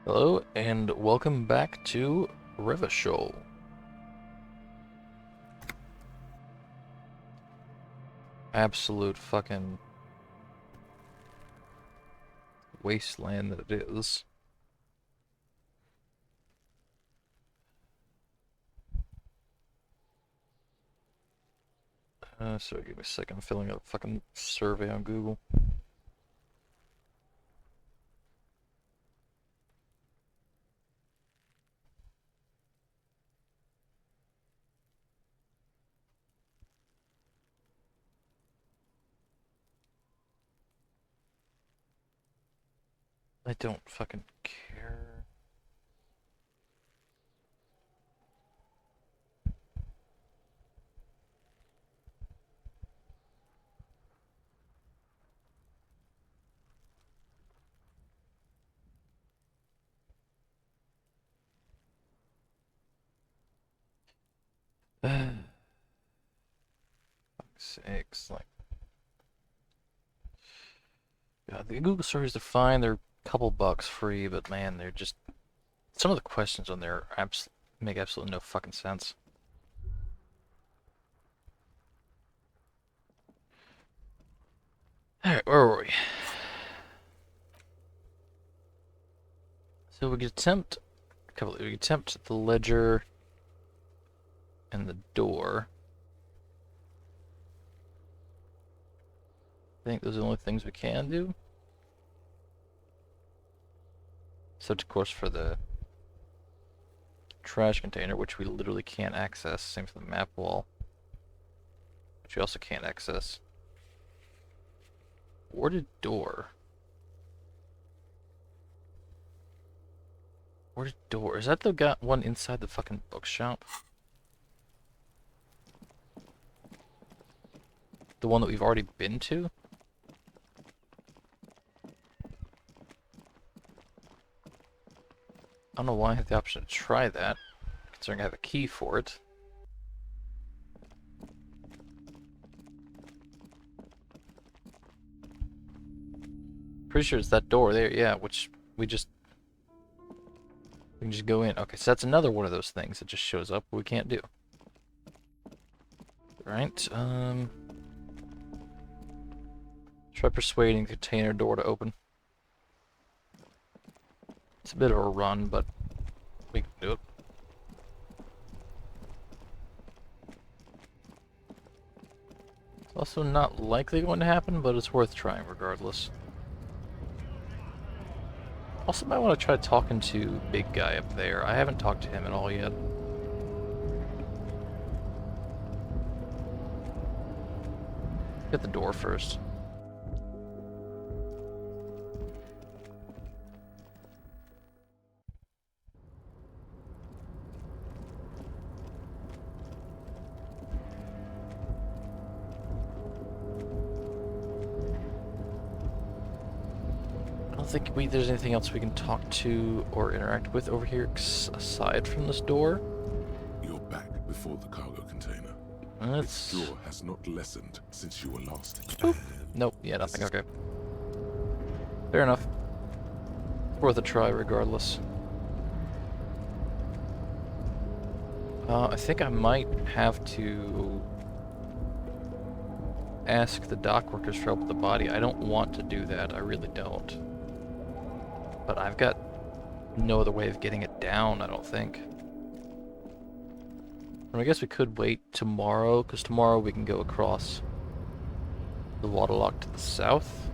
Hello, and welcome back to Revachol. Absolute fucking wasteland that it is. Sorry, give me a second. I'm filling out a fucking survey on Google. I don't fucking care. Fuck's sakes, like, God, the Google surveys are fine. They're a couple bucks free, but man, they're just some of the questions on there make absolutely no fucking sense. Alright, where were we? So we could attempt the ledger and the door. I think those are the only things we can do. Except, of course, for the trash container, which we literally can't access. Same for the map wall, which we also can't access. Warded door. Warded door. Is that the one inside the fucking bookshop? The one that we've already been to? I don't know why I have the option to try that, considering I have a key for it. Pretty sure it's that door there, yeah, which we can just go in. Okay, so that's another one of those things that just shows up we can't do. Right, try persuading the container door to open. It's a bit of a run, but we can do it. It's also not likely going to happen, but it's worth trying regardless. Also might want to try talking to big guy up there. I haven't talked to him at all yet. Get the door first. I don't think there's anything else we can talk to or interact with over here aside from this door. You're back before the cargo container. Its draw has not lessened since you were last. Boop. Nope, yeah, nothing. Okay. Fair enough. Worth a try regardless. I think I might have to ask the dock workers for help with the body. I don't want to do that. I really don't. But I've got no other way of getting it down, I don't think. I guess we could wait tomorrow, because tomorrow we can go across the waterlock to the south.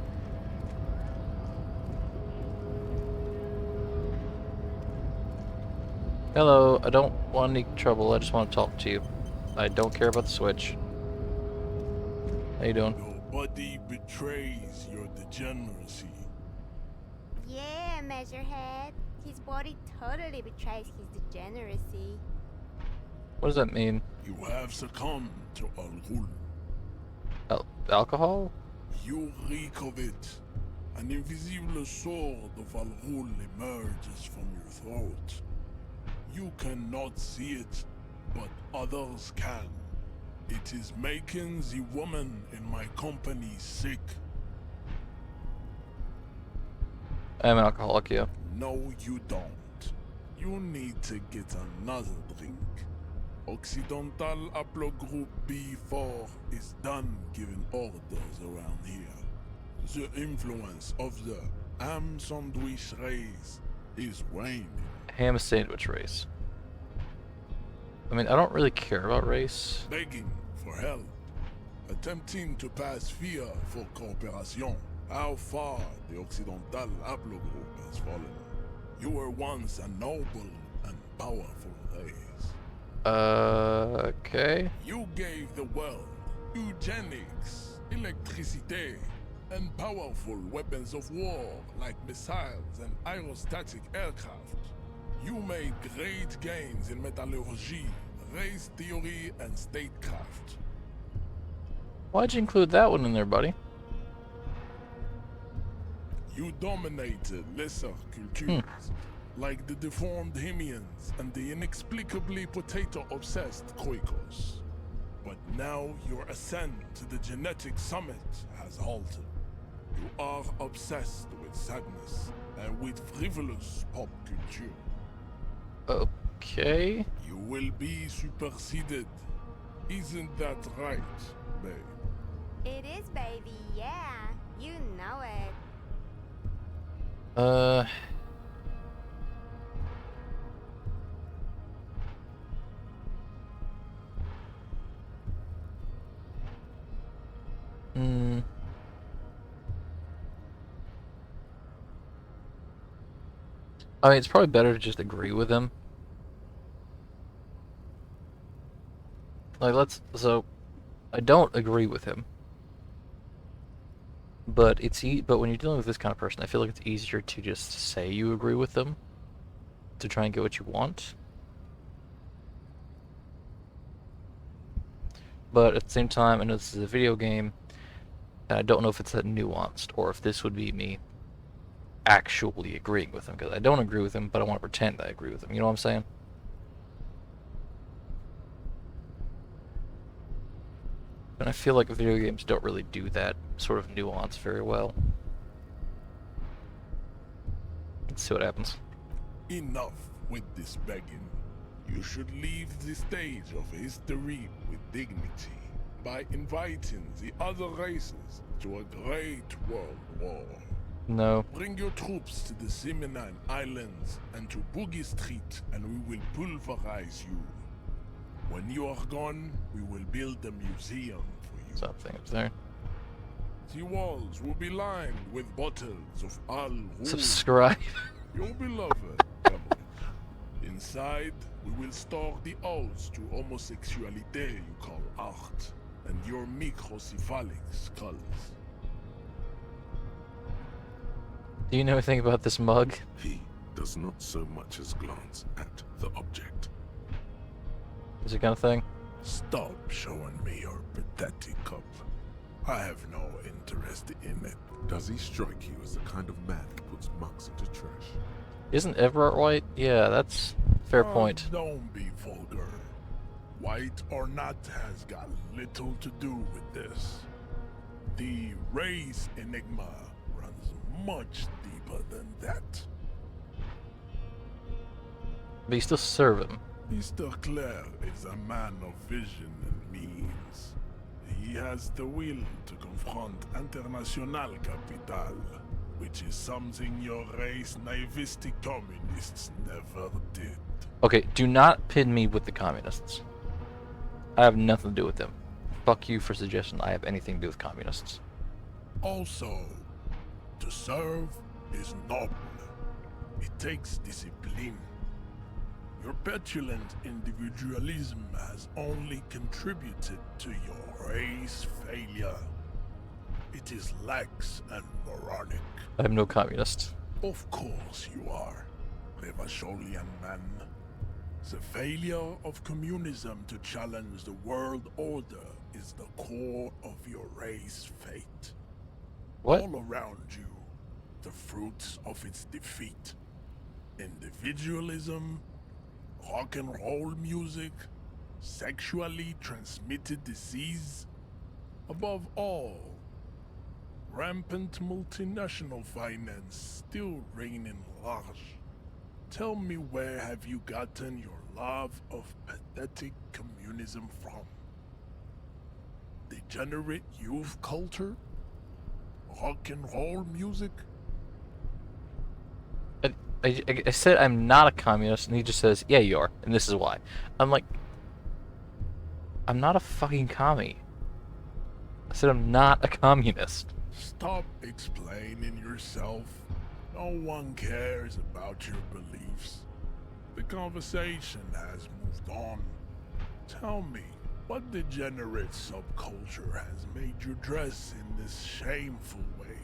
Hello, I don't want any trouble, I just want to talk to you. I don't care about the switch. How you doing? Your body betrays your degeneracy. Yeah, Measurehead. His body totally betrays his degeneracy. What does that mean? You have succumbed to Al-Ghul. Alcohol? You reek of it. An invisible sword of Al-Ghul emerges from your throat. You cannot see it, but others can. It is making the woman in my company sick. I am an alcoholic, yeah. No, you don't. You need to get another drink. Occidental Haplogroup B4 is done giving orders around here. The influence of the ham sandwich race is waning. Ham sandwich race. I mean, I don't really care about race. Begging for help. Attempting to pass via for cooperation. How far the Occidental Haplogroup has fallen. You were once a noble and powerful race. Okay. You gave the world eugenics, electricity, and powerful weapons of war like missiles and aerostatic aircraft. You made great gains in metallurgy, race theory, and statecraft. Why'd you include that one in there, buddy? You dominated lesser cultures, like the deformed Hemians and the inexplicably potato-obsessed Kroikos. But now your ascent to the genetic summit has halted. You are obsessed with sadness and with frivolous pop culture. Okay. You will be superseded. Isn't that right, babe? It is, baby, yeah. You know it. I mean, it's probably better to just agree with him. Like, so, I don't agree with him. But but when you're dealing with this kind of person, I feel like it's easier to just say you agree with them to try and get what you want. But at the same time, I know this is a video game, and I don't know if it's that nuanced, or if this would be me actually agreeing with him, because I don't agree with him, but I want to pretend I agree with him. You know what I'm saying? And I feel like video games don't really do that sort of nuance very well. Let's see what happens. Enough with this begging. You should leave the stage of history with dignity by inviting the other races to a great world war. No. Bring your troops to the Seminine Islands and to Boogie Street, and we will pulverize you. When you are gone, we will build a museum for you. Something up there. The walls will be lined with bottles of Al Rouge, Subscribe. your beloved beverage. Inside, we will store the odes to homosexuality you call art, and your microcephalic skulls. Do you know anything about this mug? He does not so much as glance at the object. Is it kind of thing? Stop showing me your pathetic cup. I have no interest in it. Does he strike you as the kind of man who puts mugs into trash? Isn't Everett white? Yeah, that's fair point. Don't be vulgar. White or not has got little to do with this. The race enigma runs much deeper than that. But you still serve him. Mr. Clare is a man of vision and means. He has the will to confront international capital, which is something your race naivistic communists never did. Okay, do not pin me with the communists. I have nothing to do with them. Fuck you for suggesting I have anything to do with communists. Also, to serve is noble. It takes discipline. Your petulant individualism has only contributed to your race failure. It is lax and moronic. I am no communist. Of course you are, Revacholian man. The failure of communism to challenge the world order is the core of your race fate. What? All around you, the fruits of its defeat. Individualism, rock and roll music, sexually transmitted disease. Above all, rampant multinational finance still reigning large. Tell me, where have you gotten your love of pathetic communism from? Degenerate youth culture? Rock and roll music? I said I'm not a communist, and he just says, yeah, you are, and this is why. I'm like, I'm not a fucking commie. I said I'm not a communist. Stop explaining yourself. No one cares about your beliefs. The conversation has moved on. Tell me, what degenerate subculture has made you dress in this shameful way?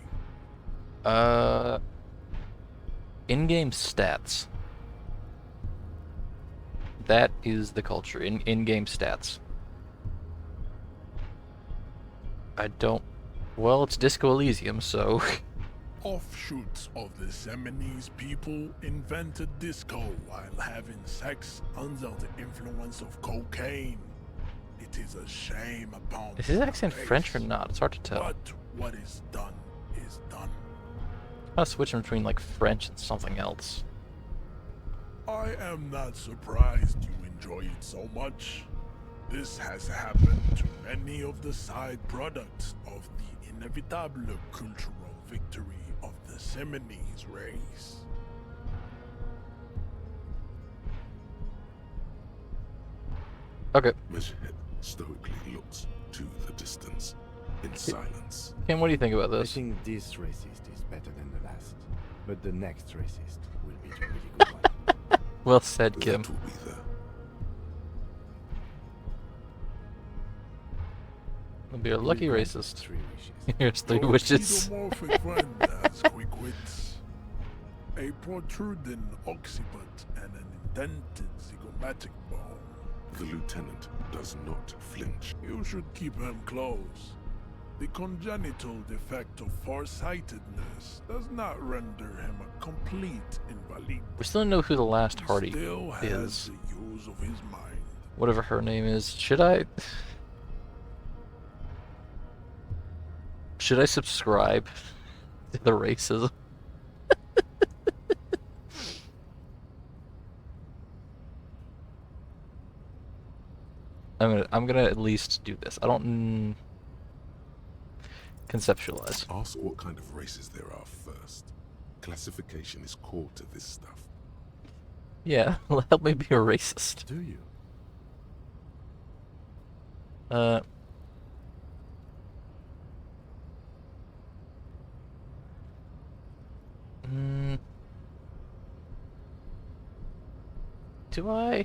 In-game stats. That is the culture. In-game stats. I don't... Well, it's Disco Elysium, so... Offshoots of the Seminoles people invented disco while having sex under the influence of cocaine. It is a shame upon Is his the accent race. French or not? It's hard to tell. But what is done is done. I'm kind of switching between, like, French and something else. I am not surprised you enjoy it so much. This has happened to many of the side products of the inevitable cultural victory of the Seminoles race. Okay. Measurehead stoically looks to the distance in silence. Kim, what do you think about I this? think this racist is better than the last, but the next racist will be the really good one. Well said, Kim. That will be the It'll be a lucky We'll grant racist. 3 wishes. Here's 3 Your wishes. pedomorphic friend has quick wits, a protruding occiput, and an indented zygomatic bone. The lieutenant does not flinch. You should keep him close. The congenital defect of farsightedness does not render him a complete invalid. We still don't know who the last He Hardy still has is. the use of his mind. Whatever her name is. Should I subscribe to the racism? I'm gonna at least do this. I don't conceptualize. Ask what kind of races there are first. Classification is core to this stuff. Yeah, help me be a racist. Do you? Mm, do I?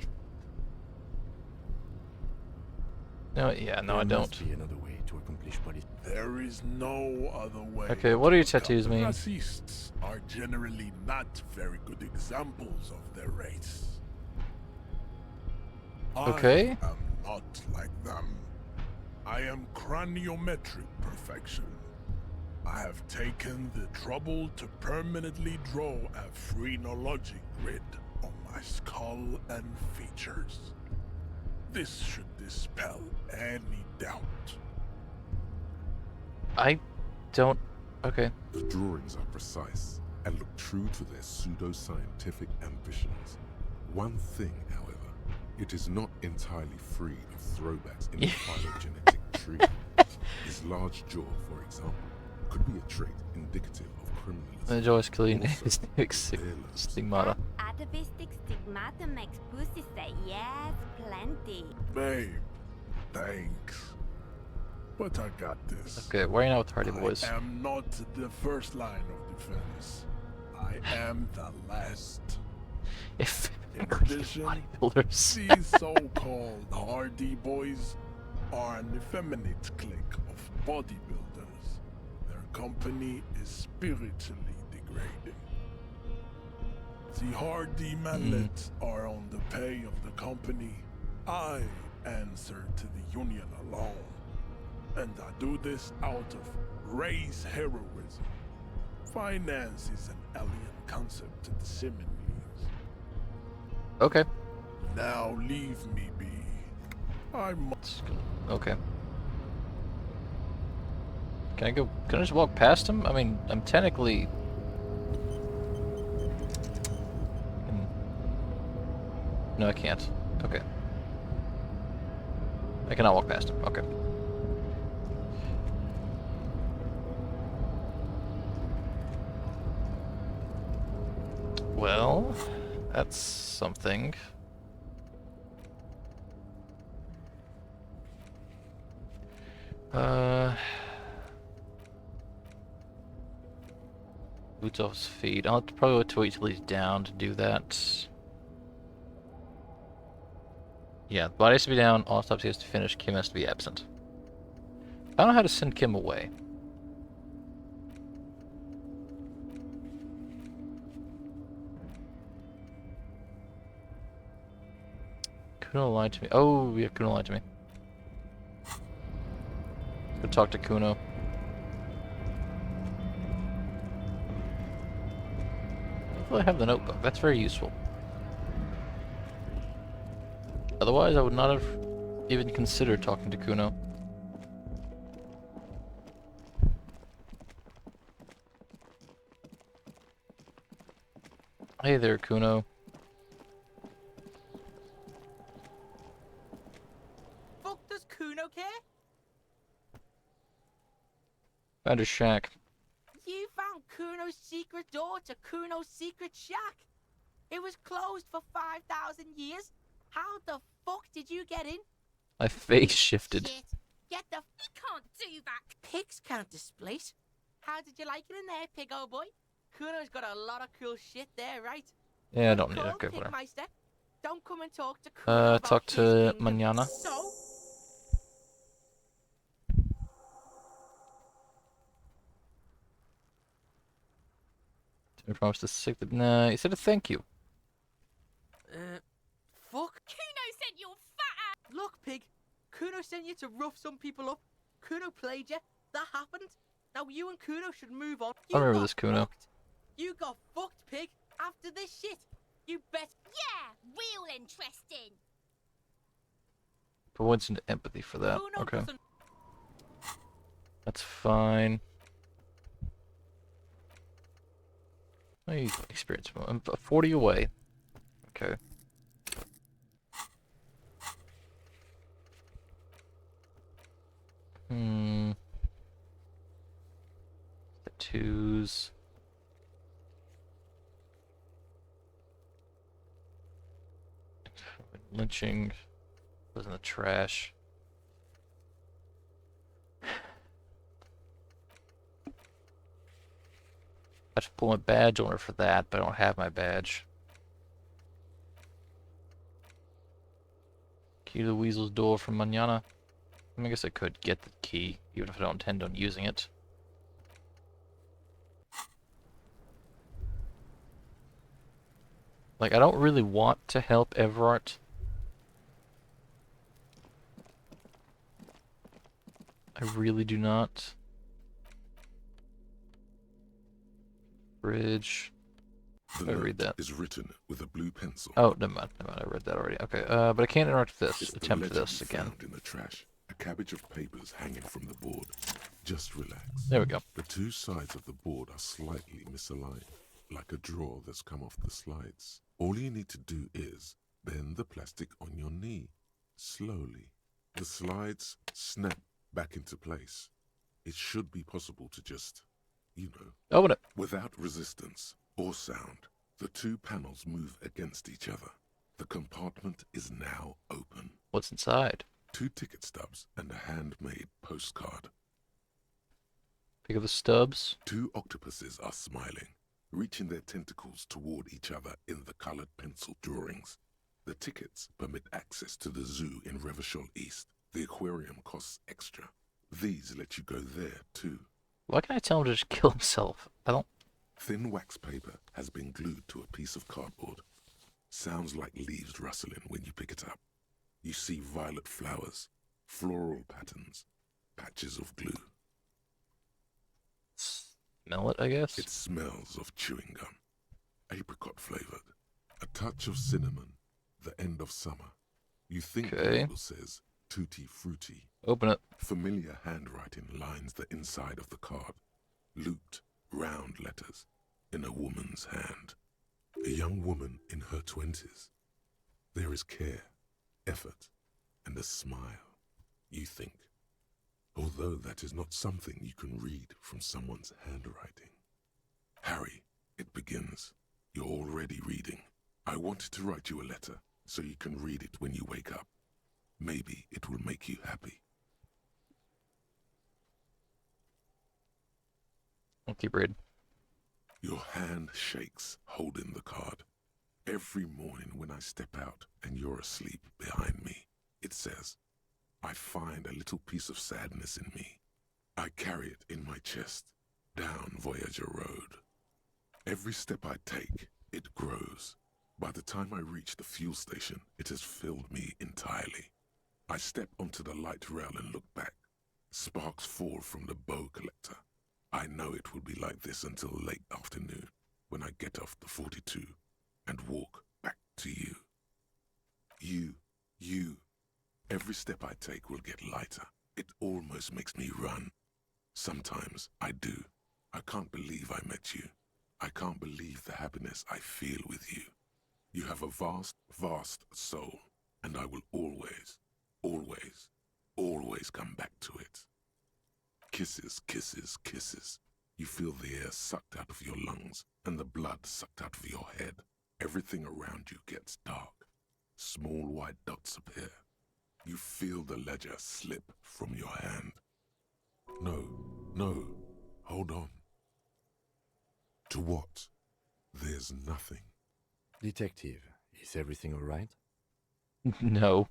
No, yeah, no, I There don't. must be another way to accomplish policy. There is no other way. Okay, what do your to become- tattoos mean? Racists are generally not very good examples of their race. Okay. I am not like them. I am craniometric perfection. I have taken the trouble to permanently draw a phrenologic grid on my skull and features. This should dispel any doubt. I don't. Okay. The drawings are precise and look true to their pseudo-scientific ambitions. One thing, however, it is not entirely free of throwbacks in the phylogenetic tree. His large jaw, for example, could be a trait indicative of criminalism. The Joyce Killian Also, is their lives. stigmata. Atavistic stigmata makes pussy say yes, plenty. Babe, thanks. But I got this. Okay, why are you not with Hardy Boys? I am not the first line of defense. I am the last. If In we're addition, bodybuilders. These so-called Hardy Boys are an effeminate clique of bodybuilders. Their company is spiritually degrading. The Hardy manlets are on the pay of the company. I answer to the union alone. And I do this out of race heroism. Finance is an alien concept to the Seminoles. Okay. Now leave me be. I must. Okay. Can I go? Can I just walk past him? I mean, I'm technically. No, I can't. Okay. I cannot walk past him. Okay. Well, that's something. Boots off his feet. I'll have to probably wait till he's down to do that. Yeah, the body has to be down, autopsy has to finish, Kim has to be absent. I don't know how to send Kim away. Kuno lied to me. Oh, yeah, Kuno lied to me. Go talk to Kuno. Hopefully I have the notebook. That's very useful. Otherwise, I would not have even considered talking to Kuno. Hey there, Kuno. Fuck does Kuno care? Found his shack. You found Kuno's secret door to Kuno's secret shack. It was closed for 5,000 years. How the fuck did you get in? My face shifted. Shit. Get the f— can't do that. Pigs can't displace. How did you like it in there, pig old boy? Kuno's got a lot of cool shit there, right? Yeah, I don't need Cool, it. Okay, whatever. Pigmeister. Don't come and talk to Kuno about Talk his to kingdom. Manana. So? I promised to sick the. Nah, he said a thank you. Fuck. Kuno sent your fat ass. Look, pig. Kuno sent you to rough some people up. Kuno played you. That happened. Now you and Kuno should move on. You I remember got this, Kuno. fucked. You got fucked, pig. After this shit. You bet. Yeah, real interesting. Points into empathy for that. Kuno Okay. doesn't. That's fine. I experience. I'm 40 away. Okay. Tattoos. Lynching. Was in the trash. I should pull my badge owner for that, but I don't have my badge. Key to the Weasel's door from Manana. I guess I could get the key, even if I don't intend on using it. Like, I don't really want to help Everart. I really do not. Bridge. The I read note that. is written with a blue pencil. Oh, never mind. I read that already. Okay, but I can't interact with this. It's the Attempt legend this again. found in the trash. A cabbage of papers hanging from the board. Just relax. There we go. The two sides of the board are slightly misaligned, like a drawer that's come off the slides. All you need to do is bend the plastic on your knee, slowly. The slides snap back into place. It should be possible to just, you know, Open it. without resistance or sound. The two panels move against each other. The compartment is now open. What's inside? 2 ticket stubs and a handmade postcard. Pick up the stubs. 2 octopuses are smiling, reaching their tentacles toward each other in the colored pencil drawings. The tickets permit access to the zoo in Revachol East. The aquarium costs extra. These let you go there too. Why can't I tell him to just kill himself? I don't... Thin wax paper has been glued to a piece of cardboard. Sounds like leaves rustling when you pick it up. You see violet flowers, floral patterns, patches of glue. Smell it, I guess? It smells of chewing gum, apricot flavored, a touch of cinnamon, the end of summer. You think the Okay. label says tutti frutti, Open it. Familiar handwriting lines the inside of the card. Looped, round letters in a woman's hand. A young woman in her 20s. There is care, effort, and a smile, you think. Although that is not something you can read from someone's handwriting. Harry, it begins. You're already reading. I wanted to write you a letter so you can read it when you wake up. Maybe it will make you happy. I'll keep reading. Your hand shakes holding the card. Every morning when I step out and you're asleep behind me, it says, I find a little piece of sadness in me. I carry it in my chest, down Voyager Road. Every step I take, it grows. By the time I reach the fuel station, it has filled me entirely. I step onto the light rail and look back. Sparks fall from the bow collector. I know it will be like this until late afternoon, when I get off the 42 and walk back to you. You. Every step I take will get lighter. It almost makes me run. Sometimes I do. I can't believe I met you. I can't believe the happiness I feel with you. You have a vast, vast soul, and I will always, always, always come back to it. Kisses, kisses, kisses. You feel the air sucked out of your lungs and the blood sucked out of your head. Everything around you gets dark. Small white dots appear. You feel the ledger slip from your hand. No, hold on. To what? There's nothing. Detective, is everything all right? No.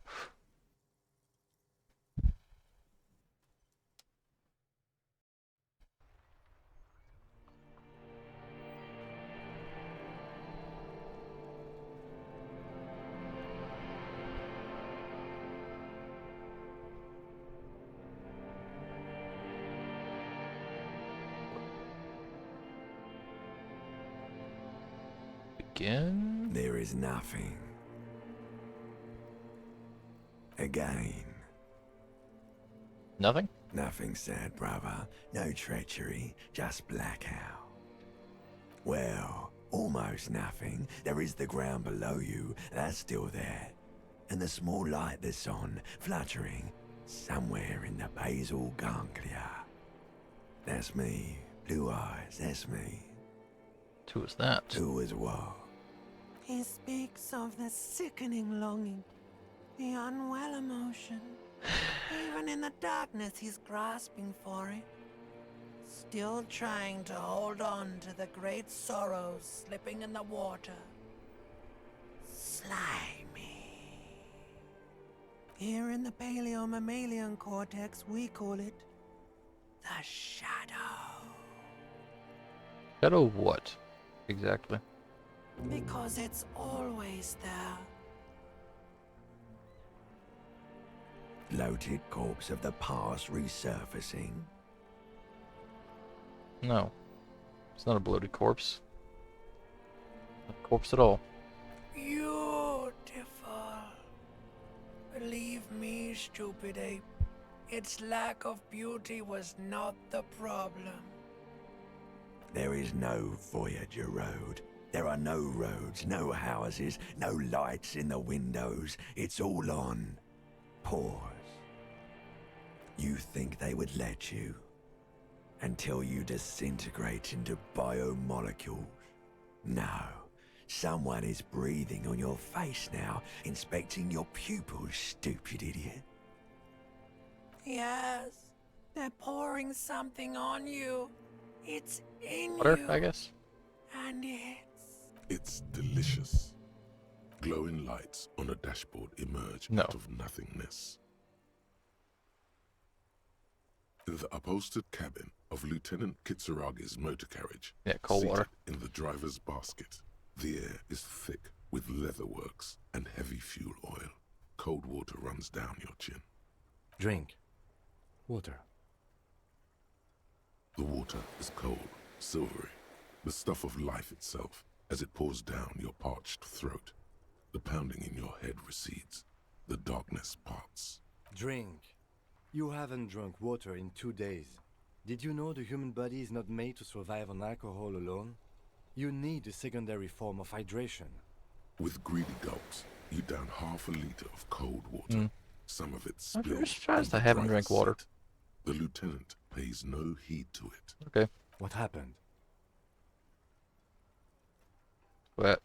Again? There is nothing. Again. Nothing? Nothing sad, brother. No treachery, just blackout. Well, almost nothing. There is the ground below you, that's still there. And the small light that's on, fluttering, somewhere in the basal ganglia. That's me. Blue eyes, that's me. Who was that? Who is what? He speaks of the sickening longing, the unwell emotion. Even in the darkness, he's grasping for it. Still trying to hold on to the great sorrows slipping in the water. Slimy. Here in the paleo-mammalian cortex, we call it the shadow. Shadow what? Exactly. Because it's always there. Bloated corpse of the past resurfacing. No. It's not a bloated corpse. Not a corpse at all. Beautiful. Believe me, stupid ape. Its lack of beauty was not the problem. There is no Voyager Road. There are no roads, no houses, no lights in the windows. It's all on pause. You think they would let you? Until you disintegrate into biomolecules. No. Someone is breathing on your face now, inspecting your pupils, stupid idiot. Yes, they're pouring something on you. It's in Water, you. I guess? And It's delicious. Glowing lights on a dashboard emerge No. out of nothingness. In the upholstered cabin of Lieutenant Kitsuragi's motor carriage, Yeah, cold seated water. in the driver's basket, the air is thick with leatherworks and heavy fuel oil. Cold water runs down your chin. Drink. Water. The water is cold, silvery, the stuff of life itself, as it pours down your parched throat. The pounding in your head recedes. The darkness parts. Drink. You haven't drunk water in 2 days. Did you know the human body is not made to survive on alcohol alone? You need a secondary form of hydration. With greedy gulps, you down half a liter of cold water. Mm. Some of it I'm spills. surprised I on the haven't driver's drank water. seat. The lieutenant pays no heed to it. Okay. What happened? Well,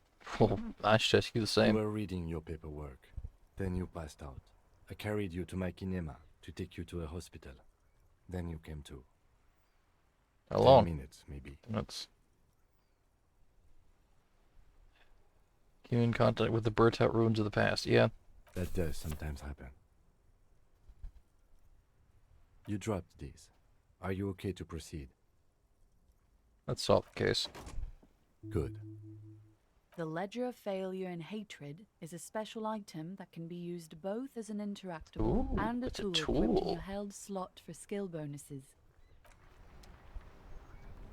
I should ask you the You same. were reading your paperwork. Then you passed out. I carried you to my kinema to take you to a hospital. Then you came to. How 10 long? minutes, maybe. That's... Came in contact with the burnt-out ruins of the past. Yeah. That does sometimes happen. You dropped these. Are you okay to proceed? Let's solve the case. Good. The Ledger of Failure and Hatred is a special item that can be used both as an interactable Ooh, and a it's a tool equipped tool. in a held slot for skill bonuses.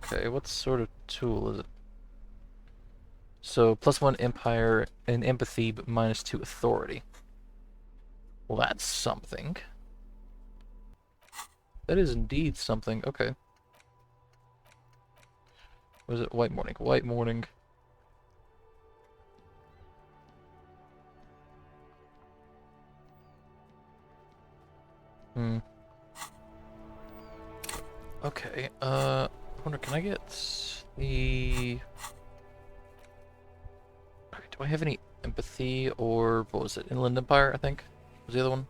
Okay, what sort of tool is it? So, +1 Empire and Empathy, but -2 Authority. Well, that's something. That is indeed something. Okay. What is it? White Morning. White Morning. Hmm. Okay, I wonder, can I get the... Alright, do I have any empathy or, what was it, Inland Empire, I think? Was the other one?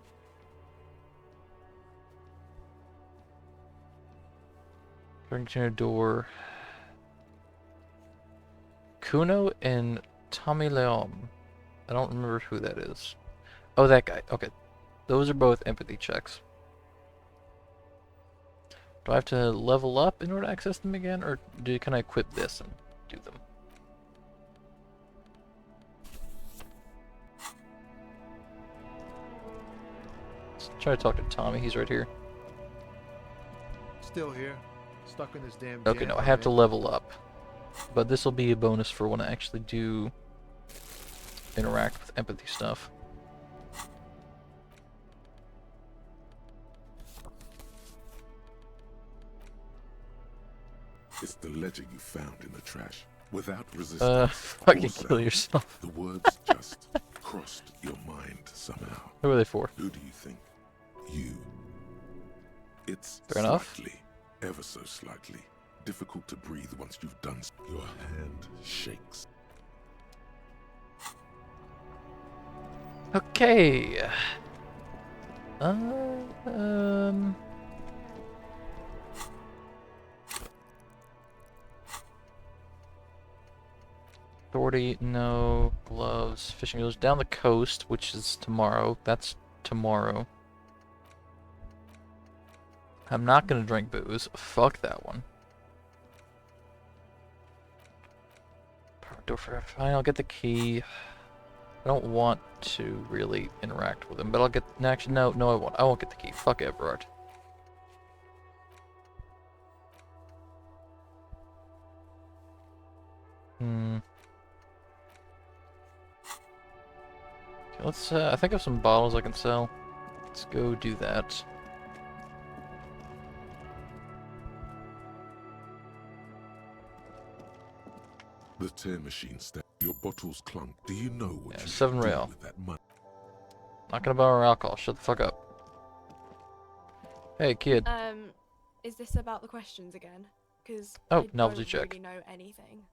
Container door. Kuno and Tommy Leom. I don't remember who that is. Oh, that guy. Okay. Those are both empathy checks. Do I have to level up in order to access them again, or can I equip this and do them? Let's try to talk to Tommy. He's right here. Still here, stuck in this damn. Okay, jam, no, I have to man. level up. But this will be a bonus for when I actually do interact with empathy stuff. It's the ledger you found in the trash. Without resistance, Fucking or kill sound, yourself. the words just crossed your mind somehow. Who are they for? Who do you think? You. It's Fair enough. slightly, ever so slightly, difficult to breathe once you've done so. Your hand shakes. Okay. Authority, no. Gloves. Fishing goes down the coast, which is tomorrow. That's tomorrow. I'm not gonna drink booze. Fuck that one. Power door for fine. I'll get the key. I don't want to really interact with him, but I'll get. Actually, no, I won't. I won't get the key. Fuck Everard. Okay, let's. I think I have some bottles I can sell. Let's go do that. The tear machine step. Your bottles clunk. Do you know what Yeah, you 7 should do real. with that money? Not gonna buy more alcohol. Shut the fuck up. Hey, kid. Is this about the questions again? Because Oh, I novelty don't check. really know anything.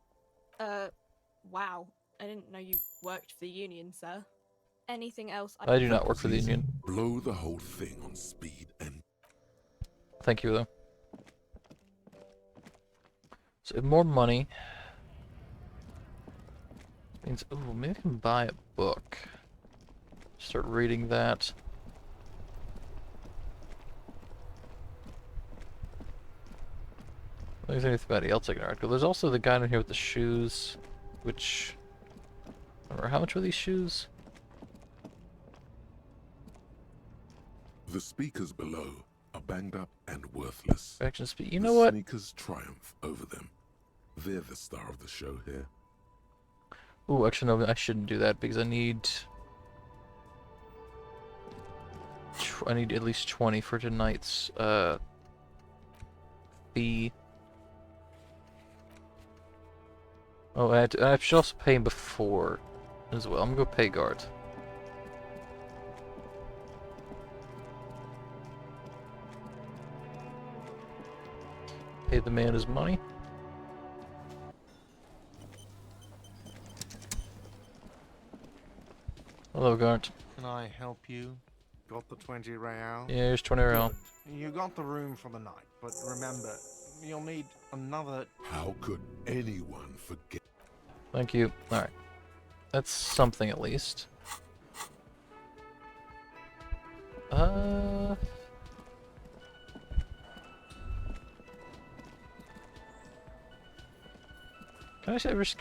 Wow. I didn't know you worked for the union, sir. Anything else? I do not work for the union. Blow the whole thing on speed and Thank you, though. So, more money. Means, ooh, maybe I can buy a book. Start reading that. What do you think about it? I'll take an article. There's also the guy in here with the shoes, which... I don't remember, how much were these shoes? the speakers below are banged up and worthless. Action speed. You know what? Sneakers triumph over them. They're the star of the show here. Ooh, actually no, I shouldn't do that because I need... I need at least 20 for tonight's fee. Oh, I should also pay him before as well. I'm gonna go pay guard. Pay the man his money. Hello, Gart. Can I help you? Got the 20 real? Yeah, here's 20 real. Good. You got the room for the night, but remember, you'll need another... How could anyone forget? Thank you. Alright. That's something at least. Can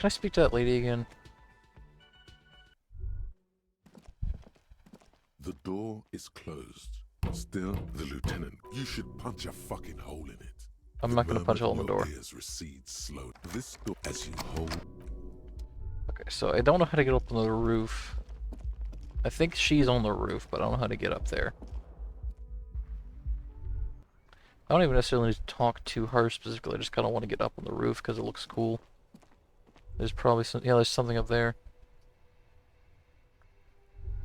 I speak to that lady again? The door is closed. Still, the lieutenant, you should punch a fucking hole in it. I'm not gonna punch a hole in the door. Ears recede slowly. This door, as you hold. Okay, so I don't know how to get up on the roof. I think she's on the roof, but I don't know how to get up there. I don't even necessarily need to talk to her specifically. I just kind of want to get up on the roof because it looks cool. There's probably some, yeah, there's something up there.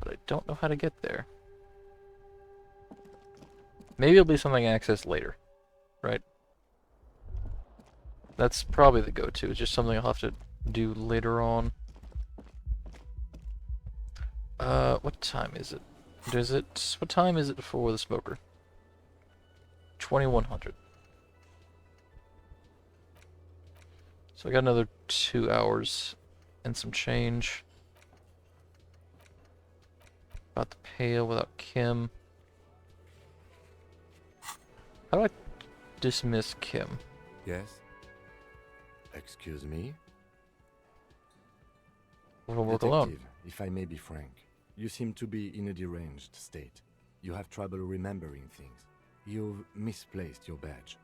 But I don't know how to get there. Maybe it'll be something I access later, right? That's probably the go-to. It's just something I'll have to do later on. What time is it? What time is it for the smoker? 2100. So I got another 2 hours and some change. About to pale without Kim. How do I dismiss Kim? Yes? Excuse me? We'll work alone. Detective, if I may be frank, you seem to be in a deranged state. You have trouble remembering things. You've misplaced your badge.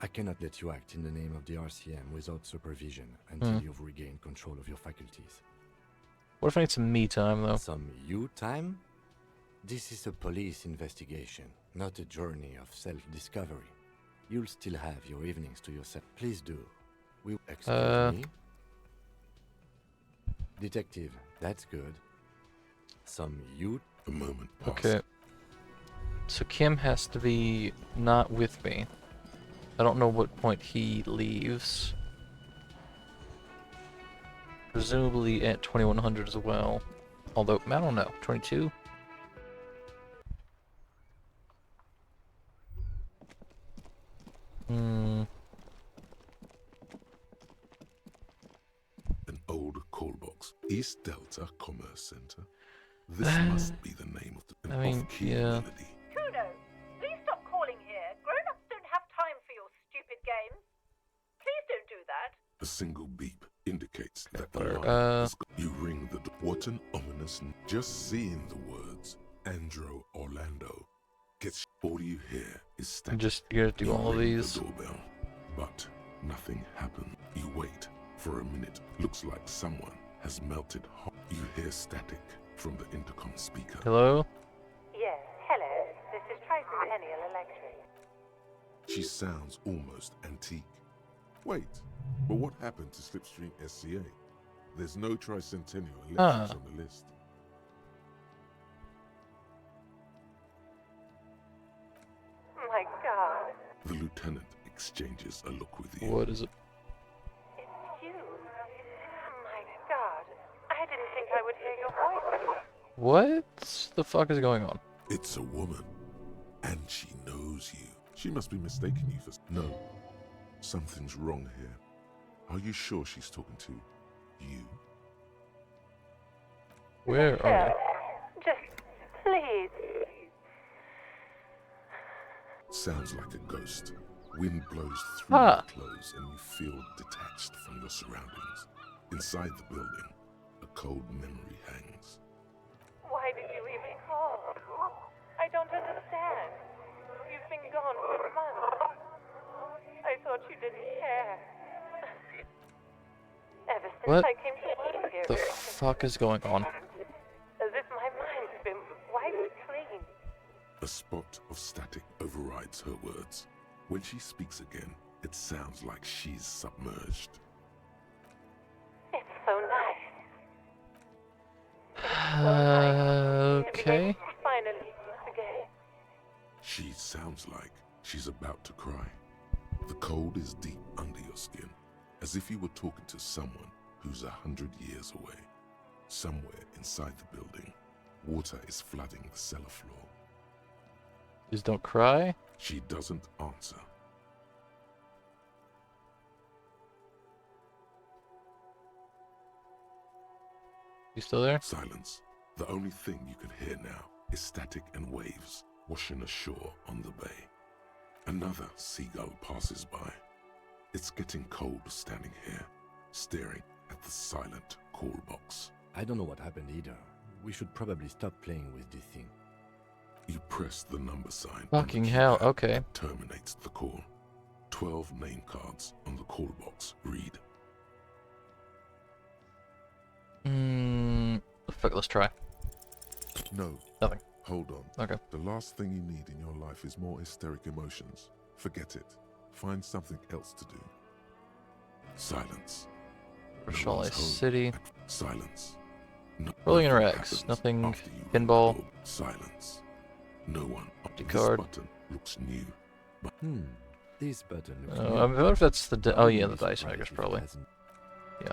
I cannot let you act in the name of the RCM without supervision until you've regained control of your faculties. What if I need some me time, though? Some you time? This is a police investigation, not a journey of self-discovery. You'll still have your evenings to yourself. Please do. Excuse me? Detective, that's good. Some you... A moment passed. Okay. So Kim has to be not with me. I don't know what point he leaves. Presumably at 2100 as well. Although, I don't know. 22? An old call box. East Delta Commerce Center. This must be the name of the off-key melody. Kudos! Please stop calling here. Grown-ups don't have time for your stupid games. Please don't do that. A single beep indicates that the Where, line has got... You ring the door. What an ominous... Just seeing the words Andro Orlando gets... All you hear is static. Just you gotta do You all of ring these. the doorbell, but nothing happened. You wait for a minute. Looks like someone has melted hot. You hear static from the intercom speaker. Hello? Yes, hello. This is Tricentennial Electric. She sounds almost antique. Wait, but what happened to Slipstream SCA? There's no Tricentennial Electrics on the list. My God. The lieutenant exchanges a look with you. What is it? It's you. My God. I didn't think I would hear your voice. What the fuck is going on? It's a woman, and she knows you. She must be mistaking you for... No, something's wrong here. Are you sure she's talking to you? Where are you? Just, please. Sounds like a ghost. Wind blows through your clothes and you feel detached from your surroundings. Inside the building, a cold memory hangs. Why did you even call? I don't understand. You've been gone for months. I thought you didn't care. Ever since What I came to live here, the fuck is going on? as if my mind's been wiped clean. A spot of static overrides her words. When she speaks again, it sounds like she's submerged. It's so nice. Okay. Finally, again. She sounds like she's about to cry. The cold is deep under your skin, as if you were talking to someone who's 100 years away. Somewhere inside the building, water is flooding the cellar floor. Please don't cry. She doesn't answer. You still there? Silence. The only thing you can hear now is static and waves washing ashore on the bay. Another seagull passes by. It's getting cold standing here, staring at the silent call box. I don't know what happened either. We should probably stop playing with this thing. You press the number sign. Fucking hell, okay. That terminates the call. 12 name cards on the call box read. Fuck, let's try. No. Nothing. Hold on. Okay. The last thing you need in your life is more hysteric emotions. Forget it. Find something else to do. Silence. Rashali City. Silence. Rolling Nothing interacts. happens Nothing. after you Pinball. record. Silence. No one. Empty This card. button looks new. But This button looks I new. wonder if that's the. Oh yeah, the Really dice surprised makers if it probably. hasn't. Yeah.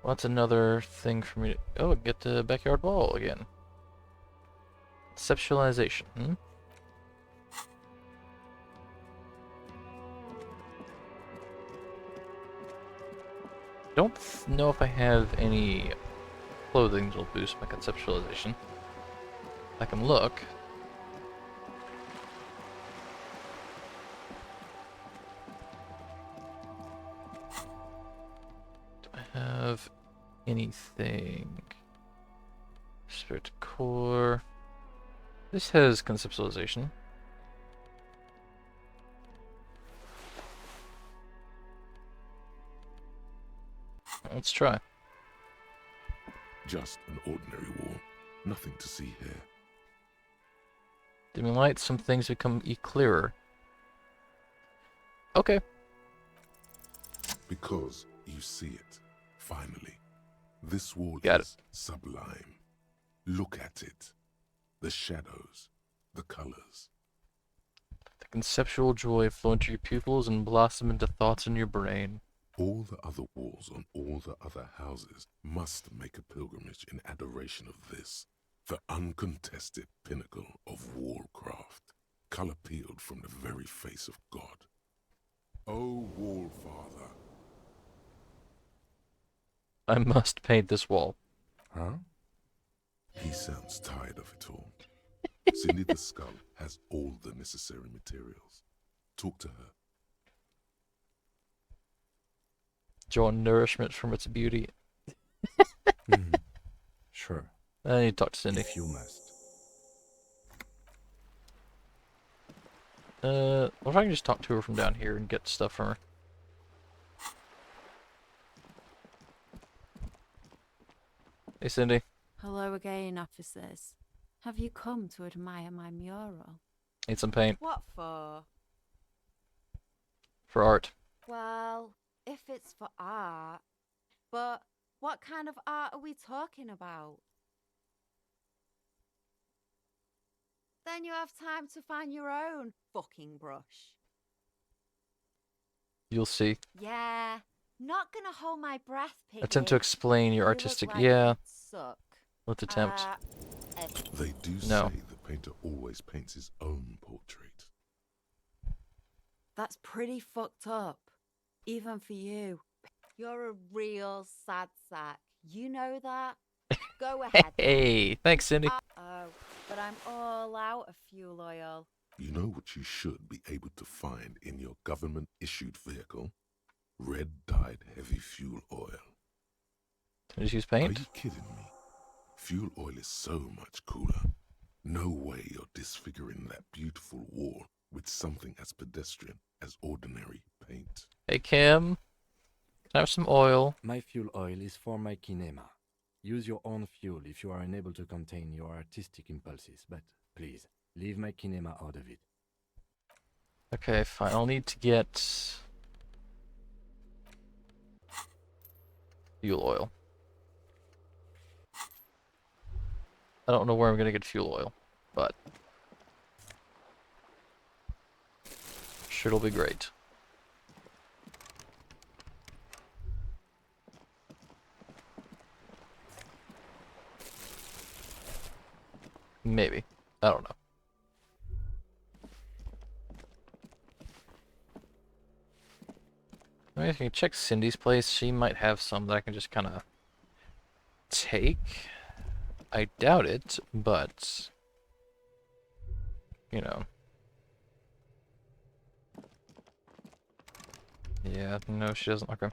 Well, that's another thing for me to. Oh, get the backyard ball again. Conceptualization. Don't know if I have any clothing that will boost my conceptualization. I can look. Do I have anything? Spirit core. This has conceptualization. Let's try. just an ordinary wall. Nothing to see here. Dimming light, some things become clearer. Okay. Because you see it, finally. This wall Got is sublime. Look at it. The shadows, the colors. The conceptual joy flow into your pupils and blossom into thoughts in your brain. All the other walls on all the other houses must make a pilgrimage in adoration of this, the uncontested pinnacle of wallcraft, color peeled from the very face of God. O Wall Father. I must paint this wall. Huh? He sounds tired of it all. Cindy the Skull has all the necessary materials. Talk to her. Draw nourishment from its beauty. Sure. I need to talk to Cindy. If you must. Well, if I can just talk to her from down here and get stuff from her. Hey, Cindy. Hello again, officers. Have you come to admire my mural? Need some paint What for? for art. Well, if it's for art. But what kind of art are we talking about? Then you have time to find your own fucking brush. You'll see. Yeah, not gonna hold my breath, Piggy. Attempt to explain your You look artistic. like Yeah, you'd suck. let's attempt. They do No. say the painter always paints his own portrait. That's pretty fucked up. Even for you. You're a real sad sack. You know that? Go ahead. Hey, thanks, Cindy. Oh, but I'm all out of fuel oil. You know what you should be able to find in your government-issued vehicle? Red-dyed heavy fuel oil. Can I just use Are paint? you kidding me? Fuel oil is so much cooler. No way you're disfiguring that beautiful wall with something as pedestrian as ordinary paint. Hey, Kim. Can I have some oil? My fuel oil is for my kinema. Use your own fuel if you are unable to contain your artistic impulses, but please, leave my kinema out of it. Okay, fine. I'll need to get fuel oil. I don't know where I'm gonna get fuel oil, but sure it'll be great. Maybe. I don't know. I mean, if I can check Cindy's place, she might have some that I can just kind of take. I doubt it, but you know. Yeah, no, she doesn't. Okay.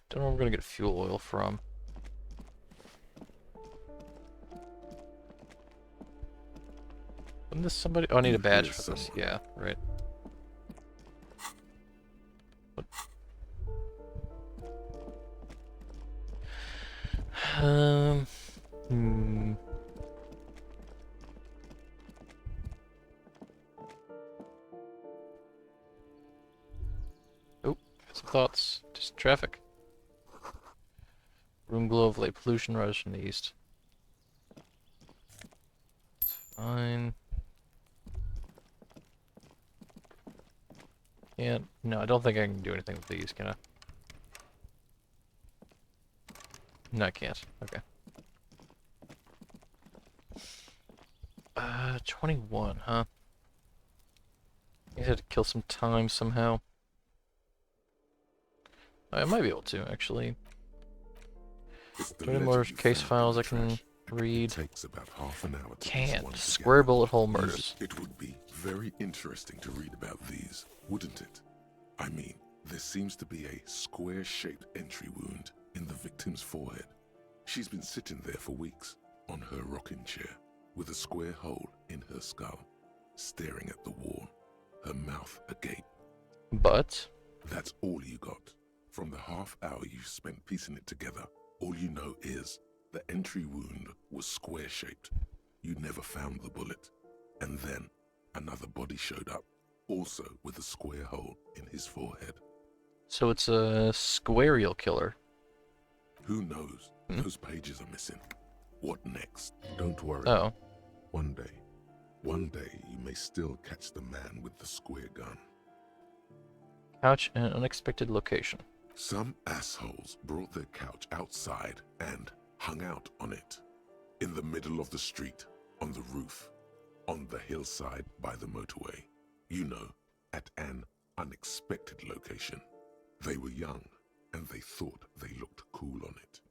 Don't know where we're gonna get fuel oil from. Isn't this somebody? Oh, I need a badge for this. Yeah, right. What? Hmm. Oh, got some thoughts. Just traffic. Room glow of light pollution rush in the east. It's fine. Can't. No, I don't think I can do anything with these, can I? No, I can't. Okay. 21, huh? I had to kill some time somehow. I might be able to, actually. 20 more case files I can read. It takes about half an hour to Can't. Square bullet hole murders. It would be very interesting to read about these, wouldn't it? I mean, there seems to be a square-shaped entry wound in the victim's forehead. She's been sitting there for weeks, on her rocking chair, with a square hole in her skull, staring at the wall, her mouth agape. But? That's all you got. From the half hour you spent piecing it together, all you know is the entry wound was square-shaped. You never found the bullet. And then another body showed up, also with a square hole in his forehead. So it's a squarial killer. Who knows? Those pages are missing. What next? Don't worry. Oh. One day you may still catch the man with the square gun. Couch in an unexpected location. Some assholes brought their couch outside and hung out on it. In the middle of the street, on the roof, on the hillside by the motorway. You know, at an unexpected location. They were young, and they thought they looked cool on it.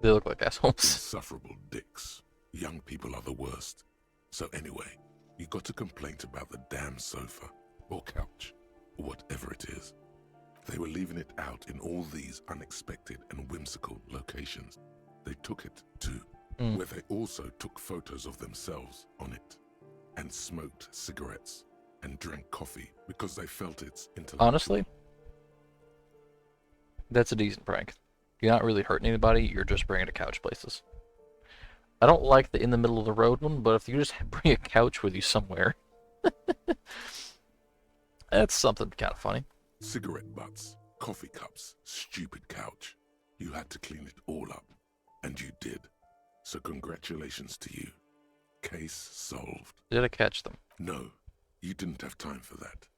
They look like assholes. Insufferable dicks. Young people are the worst. So anyway, you got a complaint about the damn sofa, or couch, or whatever it is. They were leaving it out in all these unexpected and whimsical locations. They took it to where they also took photos of themselves on it, and smoked cigarettes, and drank coffee because they felt it's intellectual. Honestly, that's a decent prank. You're not really hurting anybody, you're just bringing a couch places. I don't like the in the middle of the road one, but if you just bring a couch with you somewhere, that's something kind of funny. Cigarette butts, coffee cups, stupid couch. You had to clean it all up, and you did. So congratulations to you. Case solved. Did I catch them? No, you didn't have time for that.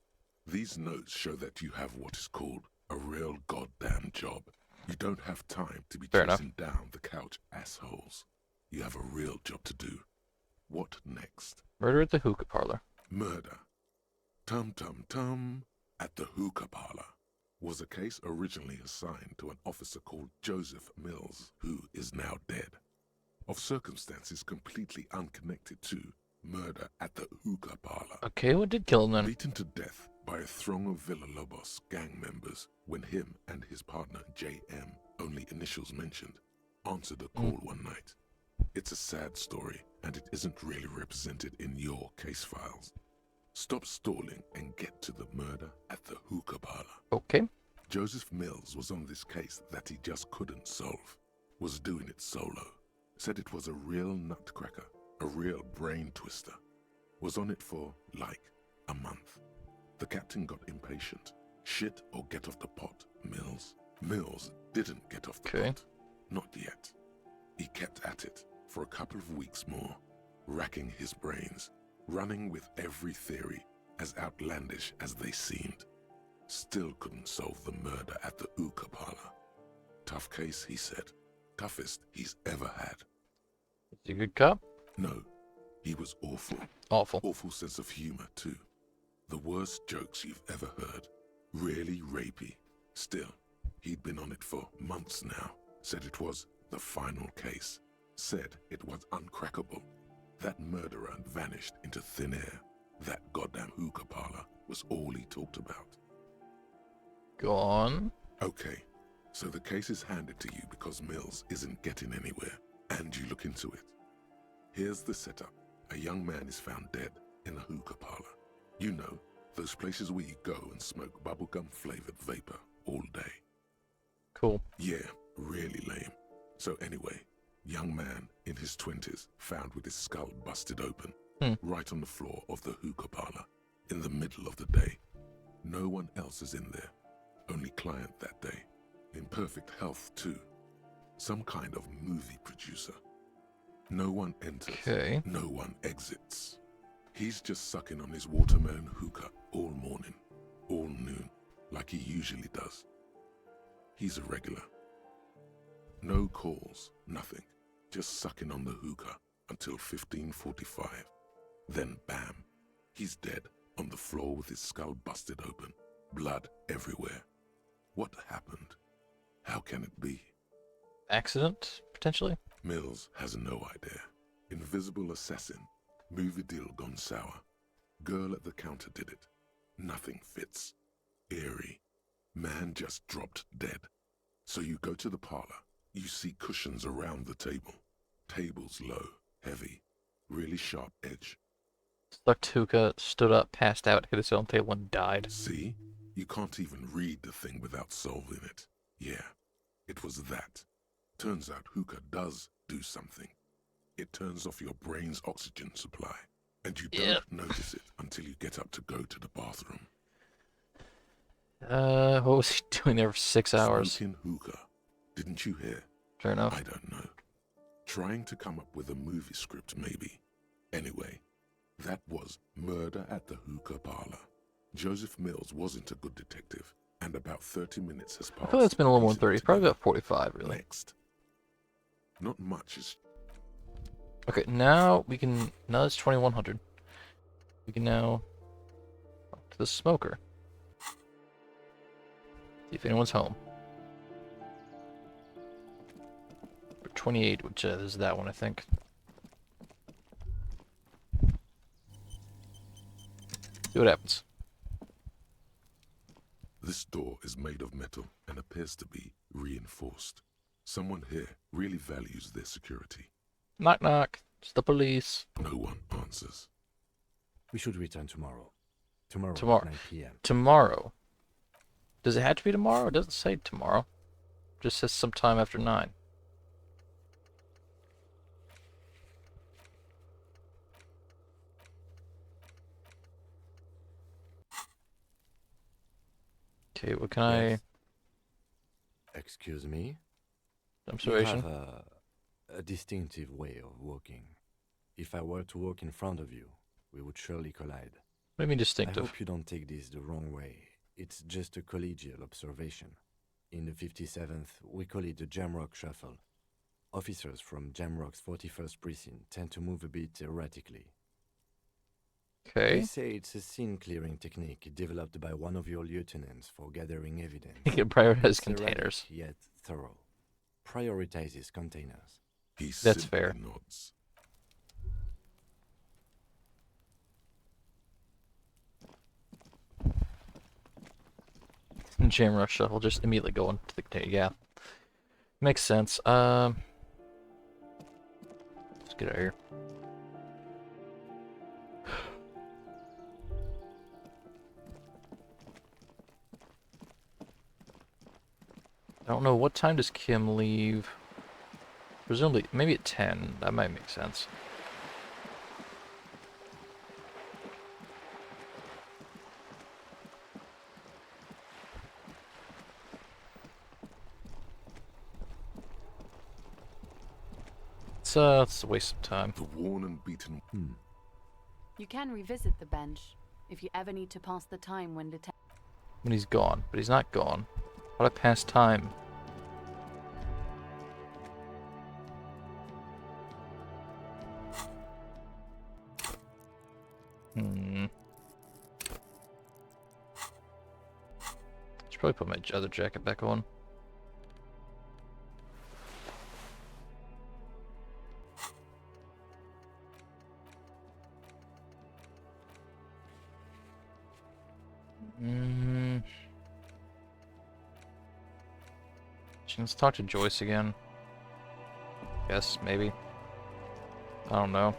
These notes show that you have what is called a real goddamn job. You don't have time to be chasing down the couch assholes. You have a real job to do. What next? Murder at the hookah parlor. Murder. Tum-tum-tum at the hookah parlor was a case originally assigned to an officer called Joseph Mills, who is now dead. Of circumstances completely unconnected to murder at the hookah parlor. Okay, what did kill him then? Beaten to death by a throng of Villalobos gang members when him and his partner J.M., only initials mentioned, answered a call one night. It's a sad story, and it isn't really represented in your case files. Stop stalling and get to the murder at the hookah parlor. Okay. Joseph Mills was on this case that he just couldn't solve. Was doing it solo. Said it was a real nutcracker, a real brain twister. Was on it for, like, a month. The captain got impatient. Shit or get off the pot, Mills. Mills didn't get off the pot. Not yet. He kept at it for a couple of weeks more, racking his brains, running with every theory as outlandish as they seemed. Still couldn't solve the murder at the hookah parlor. Tough case, he said. Toughest he's ever had. Is he a good cop? No, he was awful. Awful. Awful sense of humor, too. The worst jokes you've ever heard. Really rapey. Still, he'd been on it for months now. Said it was the final case. Said it was uncrackable. That murderer vanished into thin air. That goddamn hookah parlor was all he talked about. Go on. Okay, so the case is handed to you because Mills isn't getting anywhere, and you look into it. Here's the setup. A young man is found dead in a hookah parlor. You know, those places where you go and smoke bubblegum-flavored vapor all day. Cool. Yeah, really lame. So anyway, young man in his 20s found with his skull busted open, right on the floor of the hookah parlor, in the middle of the day. No one else is in there. Only client that day. In perfect health, too. Some kind of movie producer. No one enters. Okay. No one exits. He's just sucking on his watermelon hookah all morning, all noon, like he usually does. He's a regular. No calls, nothing. Just sucking on the hookah until 15:45. Then bam, he's dead on the floor with his skull busted open, blood everywhere. What happened? How can it be? Accident, potentially? Mills has no idea. Invisible assassin. Movie deal gone sour. Girl at the counter did it. Nothing fits. Eerie. Man just dropped dead. So you go to the parlor. You see cushions around the table. Tables low, heavy, really sharp edge. Hookah stood up, passed out, hit his own table, and died. See? You can't even read the thing without solving it. Yeah, it was that. Turns out hookah does do something. It turns off your brain's oxygen supply, and you don't notice it until you get up to go to the bathroom. What was he doing there for 6 hours? Smoking hookah. Didn't you hear? Fair enough. I don't know. Trying to come up with a movie script, maybe. Anyway, that was Murder at the Hookah Parlor. Joseph Mills wasn't a good detective, and about 30 minutes has passed. I feel like it's been a little more than 30. Probably about 45, really. Next. Not much is... Okay, now we can... Now it's 2100. We can now... Talk to the smoker. See if anyone's home. 28, which is that one, I think. See what happens. This door is made of metal and appears to be reinforced. Someone here really values their security. Knock knock. It's the police. No one answers. We should return tomorrow. Tomorrow Tomorrow. at 9 p.m. Tomorrow. Does it have to be tomorrow? It doesn't say tomorrow. It just says sometime after 9. Okay, what can Yes. I... Excuse me? Observation? You have a distinctive way of walking. If I were to walk in front of you, we would surely collide. What do you mean I distinctive? hope you don't take this the wrong way. It's just a collegial observation. In the 57th, we call it the Jamrock Shuffle. Officers from Jamrock's 41st Precinct tend to move a bit erratically. Okay. They say it's a scene-clearing technique developed by one of your lieutenants for gathering evidence. You can prioritize It's erratic, containers. yet thorough. Prioritizes containers. He That's simply fair. nods. Jamrush shuffle, just immediately going to the container. Yeah. Makes sense. Let's get out of here. I don't know, what time does Kim leave? Presumably, maybe at 10. That might make sense. It's a waste of time. The worn and beaten. You can revisit the bench if you ever need to pass the time when When he's gone, but he's not gone. How do I pass time? Should probably put my other jacket back on. Let's talk to Joyce again. Guess, maybe. I don't know.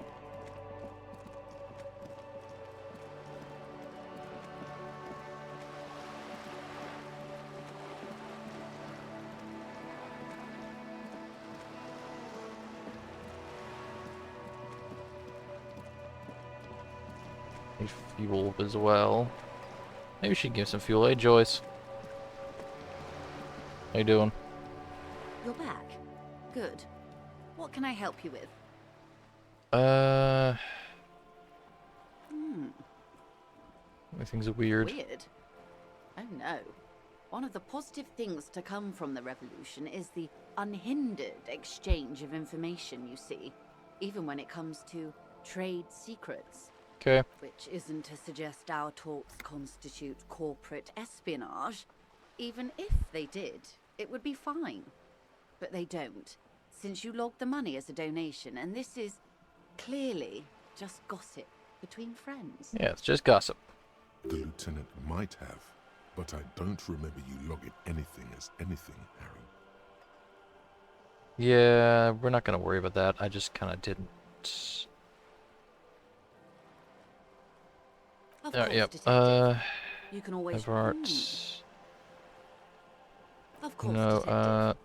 Need fuel as well. Maybe we should give some fuel. Hey, Joyce. How you doing? You're back. Good. What can I help you with? Everything's weird. Weird? Oh no. One of the positive things to come from the revolution is the unhindered exchange of information, you see. Even when it comes to trade secrets. Okay. Which isn't to suggest our talks constitute corporate espionage. Even if they did, it would be fine. But they don't, since you logged the money as a donation, and this is clearly just gossip between friends. Yeah, it's just gossip. The lieutenant might have, but I don't remember you logging anything as anything, Harry. Yeah, we're not gonna worry about that. I just kind of didn't. Of course, Yep. Detective. You can always. Everart. Of course, No. Detective.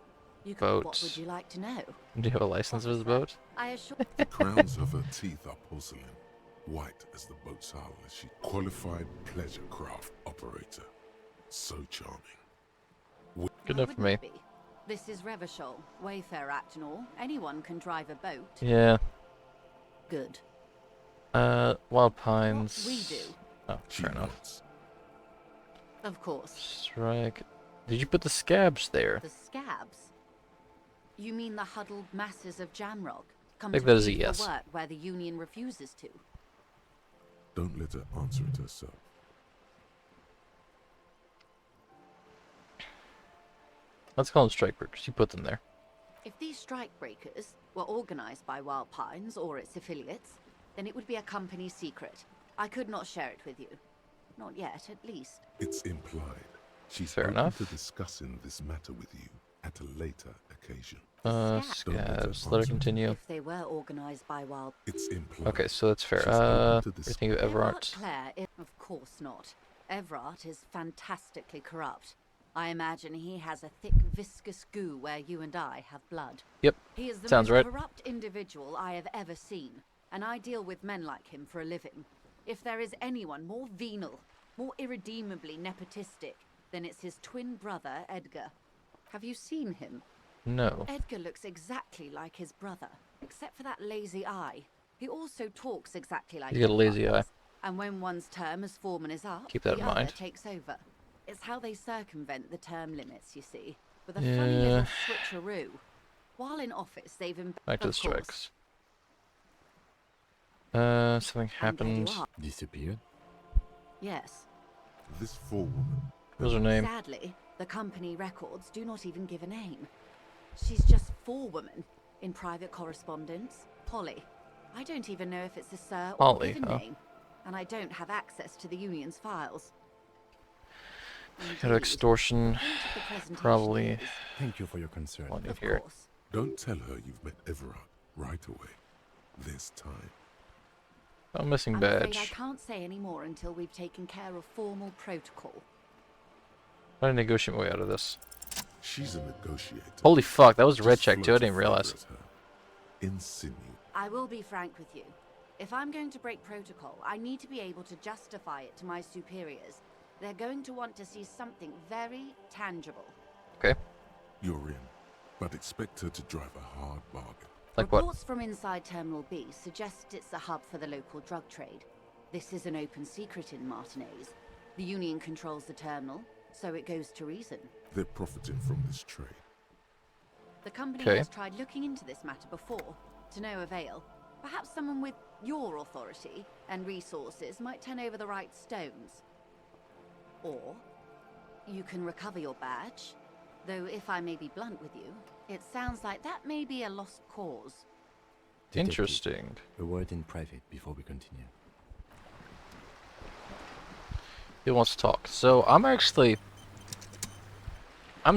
You can, Boat. What would you like to know? Do you have a license for this boat? I assure. The crowns of her teeth are porcelain, white as the boat's hull as she qualified pleasure craft operator. So charming. Good enough for me. Be? This is Revachol, Wayfarer Act and all. Anyone can drive a boat. Yeah. Good. Wild Pines. What we do. Oh, fair enough. Of course. Strike. Did you put the scabs there? The scabs? You mean the huddled masses of Jamrock? Come Take to that as a refuse yes. the work where the Union refuses to. Don't let her answer it herself. Let's call them strikebreakers. You put them there. If these strikebreakers were organized by Wild Pines or its affiliates, then it would be a company secret. I could not share it with you. Not yet, at least. It's implied. She's Fair open enough. to discussing this matter with you at a later occasion. Scabs. Let her continue. If they were organized by Wild... It's implied. Okay, so that's fair. She's open to What do you this- think of Everart? Claire, of course not. Everart is fantastically corrupt. I imagine he has a thick, viscous goo where you and I have blood. Yep. He is the Sounds most right. corrupt individual I have ever seen, and I deal with men like him for a living. If there is anyone more venal, more irredeemably nepotistic, then it's his twin brother, Edgar. Have you seen him? No. Edgar looks exactly like his brother, except for that lazy eye. He also talks exactly like He's got a his lazy brothers. eye. And when one's term as foreman is up, Keep that the in other mind. takes over. It's how they circumvent the term limits, you see, with a Yeah. funny little switcheroo. While in office, they've Back to the of course. strikes. Something And there you happened. are. Disappeared? Yes. This forewoman. What was her name? Sadly, the company records do not even give a name. She's just forewoman in private correspondence. Polly. I don't even know if it's a sir or Polly, given huh? name, and I don't have access to the union's files. Kind of extortion. Point of the presentation Probably. is, Thank you for your concern. Want to of hear it. course. Don't tell her you've met Everard right away. This time. Oh, missing I'm afraid I badge. can't say any more until we've taken care of formal protocol. Try to negotiate my way out of this. She's a negotiator. Holy fuck, that was a red Just check too. I float didn't a realize. finger at her. Insinuate. I will be frank with you. If I'm going to break protocol, I need to be able to justify it to my superiors. They're going to want to see something very tangible. Okay. You're in, but expect her to drive a hard bargain. Like what? Reports from inside Terminal B suggest it's a hub for the local drug trade. This is an open secret in Martinez. The Union controls the terminal, so it goes to reason. They're profiting from this trade. The company Okay. has tried looking into this matter before, to no avail. Perhaps someone with your authority and resources might turn over the right stones. Or you can recover your badge, though if I may be blunt with you, it sounds like that may be a lost cause. Detective, Interesting. a word in private before we continue. He wants to talk. So I'm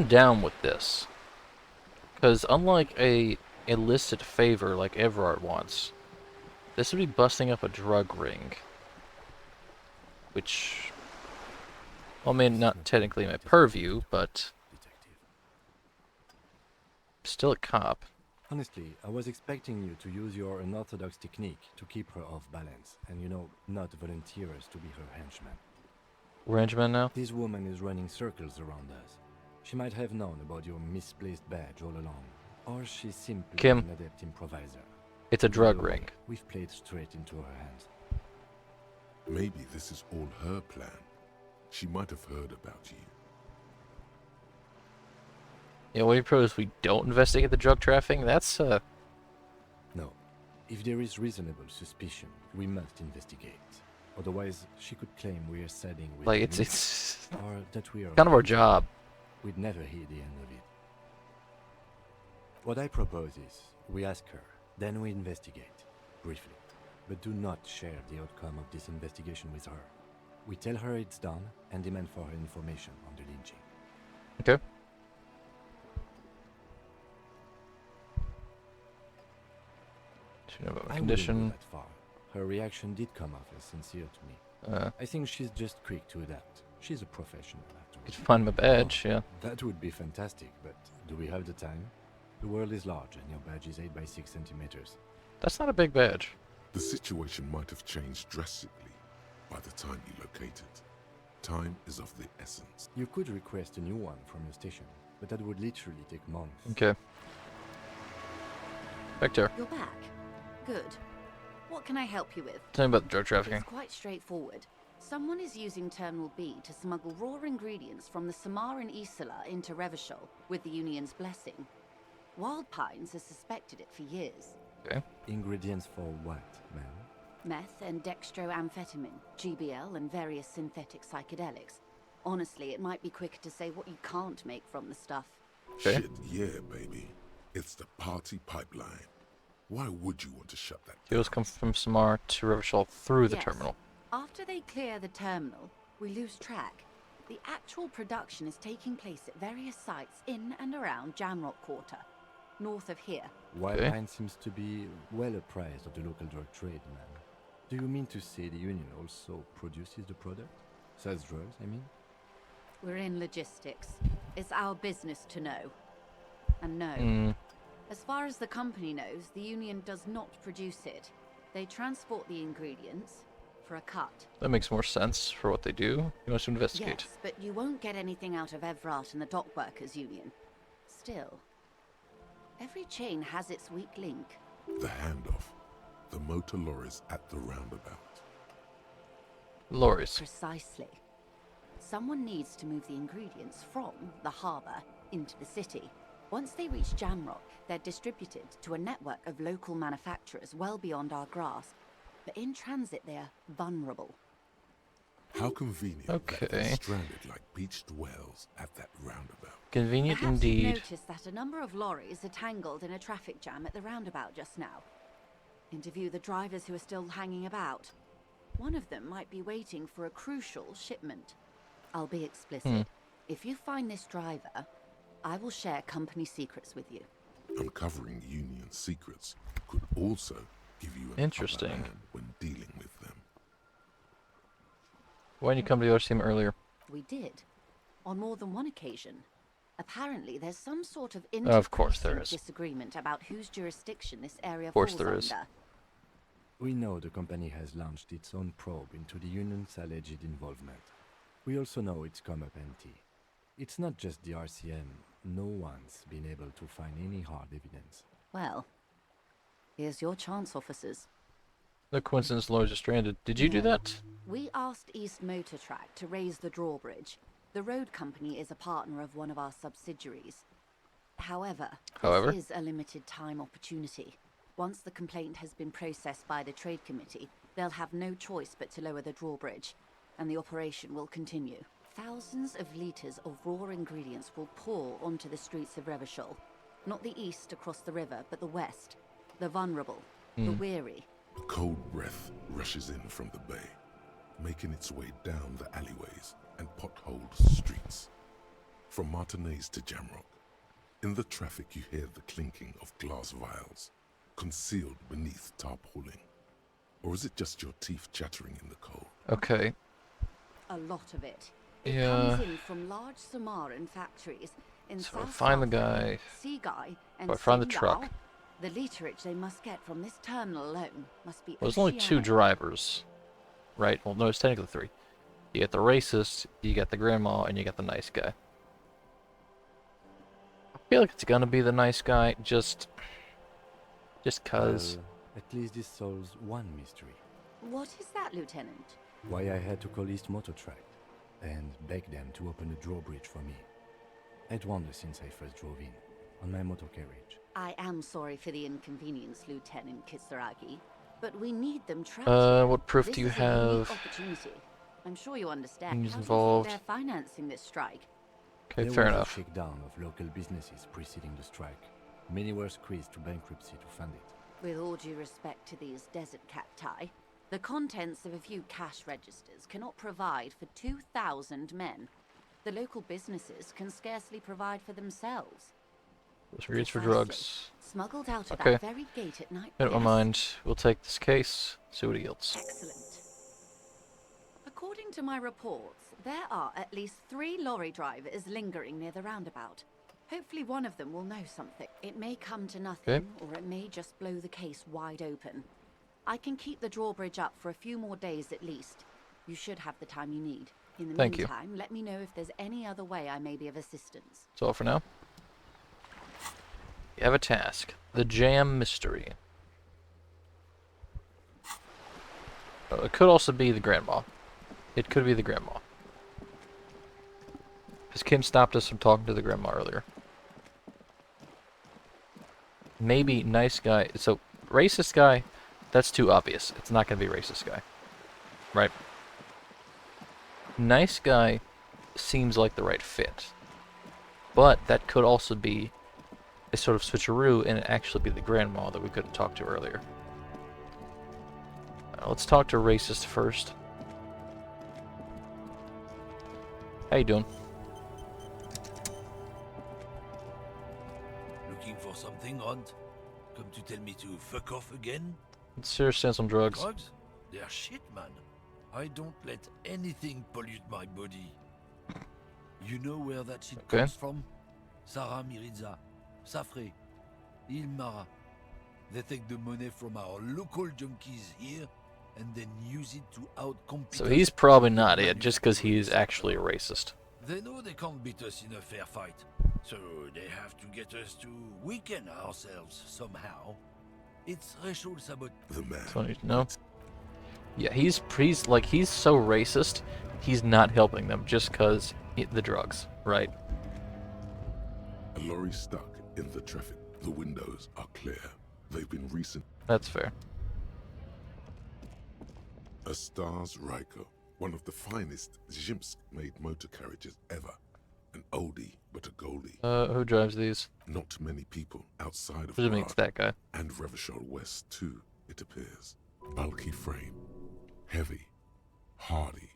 down with this. Because unlike a illicit favor like Everard wants, this would be busting up a drug ring. Which, well, I mean, not technically my purview, but Detective. still a cop. Honestly, I was expecting you to use your unorthodox technique to keep her off balance, and not volunteer us to be her henchman. We're henchman now? This woman is running circles around us. She might have known about your misplaced badge all along, or she's simply Kim. an adept improviser. It's a drug Either way, ring. We've played straight into her hands. Maybe this is all her plan. She might have heard about you. Yeah, what do you propose we don't investigate the drug trafficking? That's, No. If there is reasonable suspicion, we must investigate. Otherwise, she could claim we are siding with like, the it's police, or that we are kind of our job. We'd never hear the end of it. What I propose is, we ask her, then we investigate, briefly. But do not share the outcome of this investigation with her. We tell her it's done, and demand for her information on the lynching. Okay. Should know about my I wouldn't go condition. that far. Her reaction did come off as sincere to me. I think she's just quick to adapt. She's a professional after all. Could find my badge, yeah. That would be fantastic, but do we have the time? The world is large, and your badge is 8 by 6 centimeters. That's not a big badge. The situation might have changed drastically by the time you locate it. Time is of the essence. You could request a new one from your station, but that would literally take months. Okay. Vector, You're back. Good. What can I help you with? tell me about the drug trafficking. It's quite straightforward. Someone is using Terminal B to smuggle raw ingredients from the Samar and Isola into Revachol with the Union's blessing. Wild Pines has suspected it for years. Okay. Ingredients for what, ma'am? Meth and dextroamphetamine, GBL, and various synthetic psychedelics. Honestly, it might be quicker to say what you can't make from the stuff. Okay. Shit, yeah, baby. It's the party pipeline. Why would you want to shut that down? Fuels come from Samar to Revachol through the Yes. terminal. After they clear the terminal, we lose track. The actual production is taking place at various sites in and around Jamrock Quarter, north of here. Wild Okay. Pine seems to be well apprised of the local drug trade, ma'am. Do you mean to say the Union also produces the product? Sells drugs, I mean? We're in logistics. It's our business to know. And no. Mm, As far as the company knows, the Union does not produce it. They transport the ingredients for a cut. that makes more sense for what they do. He wants to investigate. Yes, but you won't get anything out of Evrart and the Dock Workers Union. Still, every chain has its weak link. The handoff. The motor lorries at the roundabout. Lorries. Precisely. Someone needs to move the ingredients from the harbour into the city. Once they reach Jamrock, they're distributed to a network of local manufacturers well beyond our grasp. But in transit, they're vulnerable. How convenient that Okay. they're stranded like beached whales at that roundabout. Convenient Perhaps you've indeed. noticed that a number of lorries are tangled in a traffic jam at the roundabout just now. Interview the drivers who are still hanging about. One of them might be waiting for a crucial shipment. I'll be explicit. If you find this driver, I will share company secrets with you. Uncovering Union secrets could also give you an Interesting. upper hand when dealing with them. Why didn't you come to the other team earlier? We did, on more than one occasion. Apparently, there's some sort of Of course there interpretive is. disagreement about whose jurisdiction this area Of course falls there is. under. We know the company has launched its own probe into the union's alleged involvement. We also know it's come up empty. It's not just the RCM. No one's been able to find any hard evidence. Well, here's your chance, officers. No coincidence lawyers are stranded. Did you do that? We asked East Motor Track to raise the drawbridge. The road company is a partner of one of our subsidiaries. However, this is a limited time opportunity. Once the complaint has been processed by the Trade Committee, they'll have no choice but to lower the drawbridge, and the operation will continue. Thousands of litres of raw ingredients will pour onto the streets of Revachol. Not the east across the river, but the west. The vulnerable, the weary. A cold breath rushes in from the bay, making its way down the alleyways and potholed streets. From Martinez to Jamrock, in the traffic you hear the clinking of glass vials, concealed beneath tarpaulin. Or is it just your teeth chattering in the cold? Okay. A lot of it. It Yeah. comes in from large Samaran factories in So South find the Southern, guy. Seaguy, and Or find the Sindao. truck. The literage they must get from this terminal alone must be Well, there's only 2 oceanic. drivers. Right? Well, no, it's technically 3. You get the racist, you get the grandma, and you get the nice guy. I feel like it's gonna be the nice guy, just cause. Well, at least this solves one mystery. What is that, Lieutenant? Why I had to call East Motor Track and beg them to open the drawbridge for me. I'd wondered since I first drove in, on my motor carriage. I am sorry for the inconvenience, Lieutenant Kisaragi, but we need them trapped. What proof This do you is a unique have? opportunity. I'm sure you understand. Who's How do you involved? think they're financing this strike? Okay, There fair was enough. a shakedown of local businesses preceding the strike. Many were squeezed to bankruptcy to fund it. With all due respect to these desert cacti, the contents of a few cash registers cannot provide for 2,000 men. The local businesses can scarcely provide for themselves. Let's reach for Precisely. drugs. Smuggled out of Okay. that very gate at night. Never yes. mind. We'll take this case, see what it yields. Excellent. According to my reports, there are at least 3 lorry drivers lingering near the roundabout. Hopefully one of them will know something. It may come to nothing, or it may just blow the case wide open. I can keep the drawbridge up for a few more days at least. You should have the time you need. In the Thank you. meantime, let me know if there's any other way I may be of assistance. That's all for now. You have a task. The Jam Mystery. It could also be the grandma. It could be the grandma. Because Kim stopped us from talking to the grandma earlier. Maybe nice guy. So, racist guy, that's too obvious. It's not going to be racist guy. Right? Nice guy seems like the right fit. But that could also be a sort of switcheroo and it actually be the grandma that we couldn't talk to earlier. Let's talk to racist first. How you doing? Looking for something, Hunt? Come to tell me to fuck off again? Let's seriously some drugs. Drugs? They're shit, man. I don't let anything pollute my body. You know where that shit Okay. comes from? Sarah Miriza, Safre, Ilmara. They take the money from our local junkies here and then use it to outcompete So us. he's probably not it, just because he's actually a racist. They know they can't beat us in a fair fight, so they have to get us to weaken ourselves somehow. It's racial sabotage. The man. So I need to know. Yeah, he's so racist, he's not helping them just because the drugs, right? A lorry stuck in the traffic. The windows are clear. They've been recent. That's fair. A Stars Ryko, one of the finest Zhimsk-made motor carriages ever. An oldie, but a goldie. Who drives these? Not many people outside of Presumably it's that guy. and Revachol West too, it appears. Bulky frame, heavy, hardy,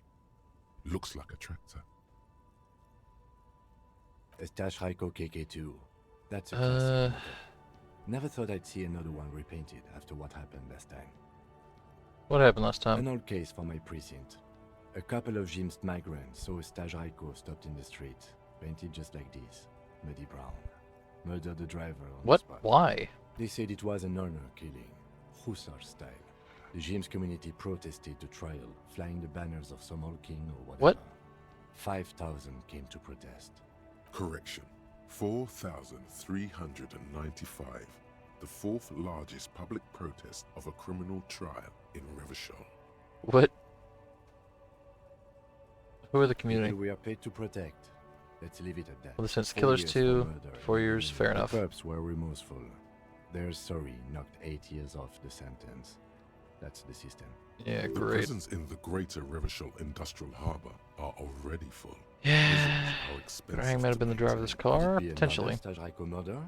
looks like a tractor. A Stash Raiko KK2. That's a classic model. Never thought I'd see another one repainted after what happened last time. What happened last time? An old case for my precinct. A couple of Jim's migrants saw a Stash Raiko stopped in the street, painted just like this. Muddy Brown. Murdered the driver on the What? spot. Why? They said it was an honor killing, Hussar style. The James community protested the trial, flying the banners of some old king or whatever. What? 5,000 came to protest. Correction. 4,395. The fourth largest public protest of a criminal trial in Revachol. What? Who are the community? People we are paid to protect. Let's leave it at that. Well, since 4 Killers years 2, for murder, 4 years, fair the enough. perps were remorseful. Their sorry knocked 8 years off the sentence. That's the system. Yeah, The great. prisons in the greater Revachol Industrial Harbour are already full. Yeah. Prisons are expensive Graham might have to been the driver of this maintain. car, Could it be potentially. another Stajrajko murder?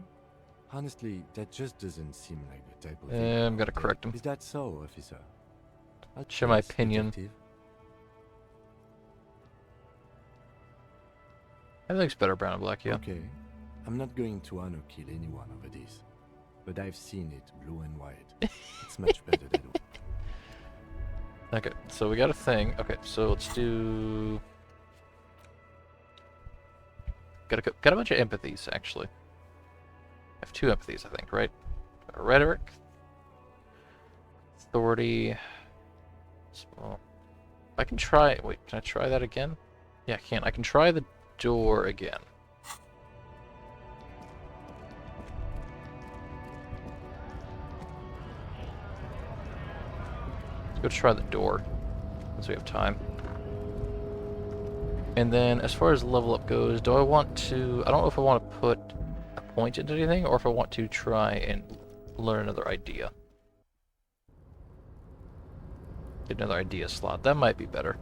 Honestly, that just doesn't seem like the type of I'm gonna out there. correct him. Is that so, officer? Share my Yes, opinion. detective. Everything's better brown and black, yeah. Okay. I'm not going to honor kill anyone over this. But I've seen it blue and white. It's much better that way. Okay, so we got a thing. Okay, so let's do... Got a bunch of empathies, actually. I have 2 empathies, I think, right? Rhetoric. Authority. Well, I can try... Wait, can I try that again? Yeah, I can. I can try the door again. Let's go try the door, since we have time. And then, as far as level up goes, do I want to... I don't know if I want to put a point into anything, or if I want to try and learn another idea. Get another idea slot. That might be better.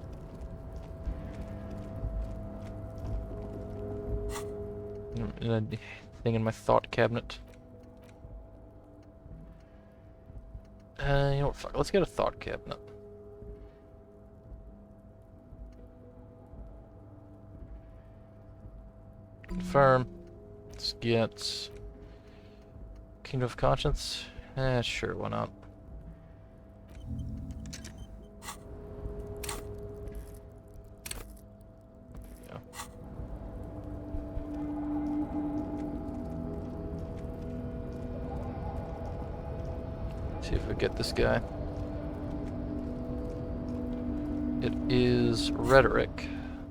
Thing in my thought cabinet. You know what, fuck, let's get a thought cabinet. Confirm. Let's get Kingdom of Conscience. Sure, why not? Yeah. See if we get this guy. It is rhetoric.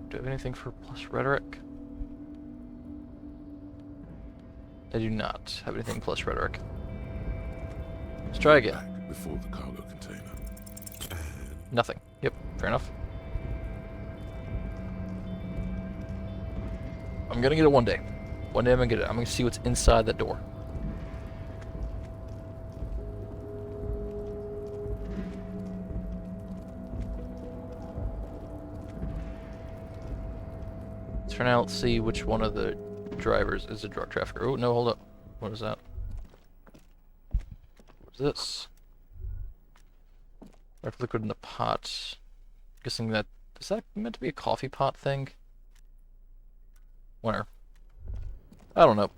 Do I have anything for plus rhetoric? I do not have anything plus rhetoric. Let's try again. Back before the cargo container. Nothing. Yep, fair enough. I'm gonna get it one day. One day I'm gonna get it. I'm gonna see what's inside that door. For now, let's see which one of the drivers is a drug trafficker. Oh, no, hold up. What is that? What's this? Dark liquid in the pot. Guessing that... Is that meant to be a coffee pot thing? Where? I don't know.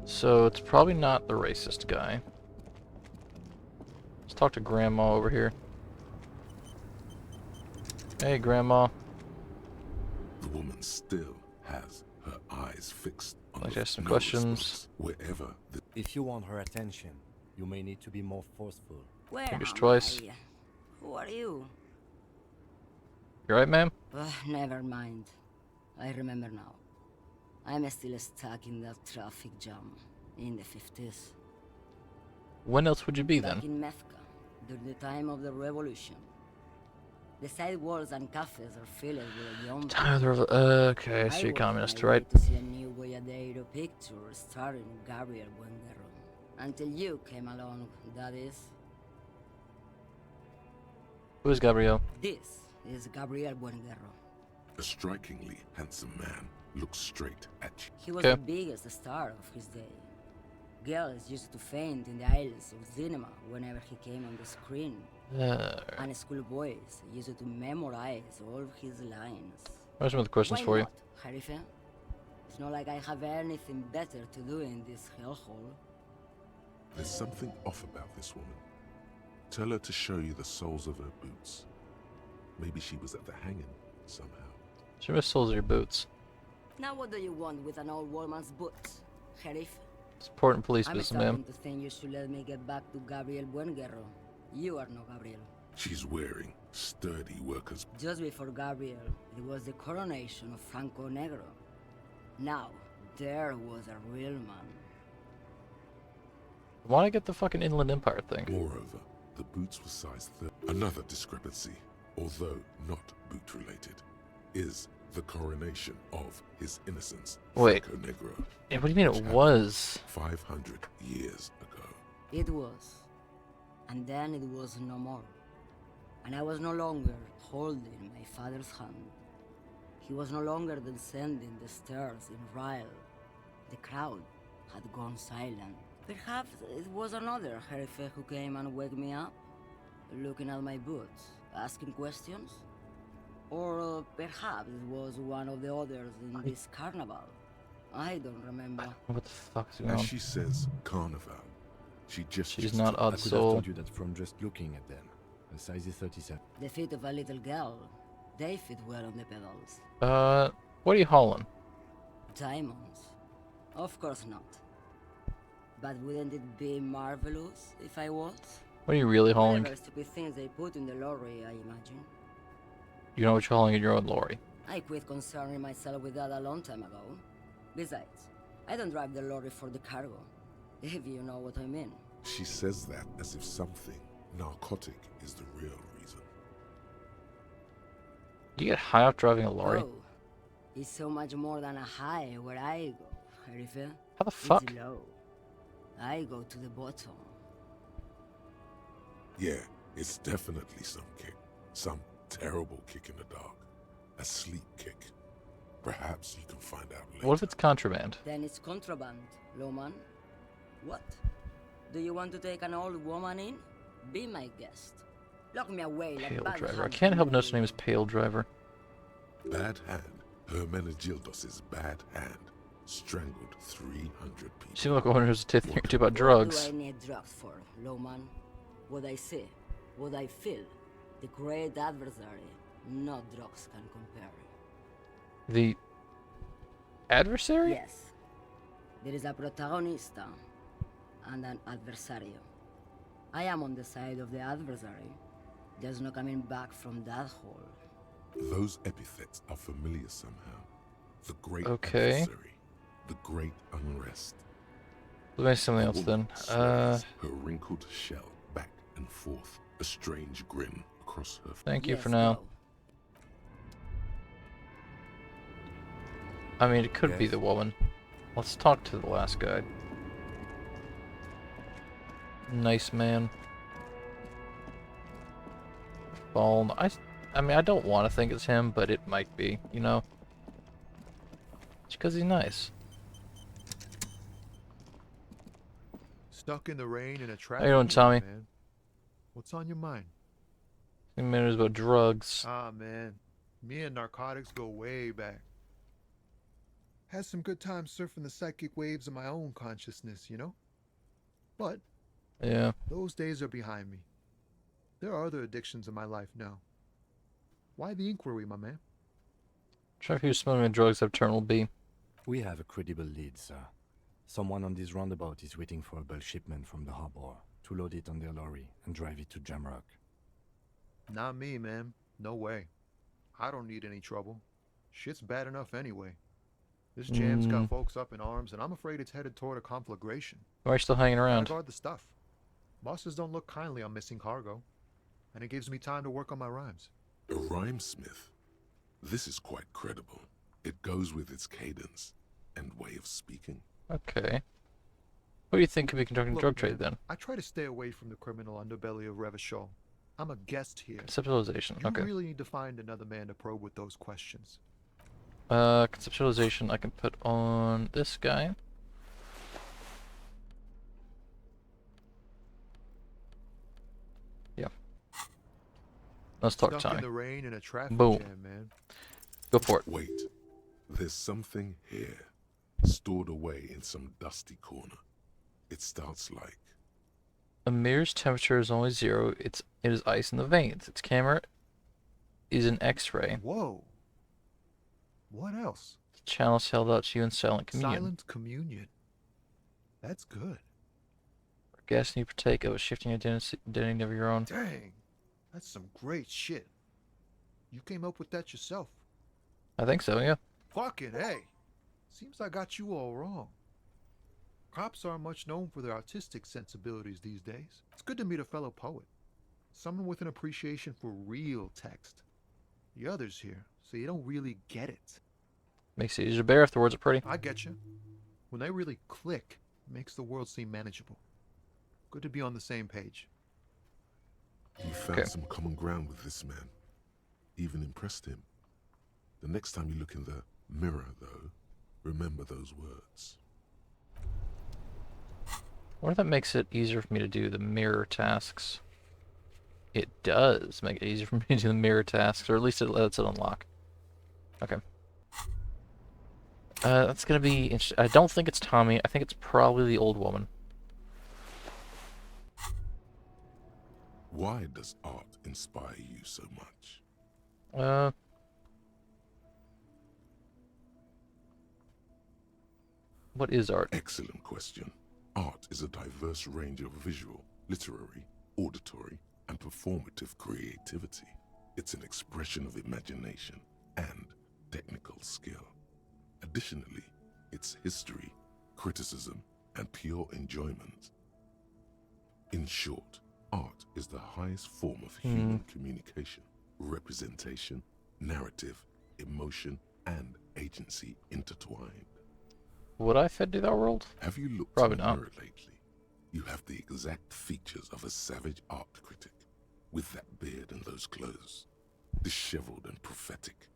So it's probably not the racist guy. Let's talk to Grandma over here. Hey, Grandma. The woman still has her eyes fixed on Let's the ask some no questions. response wherever the If you want her attention, you may need to be more forceful. Where Fingers am twice. I? Who are you? You right, ma'am? Never mind. I remember now. I'm still stuck in that traffic jam in the 50s. When else would you be Back then? in Methka, during the time of the revolution. The sidewalks and cafes are filled with young Time of the okay, so you're I communist, was on my way right? to see a new Boyadero picture starring Gabriel Buendero. Until you came along, that is. Who is Gabriel? This is Gabriel Buendero. a strikingly handsome man looks straight at you. He was Okay. the biggest star of his day. Girls used to faint in the aisles of cinema whenever he came on the screen. And schoolboys used to memorize all of his lines. Here's some of the questions Why for you. not, Harife? not like I have anything better to do in this hellhole. There's something off about this woman. Tell her to show you the soles of her boots. Maybe she was at the hanging somehow. Show me the soles of your boots. Now what do you want with an old woman's boots, Sheriff? It's important police I'm business, starting ma'am. to think you should let me get back to Gabriel Buenguerro. You are no Gabriel. She's wearing sturdy workers. Just before Gabriel, it was the coronation of Franco Negro. Now, there was a real man. Why I get the fucking Inland Empire thing? Moreover, the boots were size 30. Another discrepancy, although not boot-related, is the coronation of his innocence. Wait. Franco Negro. Yeah, what do you mean it was? 500 years ago. It was. And then it was no more. And I was no longer holding my father's hand. He was no longer descending the stairs in Ryle. The crowd had gone silent. Perhaps it was another Jerife who came and woke me up, looking at my boots, asking questions. Or perhaps it was one of the others in this carnival. I don't remember. What the fuck is going As on? she says, carnival. She's not I odd could have soul. told you that from just looking at them. A size is 37. The feet of a little girl, they fit well on the pedals. What are you hauling? Diamonds? Of course not. But wouldn't it be marvelous if I was? What are you really hauling? Whatever stupid things they put in the lorry, I imagine. You know what you're hauling in your own lorry. I quit concerning myself with that a long time ago. Besides, I don't drive the lorry for the cargo, if you know what I mean. She says that as if something narcotic is the real reason. You get high off driving a lorry? Oh, it's so much more than a high where I go, Jerife. How the fuck? It's low. I go to the bottom. Yeah, it's definitely some kick. Some terrible kick in the dark. A sleep kick. Perhaps you can find out later. What if it's contraband? Then it's contraband, Lowman. What? Do you want to take an old woman in? Be my guest. Lock me away like Pale bad driver. I hand can't help in notice the her name is Pale Driver. Bad hand. Hermenegildos's bad hand. Strangled 300 people. You seem like a woman who's thinking about What drugs. do I need drugs for, Lowman? What I see, what I feel, the great adversary, no drugs can compare. The adversary? Yes. There is a protagonista and an adversario. I am on the side of the adversary. There's no coming back from that hole. Those epithets are familiar somehow. The great Okay. adversary. The great unrest. Let me something else then. Her wrinkled shell back and forth. A strange grin across her face. Thank you Yes, for now. go. I mean, it could be Yes. the woman. Let's talk to the last guy. Nice man. Bald. I mean, I don't want to think it's him, but it might be, you know? Just because he's nice. Stuck in the rain in a traffic How you doing, jam, Tommy? man. What's on your mind? It matters about drugs. Ah, man. Me and narcotics go way back. Had some good times surfing the psychic waves of my own consciousness, you know? But Yeah. those days are behind me. There are other addictions in my life now. Why the inquiry, my man? Try if you're smuggling drugs have Terminal B. We have a credible lead, sir. Someone on this roundabout is waiting for a bulk shipment from the harbor to load it on their lorry and drive it to Jamrock. Not me, man. No way. I don't need any trouble. Shit's bad enough anyway. This jam's got folks up in arms, and I'm afraid it's headed toward a conflagration. Why are you still hanging Gotta around? guard the stuff. Bosses don't look kindly on missing cargo, and it gives me time to work on my rhymes. A rhymesmith. This is quite credible. It goes with its cadence and way of speaking. Okay. What do you think could be conducting Look, drug trade man, then? I try to stay away from the criminal underbelly of Revachol. I'm a guest here. Conceptualization. You Okay. really need to find another man to probe with those questions. Conceptualization I can put on this guy. Yeah. Let's talk, Stuck Tommy. in the rain in a traffic Boom. jam, man. Go for it. Wait. There's something here. stored away in some dusty corner. It starts like, A mirror's temperature is only 0. It is ice in the veins. Its camera is an X-ray. Whoa. What else? The chalice held out to you in silent communion. Silent communion. That's good. Gas you partake of a shifting identity of your own. Dang. That's some great shit. You came up with that yourself. I think so, yeah. Fucking hey. Seems I got you all wrong. Cops aren't much known for their artistic sensibilities these days. It's good to meet a fellow poet. Someone with an appreciation for real text. The others here, so you don't really get it. Makes it easier to bear if the words are pretty. I get you. When they really click, it makes the world seem manageable. Good to be on the same page. you found some common ground with this man. Even impressed him. The next time you look in the mirror, though, remember those words. I wonder if that makes it easier for me to do the mirror tasks. It does make it easier for me to do the mirror tasks, or at least it lets it unlock. Okay. That's gonna be interesting. I don't think it's Tommy. I think it's probably the old woman. Why does art inspire you so much? What is art? Excellent question. Art is a diverse range of visual, literary, auditory, and performative creativity. It's an expression of imagination and technical skill. Additionally, it's history, criticism, and pure enjoyment. In short, art is the highest form of human communication, representation, narrative, emotion, and agency intertwined. Would I fit into that world? Have you looked Probably in the not. mirror lately? You have the exact features of a savage art critic, with that beard and those clothes, disheveled and prophetic.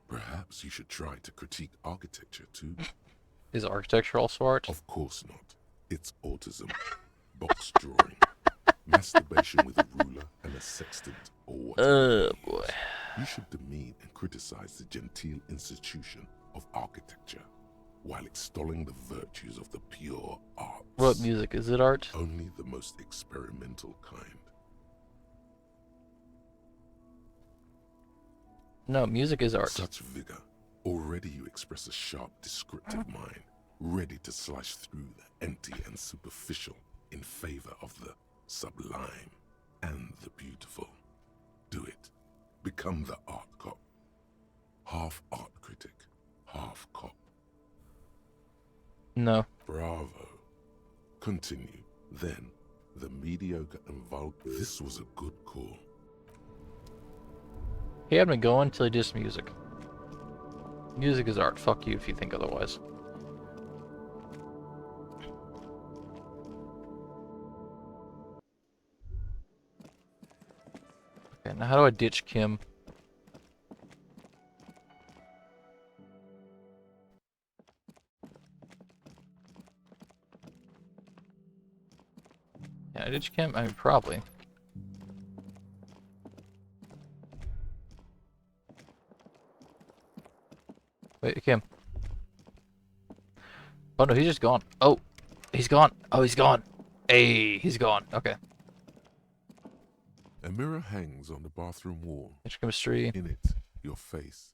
Perhaps you should try to critique architecture too. Is architecture also art? Of course not. It's autism, box drawing, masturbation with a ruler and a sextant, or whatever. Oh boy. You should demean and criticize the genteel institution of architecture, while extolling the virtues of the pure arts. What music? Is it art? Only the most experimental kind. No, music is art. Such vigor. Already you express a sharp, descriptive mind, ready to slice through the empty and superficial in favor of the sublime and the beautiful. Do it. Become the art cop. Half art critic, half cop. No. Bravo. Continue. Then, the mediocre and vulgar. This was a good call. He had me going until he did some music. Music is art. Fuck you if you think otherwise. Okay, now how do I ditch Kim? Yeah, ditch Kim? I mean, probably. Wait, Kim. Oh no, he's just gone. Oh, he's gone. Oh, he's gone. Hey, he's gone. Okay. A mirror hangs on the bathroom wall. Chemistry. In it, your face,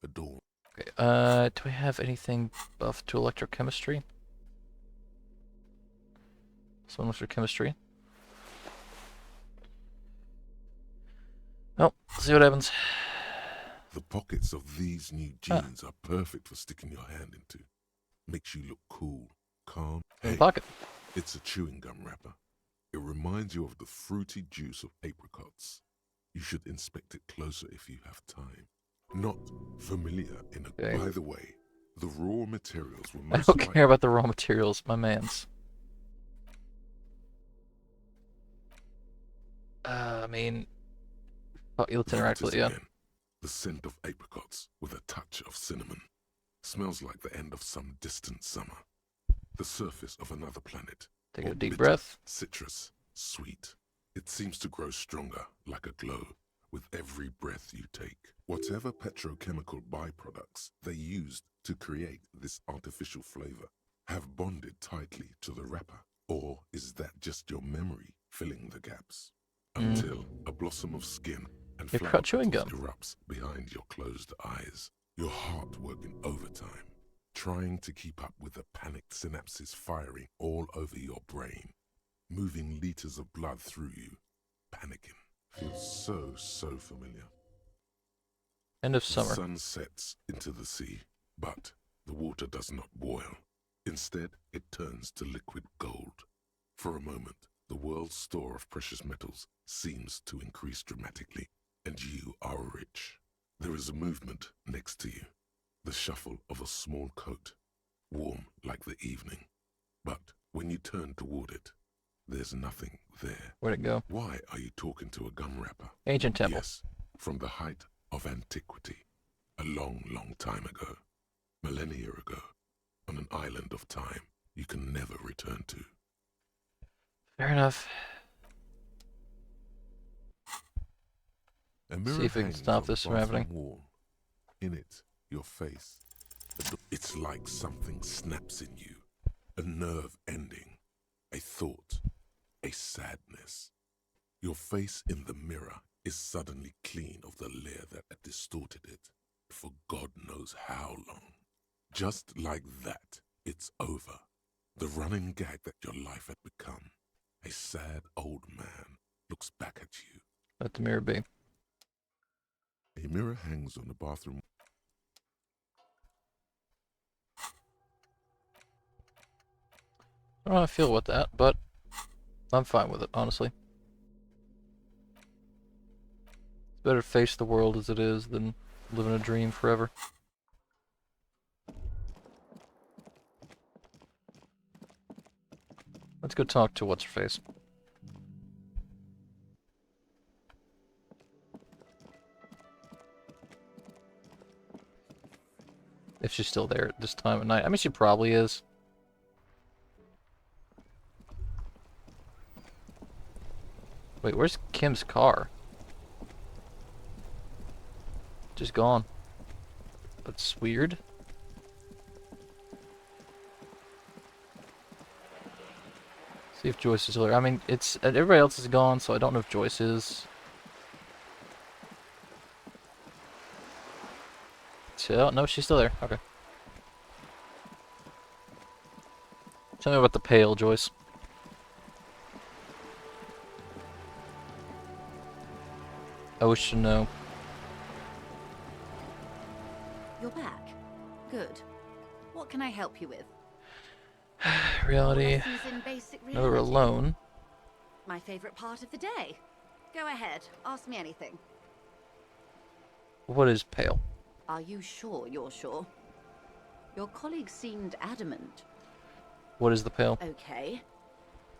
adorned. Okay. Do we have anything buff to electrochemistry? Someone electrochemistry. Oh, let's see what happens. The pockets of these new jeans are perfect for sticking your hand into. Makes you look cool, calm. Hey, pocket. It's a chewing gum wrapper. It reminds you of the fruity juice of apricots. You should inspect it closer if you have time. Not familiar in a... Okay. By the way, the raw materials were I most don't care about the raw materials, my mans. I mean... Oh, let's interact with it, yeah. The scent of apricots with a touch of cinnamon. Smells like the end of some distant summer. The surface of another planet. Take a Or deep bitter, breath. Citrus, sweet. It seems to grow stronger, like a glow, with every breath you take. Whatever petrochemical byproducts they used to create this artificial flavor have bonded tightly to the wrapper. Or is that just your memory filling the gaps? Until a blossom of skin and You've flower got chewing petals gum. erupts behind your closed eyes. Your heart working overtime, trying to keep up with the panicked synapses firing all over your brain, moving liters of blood through you, panicking. Feels so familiar. End of The summer. sun sets into the sea, but the water does not boil. Instead, it turns to liquid gold. For a moment, the world's store of precious metals seems to increase dramatically, and you are rich. There is a movement next to you, the shuffle of a small coat, warm like the evening. But when you turn toward it, there's nothing there. Where'd it go? Why are you talking to a gum wrapper? Ancient temple. Yes, from the height of antiquity, a long time ago, millennia ago, on an island of time you can never return to. Fair enough. A mirror See if we can hangs stop on this the from bathroom happening. wall. In it, your face. It's like something snaps in you. A nerve ending. A thought. A sadness. Your face in the mirror is suddenly clean of the layer that had distorted it for God knows how long. Just like that, it's over. The running gag that your life had become. A sad old man looks back at you. Let the mirror be. A mirror hangs on the bathroom. I don't know how I feel with that, but I'm fine with it, honestly. It's better to face the world as it is than live in a dream forever. Let's go talk to what's-her-face. If she's still there at this time of night. I mean, she probably is. Wait, where's Kim's car? Just gone. That's weird. See if Joyce is still there. I mean, it's everybody else is gone, so I don't know if Joyce is. So, no, she's still there. Okay. Tell me about the pail, Joyce. I wish to know. You're back. Good. What can I help you with? Reality. Lessons in basic Now we're reality. alone. My favorite part of the day. Go ahead, ask me anything. What is pale? Are you sure you're sure? Your colleague seemed adamant. What is the pale? Okay.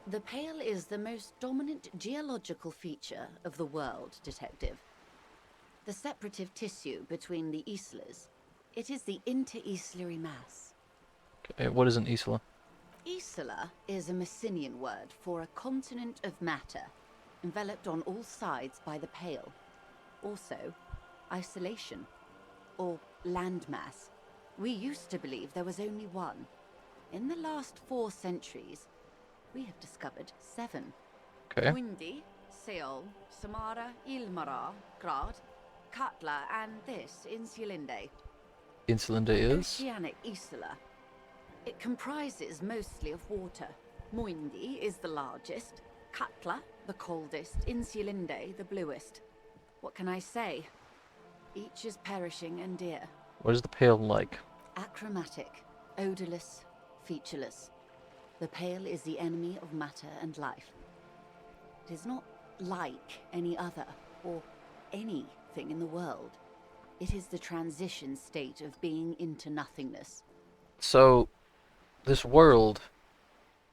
The Pale is the most dominant geological feature of the world, Detective. The separative tissue between the islas. It is the inter-islary mass. Okay, what is an isla? Isla is a Messinian word for a continent of matter, enveloped on all sides by the Pale. Also, isolation, or landmass. We used to believe there was only one. In the last 4 centuries, we have discovered 7. Okay. Windy, Seol, Samara, Ilmara, Grad, Katla, and this, Insulinde. Insulinde is? Oceanic Isla. It comprises mostly of water. Muindi is the largest, Katla the coldest, Insulinde the bluest. What can I say? Each is perishing and dear. What is the pale like? Achromatic, odorless, featureless. The Pale is the enemy of matter and life. It is not like any other, or anything in the world. It is the transition state of being into nothingness. So, this world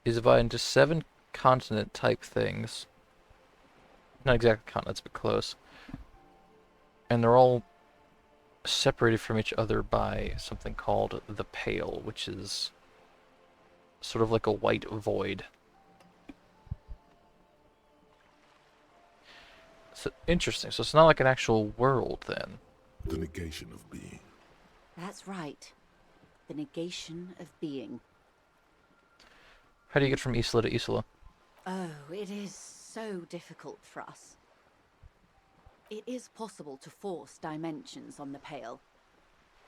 is divided into 7 continent type things. Not exactly continents, but close. And they're all separated from each other by something called the Pale, which is sort of like a white void. So, interesting. So it's not like an actual world then. The negation of being. That's right. The negation of being. How do you get from Isla to Isla? Oh, it is so difficult for us. It is possible to force dimensions on the Pale.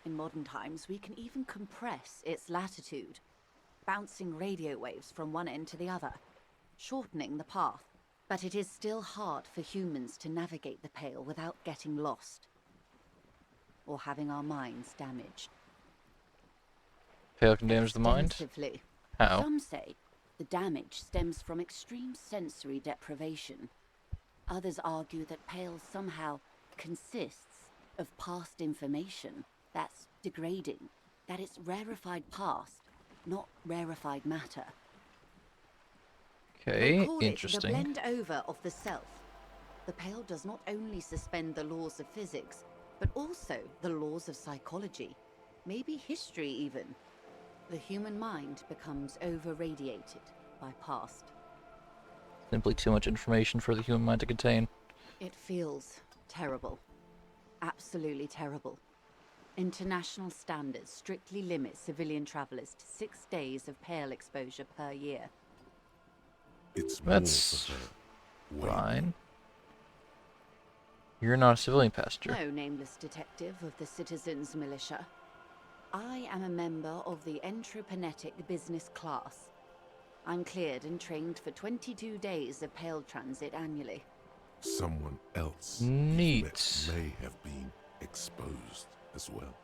In modern times, we can even compress its latitude, bouncing radio waves from one end to the other, shortening the path. But it is still hard for humans to navigate the Pale without getting lost, or having our minds damaged. Pale can damage the mind? Extensively. How? Some say the damage stems from extreme sensory deprivation. Others argue that Pale somehow consists of past information that's degrading, that it's rarefied past, not rarefied matter. They Okay, call interesting. it the blend over of the self. The Pale does not only suspend the laws of physics, but also the laws of psychology, maybe history even. The human mind becomes over-radiated by past. Simply too much information for the human mind to contain. It feels terrible. Absolutely terrible. International standards strictly limit civilian travelers to 6 days of Pale exposure per year. It's That's more for her. fine. You're not a civilian passenger. No, nameless detective of the Citizens Militia. I am a member of the entreprenetic business class. I'm cleared and trained for 22 days of Pale transit annually. Someone else Neat. may have been exposed as well.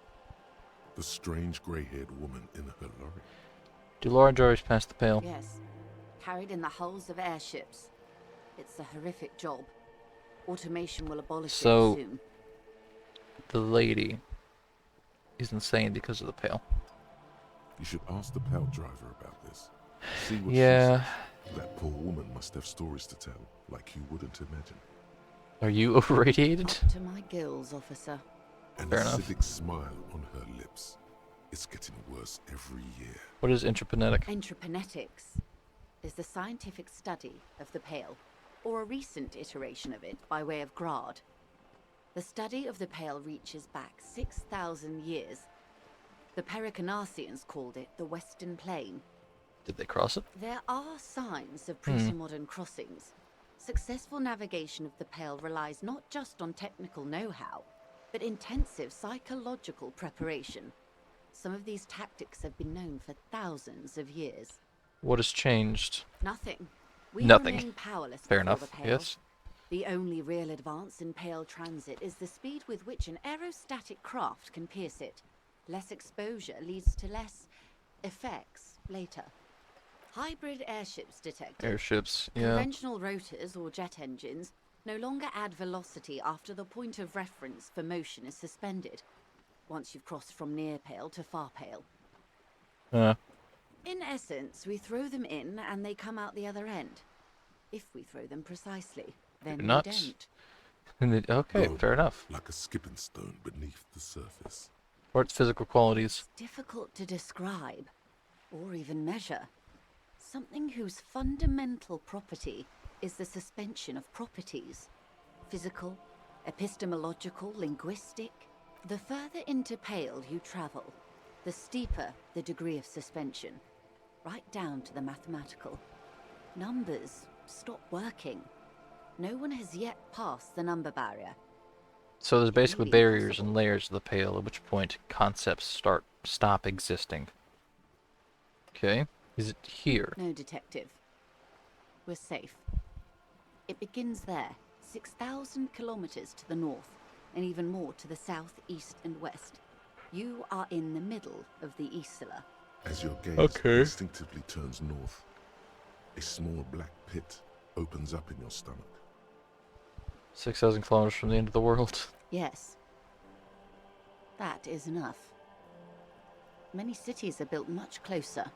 The strange grey-haired woman in her lorry. Do large droids pass the Pale? Yes, carried in the hulls of airships. It's a horrific job. Automation will abolish it soon. The lady is insane because of the Pale. You should ask the Pale driver about this. See what Yeah. she says. That poor woman must have stories to tell, like you wouldn't imagine. Are you overradiated? To my gills, officer. And Fair a enough. acidic smile on her lips. It's getting worse every year. What is entreprenetic? Entreprenetics is the scientific study of the Pale, or a recent iteration of it by way of Grad. The study of the Pale reaches back 6,000 years. The Pericarnassians called it the Western Plain. Did they cross it? There are signs of pre-modern crossings. Successful navigation of the Pale relies not just on technical know-how, but intensive psychological preparation. Some of these tactics have been known for thousands of years. What has changed? Nothing. We Nothing. remain powerless Fair before enough, the Pale. yes. The only real advance in Pale transit is the speed with which an aerostatic craft can pierce it. Less exposure leads to less effects later. Hybrid airships detected. Airships, yeah. Conventional rotors or jet engines no longer add velocity after the point of reference for motion is suspended, once you've crossed from near Pale to far Pale. In essence, we throw them in and they come out the other end. If we throw them precisely, then we Nuts. don't. Okay, Good. fair enough. Like a skipping stone beneath the surface. Or its physical qualities. Difficult to describe, or even measure. Something whose fundamental property is the suspension of properties. Physical, epistemological, linguistic. The further into Pale you travel, the steeper the degree of suspension, right down to the mathematical. Numbers stop working. No one has yet passed the number barrier. So there's basically Really barriers impossible. and layers of the Pale, at which point concepts stop existing. Okay. Is it here? No, detective. We're safe. It begins there, 6,000 kilometers to the north, and even more to the south, east, and west. You are in the middle of the Isla. As your gaze Okay. instinctively turns north, a small black pit opens up in your stomach. 6,000 kilometers from the end of the world. Yes. That is enough. Many cities are built much closer.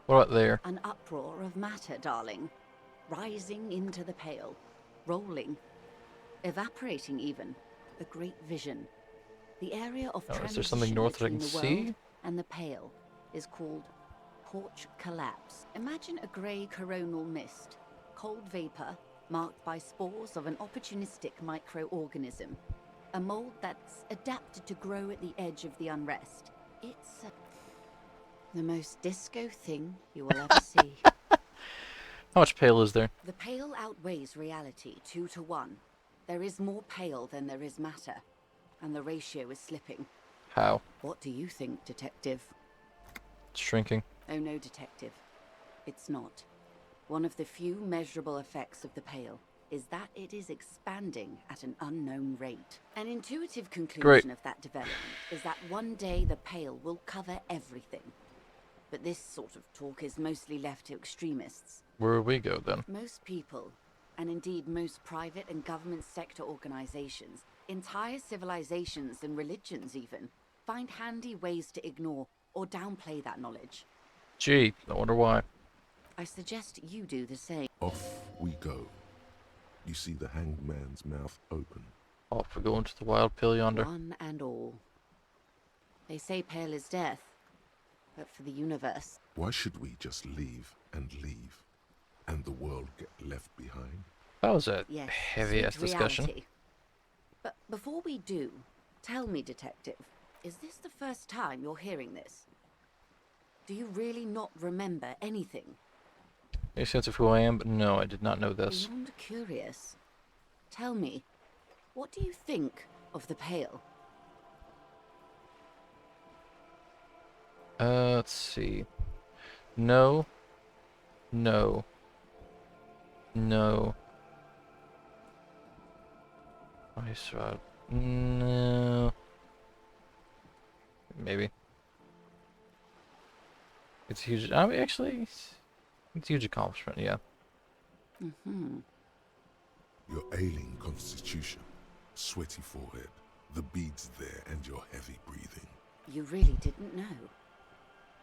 What about there? An uproar of matter, darling. Rising into the Pale. Rolling. Evaporating even. A great vision. The area of Oh, is transition there something north that I between can the see? world and the Pale is called porch collapse. Imagine a grey coronal mist. Cold vapor, marked by spores of an opportunistic microorganism. A mold that's adapted to grow at the edge of the unrest. It's the most disco thing you will ever see. How much pale is there? The pale outweighs reality 2 to 1. There is more pale than there is matter, and the ratio is slipping. How? What do you think, Detective? It's shrinking. Oh no, Detective. It's not. One of the few measurable effects of the pale is that it is expanding at an unknown rate. An intuitive conclusion of that development is that one day the pale will cover everything. But this sort of talk is mostly left to extremists. Where would we go then? Most people, and indeed most private and government sector organizations, entire civilizations and religions even, find handy ways to ignore or downplay that knowledge. Gee, I wonder why. I suggest you do the same. Off we go. You see the hanged man's mouth open. Off we go into the wild pill yonder. One and all. They say pale is death, but for the universe. Why should we just leave, and the world get left behind? That was a Yes, heavy-ass sweet discussion. reality. But before we do, tell me, Detective, is this the first time you're hearing this? Do you really not remember anything? Any sense of who I am? But no, I did not know this. Beyond curious. Tell me, what do you think of the Pale? Let's see. No. No. No. I saw. No. Maybe. It's huge. I mean, actually, it's a huge accomplishment. Yeah. Mm-hmm. Your ailing constitution, sweaty forehead, the beads there, and your heavy breathing. You really didn't know.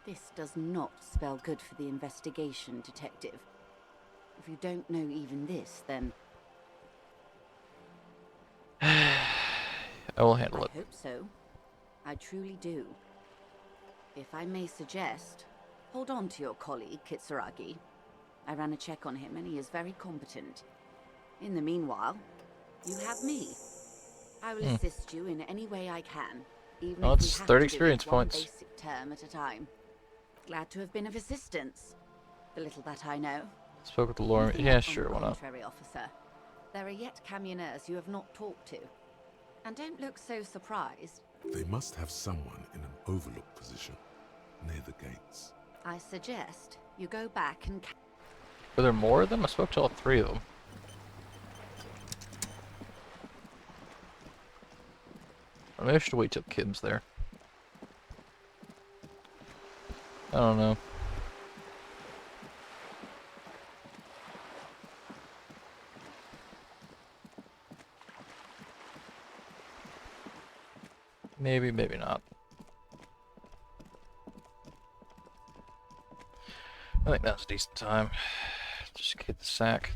This does not spell good for the investigation, Detective. If you don't know even this, then... I will handle it. I hope so. I truly do. If I may suggest, hold on to your colleague, Kitsuragi. I ran a check on him and he is very competent. In the meanwhile, you have me. I will assist you in any way I can, even Well, if we it's have 30 to do experience it one points. basic term at a time. Glad to have been of assistance. The little that I know. Spoke with the lawyer. Anything Yeah, else on sure, the why not? contrary, officer? There are yet camioners you have not talked to. And don't look so surprised. They must have someone in an overlook position, near the gates. I suggest you go back and... Were there more of them? I spoke to all 3 of them. Maybe I should wait till Kim's there. I don't know. Maybe, maybe not. I think that's a decent time. Just get the sack.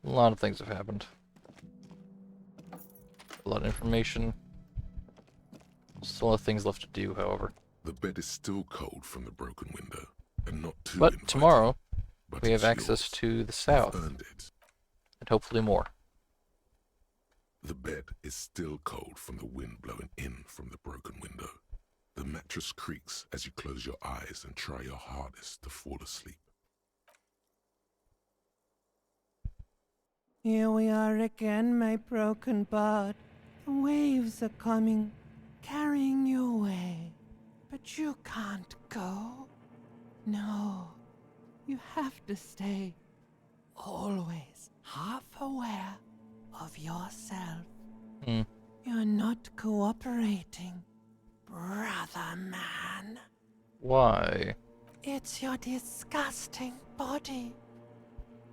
A lot of things have happened. A lot of information. Still a lot of things left to do, however. The bed is still cold from the broken window, and not too But inviting, tomorrow, but we have it's access yours. to the You've south. earned it. And hopefully more. The bed is still cold from the wind blowing in from the broken window. The mattress creaks as you close your eyes and try your hardest to fall asleep. Here we are again, my broken bud. The waves are coming, carrying you away. But you can't go. No, you have to stay. Always half aware of yourself. You're not cooperating, brother man. Why? It's your disgusting body.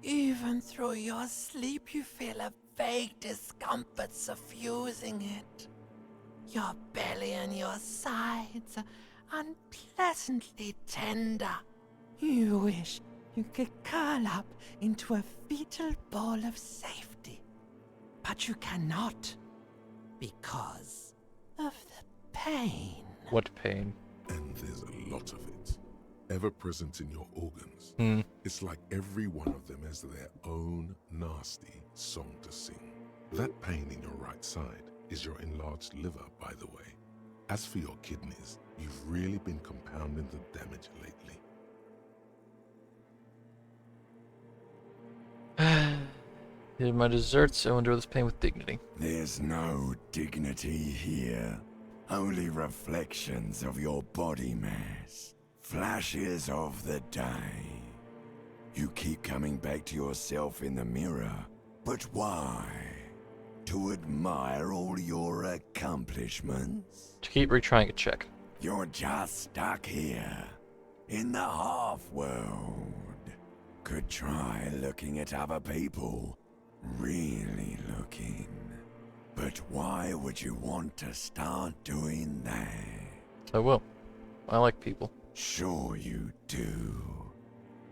Even through your sleep, you feel a vague discomfort suffusing it. Your belly and your sides are unpleasantly tender. You wish you could curl up into a fetal ball of safety. But you cannot, because of the pain. What pain? And there's a lot of it, ever present in your organs. Hmm. It's like every one of them has their own nasty song to sing. That pain in your right side is your enlarged liver, by the way. As for your kidneys, you've really been compounding the damage lately. These are my desserts. I will endure this pain with dignity. There's no dignity here. Only reflections of your body mass. Flashes of the day. You keep coming back to yourself in the mirror. But why? To admire all your accomplishments? To keep retrying a check. You're just stuck here. In the half-world. Could try looking at other people. Really looking. But why would you want to start doing that? I will. I like people. Sure you do.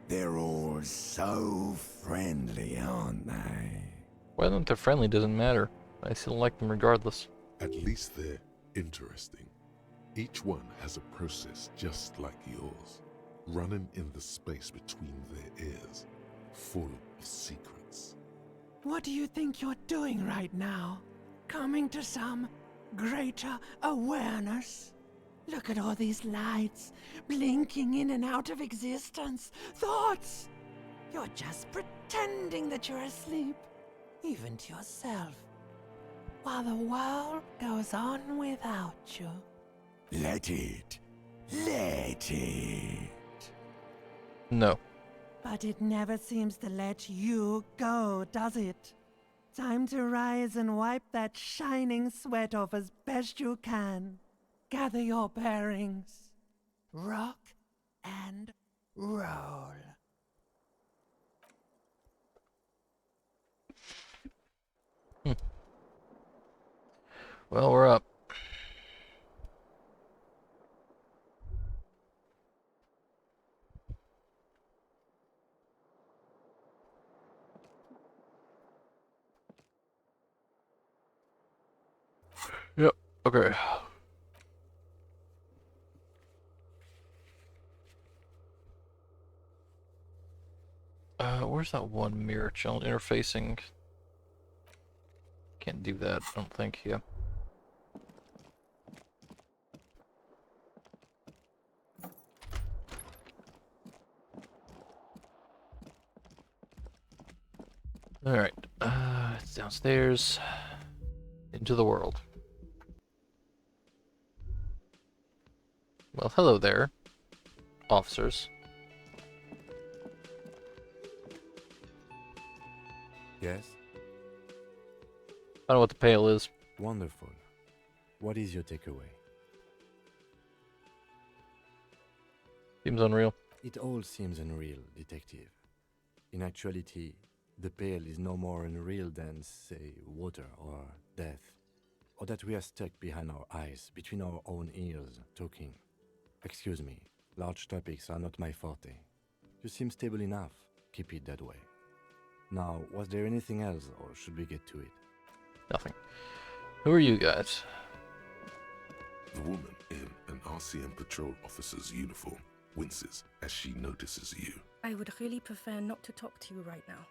They're all so friendly, aren't they? Whether they're friendly doesn't matter. I still like them regardless. At least they're interesting. Each one has a process just like yours, running in the space between their ears, full of secrets. What do you think you're doing right now? Coming to some greater awareness? Look at all these lights, blinking in and out of existence. Thoughts! You're just pretending that you're asleep, even to yourself, while the world goes on without you. Let it. Let it. No. But it never seems to let you go, does it? Time to rise and wipe that shining sweat off as best you can. Gather your bearings. Rock and roll. Well, we're up. Yep, okay. Where's that one mirror channel interfacing? Can't do that, I don't think, yeah. Alright, it's downstairs. Into the world. Well, hello there, officers. Yes? I don't know what the pail is. Wonderful. What is your takeaway? Seems unreal. It all seems unreal, detective. In actuality, the pail is no more unreal than, say, water or death. Or that we are stuck behind our eyes, between our own ears, talking. Excuse me, large topics are not my forte. You seem stable enough. Keep it that way. Now, was there anything else, or should we get to it? Nothing. Who are you guys? The woman in an RCM patrol officer's uniform winces as she notices you. I would really prefer not to talk to you right now.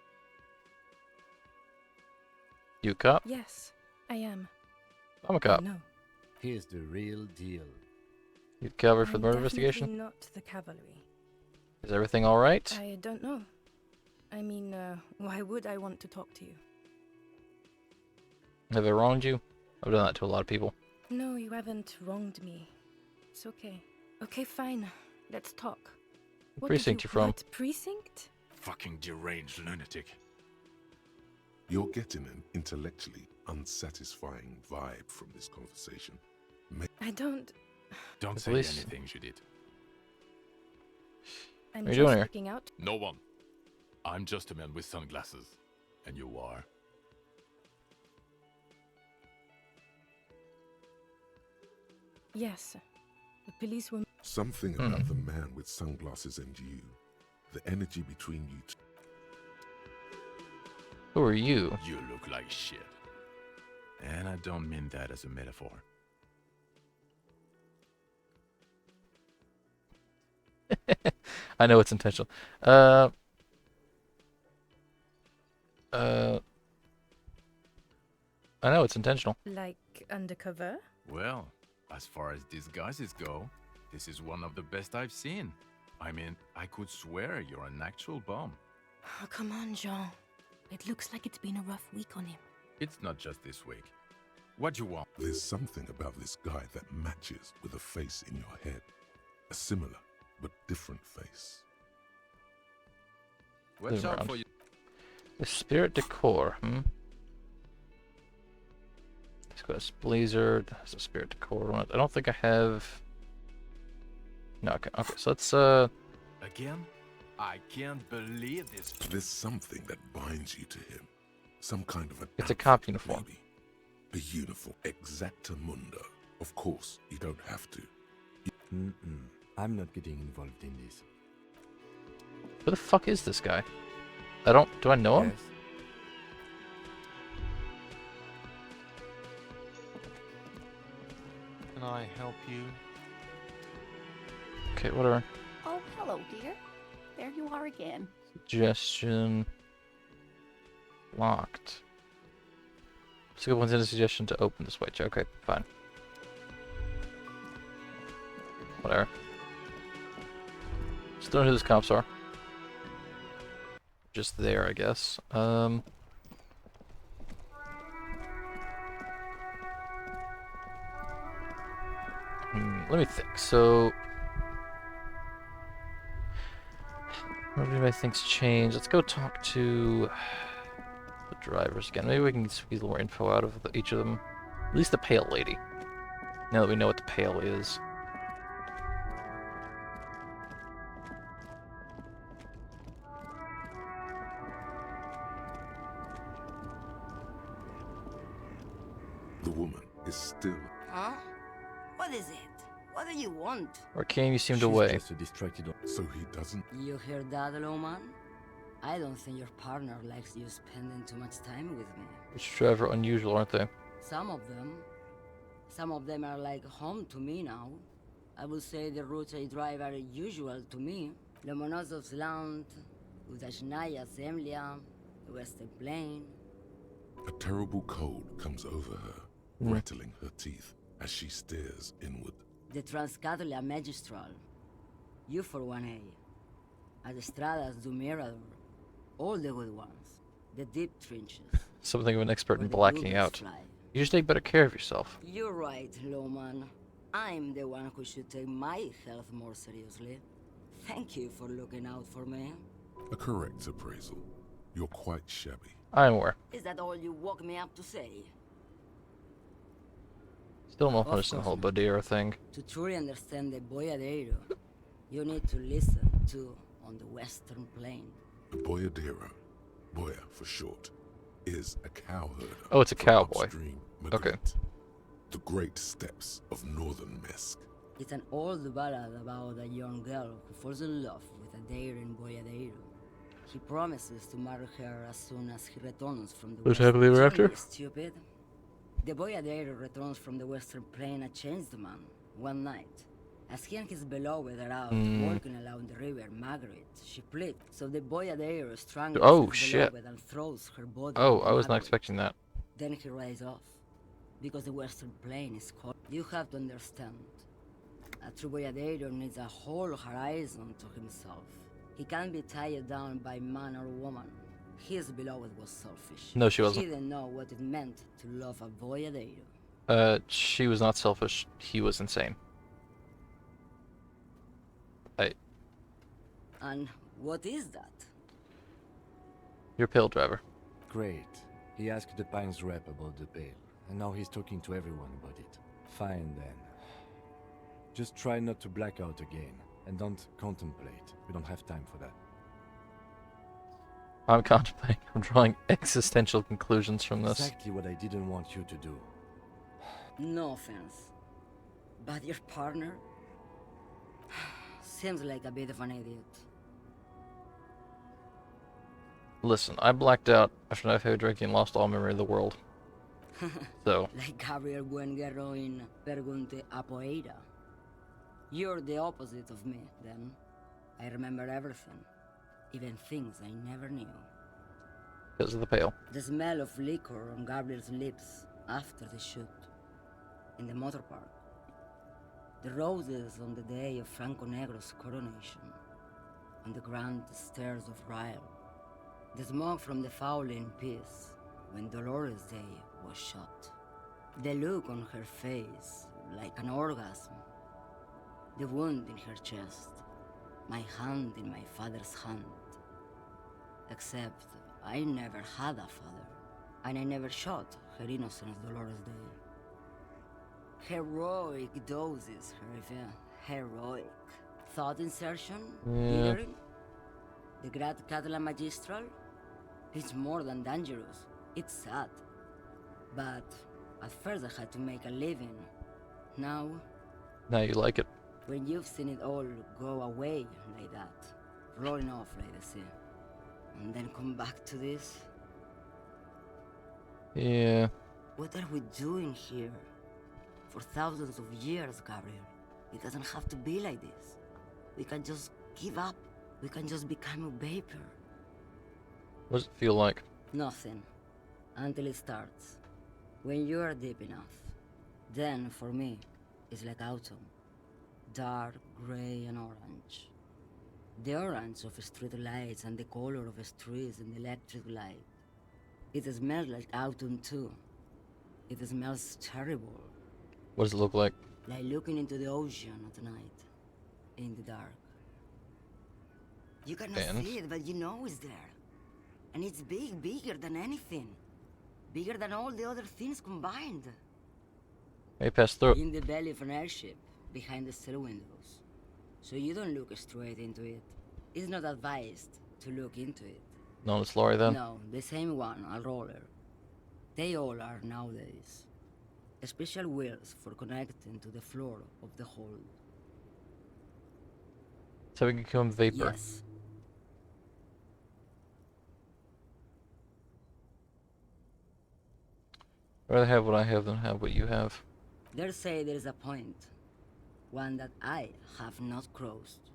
You a cop? Yes, I am. I'm a cop. No. Here's the real deal. You cavalry for the murder I'm investigation? definitely not the cavalry. Is everything alright? I don't know. I mean, why would I want to talk to you? Have I wronged you? I've done that to a lot of people. No, you haven't wronged me. It's okay. Okay, fine. Let's talk. What precinct you from? What precinct? Fucking deranged lunatic. You're getting an intellectually unsatisfying vibe from this conversation. I don't... Don't say anything, Judith. I'm what are you doing here? looking out. No one. I'm just a man with sunglasses. And you are. Yes. The police were... Something about the man with sunglasses and you. The energy between you two. Who are you? You look like shit. And I don't mean that as a metaphor. I know it's intentional. Uh, I know it's intentional. Like undercover? Well, as far as disguises go, this is one of the best I've seen. I mean, I could swear you're an actual bum. Oh, come on, Jean. It looks like it's been a rough week on him. It's not just this week. What you want? There's something about this guy that matches with a face in your head. A similar but different face. Watch out for you. The spirit decor, It's got a blazer. That's a spirit decor one. I don't think I have. No, okay. Okay, so let's Again? I can't believe this. There's something that binds you to him. Some kind of an It's a cop uniform. maybe. A uniform. Exactamundo. Of course, you don't have to. I'm not getting involved in this. Who the fuck is this guy? Do I know him? Yes. Can I help you? Okay, whatever. Oh, hello, dear. There you are again. Suggestion locked. So one's in a suggestion to open the switch. Okay, fine. Whatever. Still don't know who those cops are. Just there, I guess. Let me think. So, what do anybody think's changed? Let's go talk to the drivers again. Maybe we can squeeze a little more info out of each of them. At least the pale lady. Now that we know what the pale is. The woman is still. Huh? What is it? What do you want? Arcane, you seemed She's away. just distracted. So he doesn't. You hear that, Loman? I don't think your partner likes you spending too much time with me. Which Trevor unusual, aren't they? Some of them are like home to me now. I would say the routes I drive are usual to me. Lomonosov's Land, Udashnaya Zemlya, the Western Plain. A terrible cold comes over her, rattling her teeth as she stares inward. The Transcatolia Magistral. You for 1A. Adestradas do Mirador. All the good ones. The deep trenches. Something of an expert in where the blacking bluebirds out. fly. You should take better care of yourself. You're right, Loman. I'm the one who should take my health more seriously. Thank you for looking out for me. A correct appraisal. You're quite shabby. I'm aware. Is that all you woke me up to say? Still not Of understand the whole course. Badira thing. To truly understand the Boyadero, you need to listen to on the Western Plain. The Boyadero, Boya for short, is a cowherder. Oh, it's a from cowboy. upstream Okay. Magritte, the great steppes of northern Mesk. It's an old ballad about a young girl who falls in love with a daring Boyadero. He promises to marry her as soon as he returns from the Who's Western happily ever after? Plain, stupid. The Boyadero returns from the Western Plain a changed man, one night. As he and his beloved are out walking along the river Margaret, she pleads, so the Boyadero strangles Oh, his shit. beloved and throws her body Oh, into I was not Margaret. expecting that. Then he rides off, because the Western Plain is cold. You have to understand, a true Boyadero needs a whole horizon to himself. He can't be tied down by man or woman. His beloved was selfish. No, she wasn't. She didn't know what it meant to love a Boyadero. She was not selfish. He was insane. And what is that? Your pill driver. Great. He asked the Pines rep about the bail, and now he's talking to everyone about it. Fine then. Just try not to black out again, and don't contemplate. We don't have time for that. I'm contemplating. I'm drawing existential conclusions from this. Exactly what I didn't want you to do. No offense, but your partner seems like a bit of an idiot. Listen, I blacked out after a night of heavy drinking and lost all memory of the world. So, Like Gabriel Buenguerro in Pergunte a Poeira. You're the opposite of me, then. I remember everything, even things I never knew. Because of the pail. The smell of liquor on Gabriel's lips after the shoot, in the motor park. The roses on the day of Franco Negro's coronation, on the grand stairs of Ryle. The smoke from the Fowling piece when Dolores Day was shot. The look on her face, like an orgasm. The wound in her chest, my hand in my father's hand. Except I never had a father, and I never shot her innocent Dolores Day. Heroic doses, Hervé. Heroic. Thought insertion? Yeah. Hearing? The Grad Catalan Magistral? It's more than dangerous. It's sad. But at first I had to make a living. Now, You like it. when you've seen it all go away like that, rolling off like the sea, and then come back to this, Yeah. what are we doing here? For thousands of years, Gabriel. It doesn't have to be like this. We can just give up. We can just become a vapor. What does it feel like? Nothing. Until it starts. When you are deep enough. Then, for me, it's like autumn. Dark, grey and orange. The orange of street lights and the color of streets in the electric light. It smells like autumn too. It smells terrible. What does it look like? Like looking into the ocean at night. In the dark. You cannot And? see it, but you know it's there. And it's big, bigger than anything. Bigger than all the other things combined. Hey, pass through. In the belly of an airship, behind the cell windows. So you don't look straight into it. It's not advised to look into it. No, it's Laurie then. No, the same one, a roller. They all are nowadays. Special wheels for connecting to the floor of the hold. So we can become vapor. Yes. I'd rather have what I have than have what you have. They say there is a point. One that I have not crossed.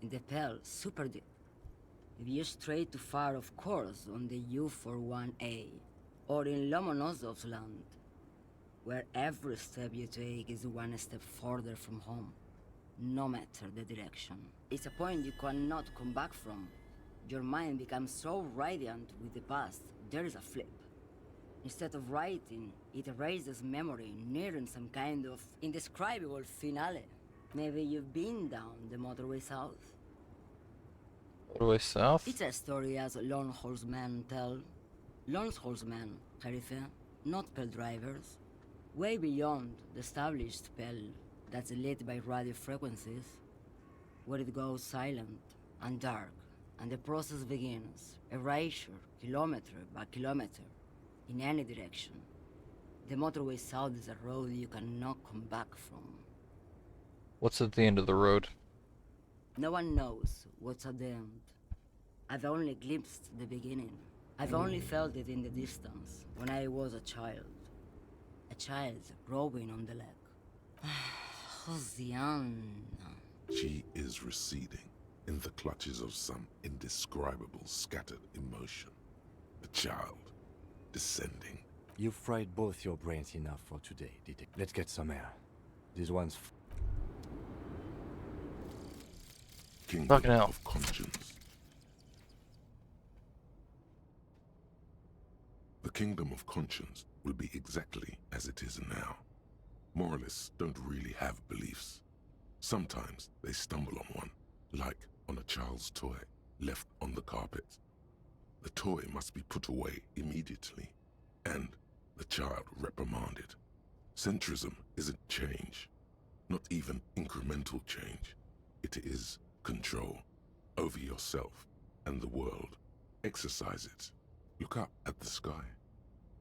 In the Pale, super deep. If you stray too far, of course, on the U41A. Or in Lomonosov's land. Where every step you take is one step further from home. No matter the direction. It's a point you cannot come back from. Your mind becomes so radiant with the past, there is a flip. Instead of writing, it erases memory, nearing some kind of indescribable finale. Maybe you've been down the motorway south? Motorway south? It's a story as lone horsemen tell. Lone horsemen, Jerife, not Pale drivers. Way beyond the established Pale that's lit by radio frequencies, where it goes silent and dark, and the process begins, erasure, kilometer by kilometer, in any direction. The motorway south is a road you cannot come back from. What's at the end of the road? No one knows what's at the end. I've only glimpsed the beginning. I've only felt it in the distance, when I was a child. A child growing on the leg. Josiana. She is receding in the clutches of some indescribable scattered emotion. The child descending. You fried both your brains enough for today, Detective. Let's get some air. This one's Kingdom Fucking hell. of conscience. The kingdom of conscience will be exactly as it is now. Moralists don't really have beliefs. Sometimes they stumble on one, like on a child's toy left on the carpet. The toy must be put away immediately, and the child reprimanded. Centrism isn't change, not even incremental change. It is control over yourself and the world. Exercise it. Look up at the sky,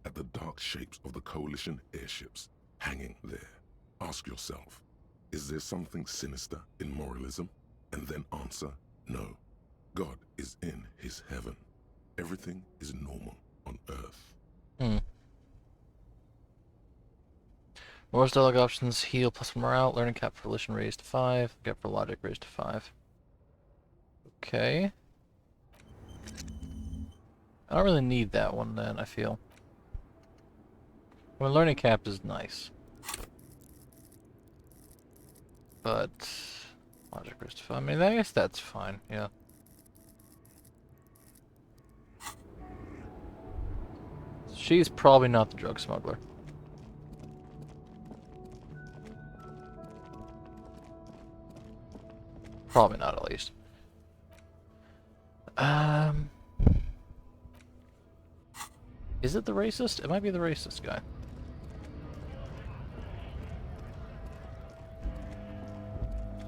at the dark shapes of the coalition airships hanging there. Ask yourself, is there something sinister in moralism? And then answer, no. God is in his heaven. Everything is normal on earth. Morse dialogue options: heal plus morale, learning cap for volition raised to 5, cap for logic raised to 5. Okay. I don't really need that one then, I feel. I mean, learning cap is nice. But... Logic burst, I mean, I guess that's fine, yeah. She's probably not the drug smuggler. Probably not, at least. Is it the racist? It might be the racist guy.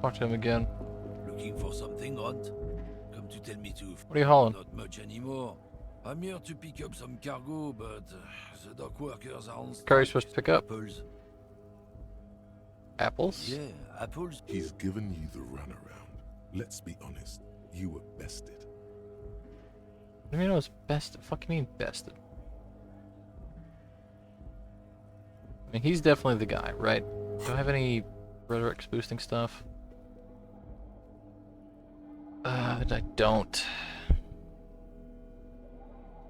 Talk to him again. Looking for something, Hunt? Come to tell me to... What are you hauling? Not much anymore. I'm here to pick up some cargo, but the dock workers are on strike. Car you supposed to pick up? Apples. Apples? Yeah, apples. He's given you the runaround. Let's be honest, you were bested. What do you mean I was bested? Fuck you mean bested? I mean, he's definitely the guy, right? Do I have any rhetorics boosting stuff? I don't.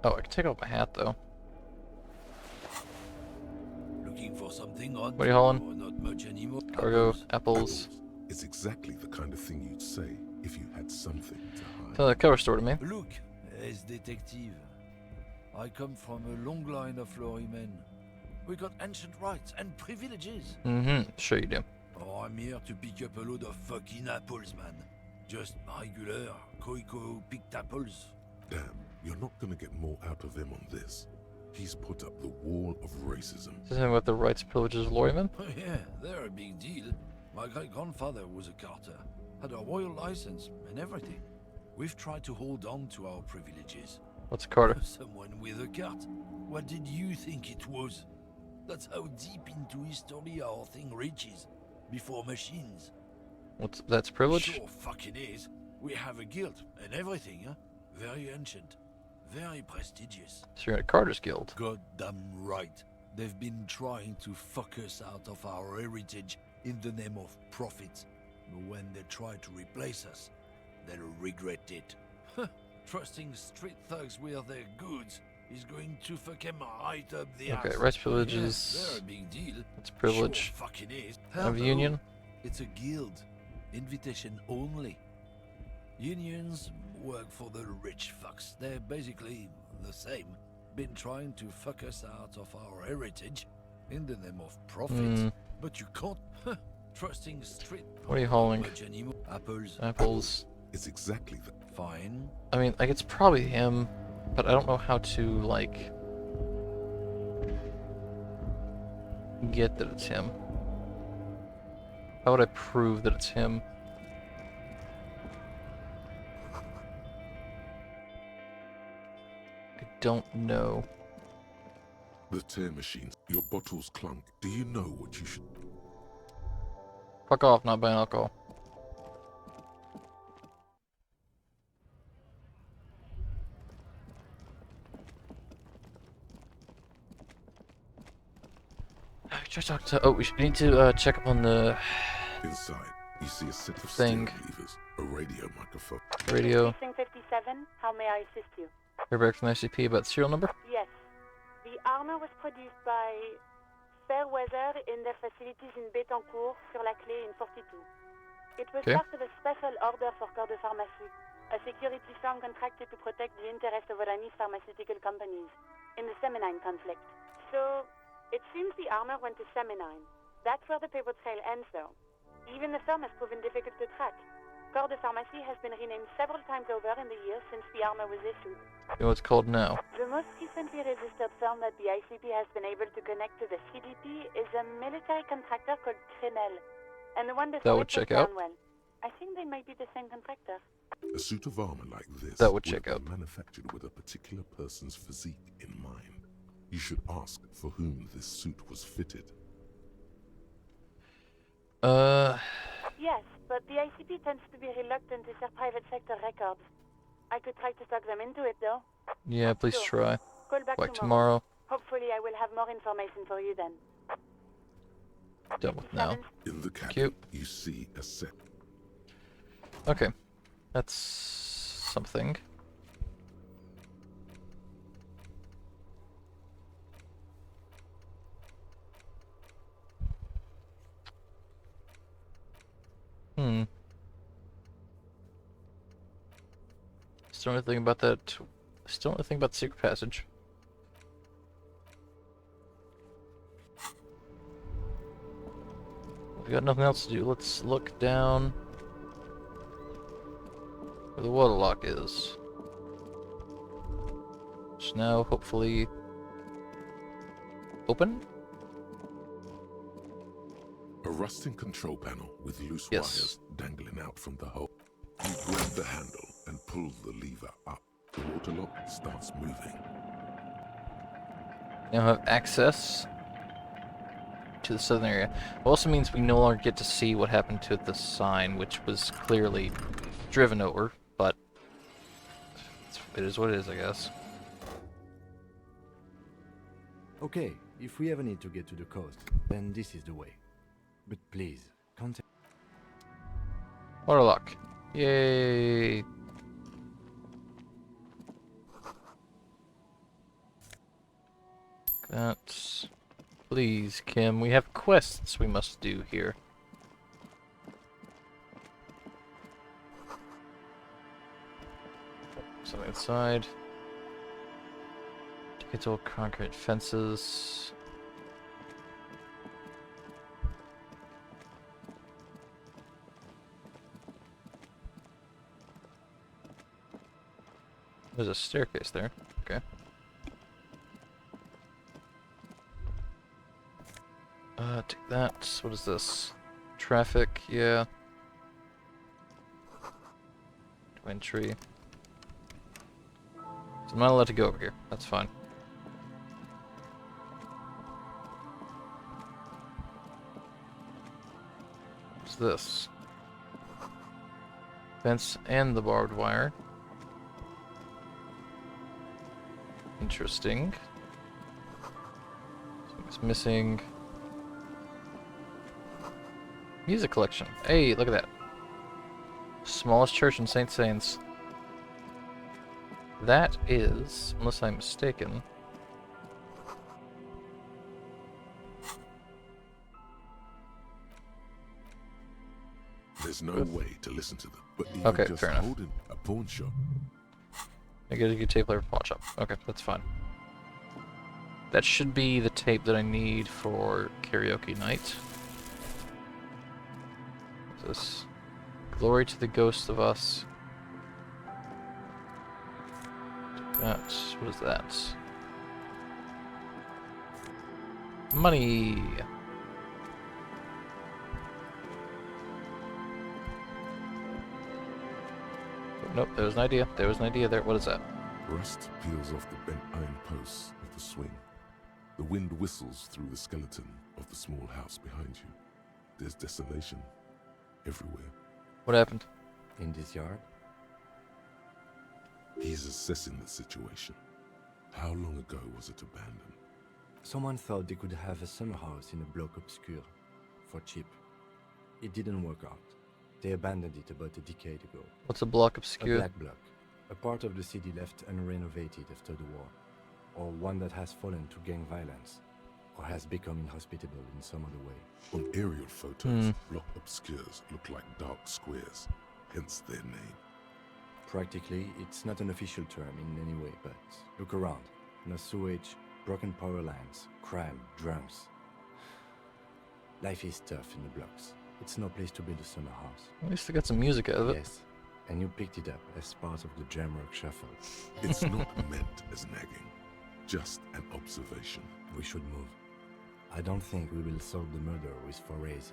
Oh, I can take off my hat, though. Looking for something, Hunt? What are you hauling? Or not much anymore. Cargo, apples. It's exactly the kind of thing you'd say if you had something to hide. Tell the cover store to me. Look, as detective, I come from a long line of lorrymen. We got ancient rights and privileges. Mm-hmm, sure you do. Oh, I'm here to pick up a load of fucking apples, man. Just regular, Koiko-picked apples. Damn, you're not gonna get more out of him on this. He's put up the wall of racism. Is this with the rights and privileges of lorrymen? Oh yeah, they're a big deal. My great-grandfather was a carter, had a royal license and everything. We've tried to hold on to our privileges. What's a carter? Someone with a cart. What did you think it was? That's how deep into history our thing reaches. Before machines. That's privilege? Sure fucking is. We have a guild and everything, huh? Very ancient. Very prestigious. So you're in a Carter's Guild. Goddamn right. They've been trying to fuck us out of our heritage in the name of profit. But when they try to replace us, they'll regret it. Trusting street thugs with their goods is going to fuck them right up the ass. Okay, rights privileges. Yeah, they're a big deal. That's privilege. Sure fucking is. Have a union? It's a guild. Invitation only. Unions work for the rich fucks. They're basically the same. Been trying to fuck us out of our heritage in the name of profit. But you can't. Trusting street. What are you hauling? Apples. Apples. It's exactly the... Fine. I mean, like, it's probably him, but I don't know how to, like, get that it's him. How would I prove that it's him? I don't know. The tear machines. Your bottles clunk. Do you know what you should... Fuck off, not buying alcohol. I try to talk to... Oh, we need to check up on the... Inside, you see a set of thing. steering levers, a radio microphone. Radio. Precinct 57, how may I assist you? Hear back from the ICP about the serial number? Yes. The armor was produced by Fairweather in their facilities in Bétancourt, sur la Clé in 42. It was part of a special order for Corps de Pharmacie, a security firm contracted to protect the interests of Oranese pharmaceutical companies in the Semenine conflict. So, it seems the armor went to Semenine. That's where the paper trail ends, though. Even the firm has proven difficult to track. Corps de Pharmacie has been renamed several times over in the years since the armor was issued. You know what it's called now? The most recently registered firm that the ICP has been able to connect to the CDP is a military contractor called Trinell. And the one that would check out. Well. I think they might be the same contractor. A suit of armor like this that would check out. Be manufactured with a particular person's physique in mind. You should ask for whom this suit was fitted. Yes, but the ICP tends to be reluctant to share private sector records. I could try to talk them into it, though. Yeah, please try. Call back tomorrow. Hopefully I will have more information for you then. Done with now. In the cabin, you see a set. Okay. That's something. Hmm. Still don't think about that. Still don't think about the secret passage. We got nothing else to do. Let's look down where the water lock is. Which now hopefully open. A rusting control panel with loose wires dangling out from the hole. You grab the handle and pull the lever up. The water lock starts moving. Now have access to the southern area. It also means we no longer get to see what happened to the sign, which was clearly driven over, but it is what it is, I guess. Okay, if we ever need to get to the coast, then this is the way. But please, contact... Water lock. Yay! That's... Please, Kim, we have quests we must do here. Something inside. Digital concrete fences. There's a staircase there. Okay. Take that. What is this? Traffic, yeah. Entry. So I'm not allowed to go over here. That's fine. What's this? Fence and the barbed wire. Interesting. Something's missing. Music collection. Hey, look at that. Smallest church in St. Saints. That is, unless I'm mistaken... There's no way to listen to them, but even okay, just fair enough. holding a pawn shop. I get a good tape player for pawn shop. Okay, that's fine. That should be the tape that I need for karaoke night. What's this? Glory to the Ghost of Us. What is that? Money! Oh, nope, there was an idea. There was an idea there. What is that? Rust peels off the bent iron posts of the swing. The wind whistles through the skeleton of the small house behind you. There's desolation everywhere. What happened? In this yard? He's assessing the situation. How long ago was it abandoned? Someone thought they could have a summer house in a bloc obscur for cheap. It didn't work out. They abandoned it about a decade ago. What's a block obscure? A black block. A part of the city left unrenovated after the war. Or one that has fallen to gang violence. Or has become inhospitable in some other way. On aerial photos, block obscures look like dark squares, hence their name. Practically, it's not an official term in any way, but look around. No sewage, broken power lines, crime, drums. Life is tough in the blocks. It's no place to build a summer house. At least they got some music out of it. Yes, and you picked it up as part of the Jamrock Shuffle. It's not meant as nagging, just an observation. We should move. I don't think we will solve the murder with forays.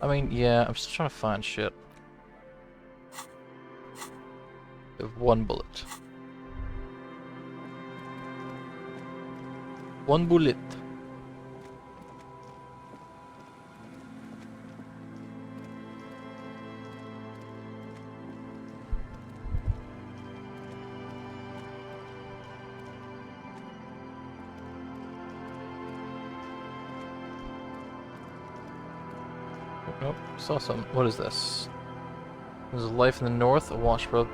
I mean, yeah, I'm still trying to find shit. I have one bullet. One bullet. Nope, saw some. What is this? There's a life in the north, a washboard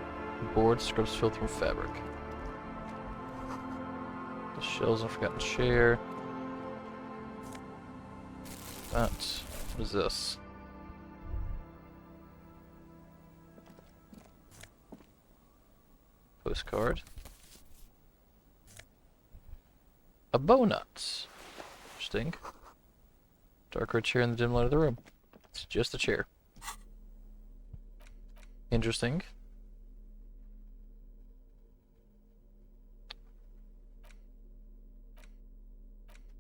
board, scrubs filled from fabric. The shells in a forgotten chair. That. What is this? Postcard. A bow nut. Interesting. Dark red chair in the dim light of the room. It's just a chair. Interesting.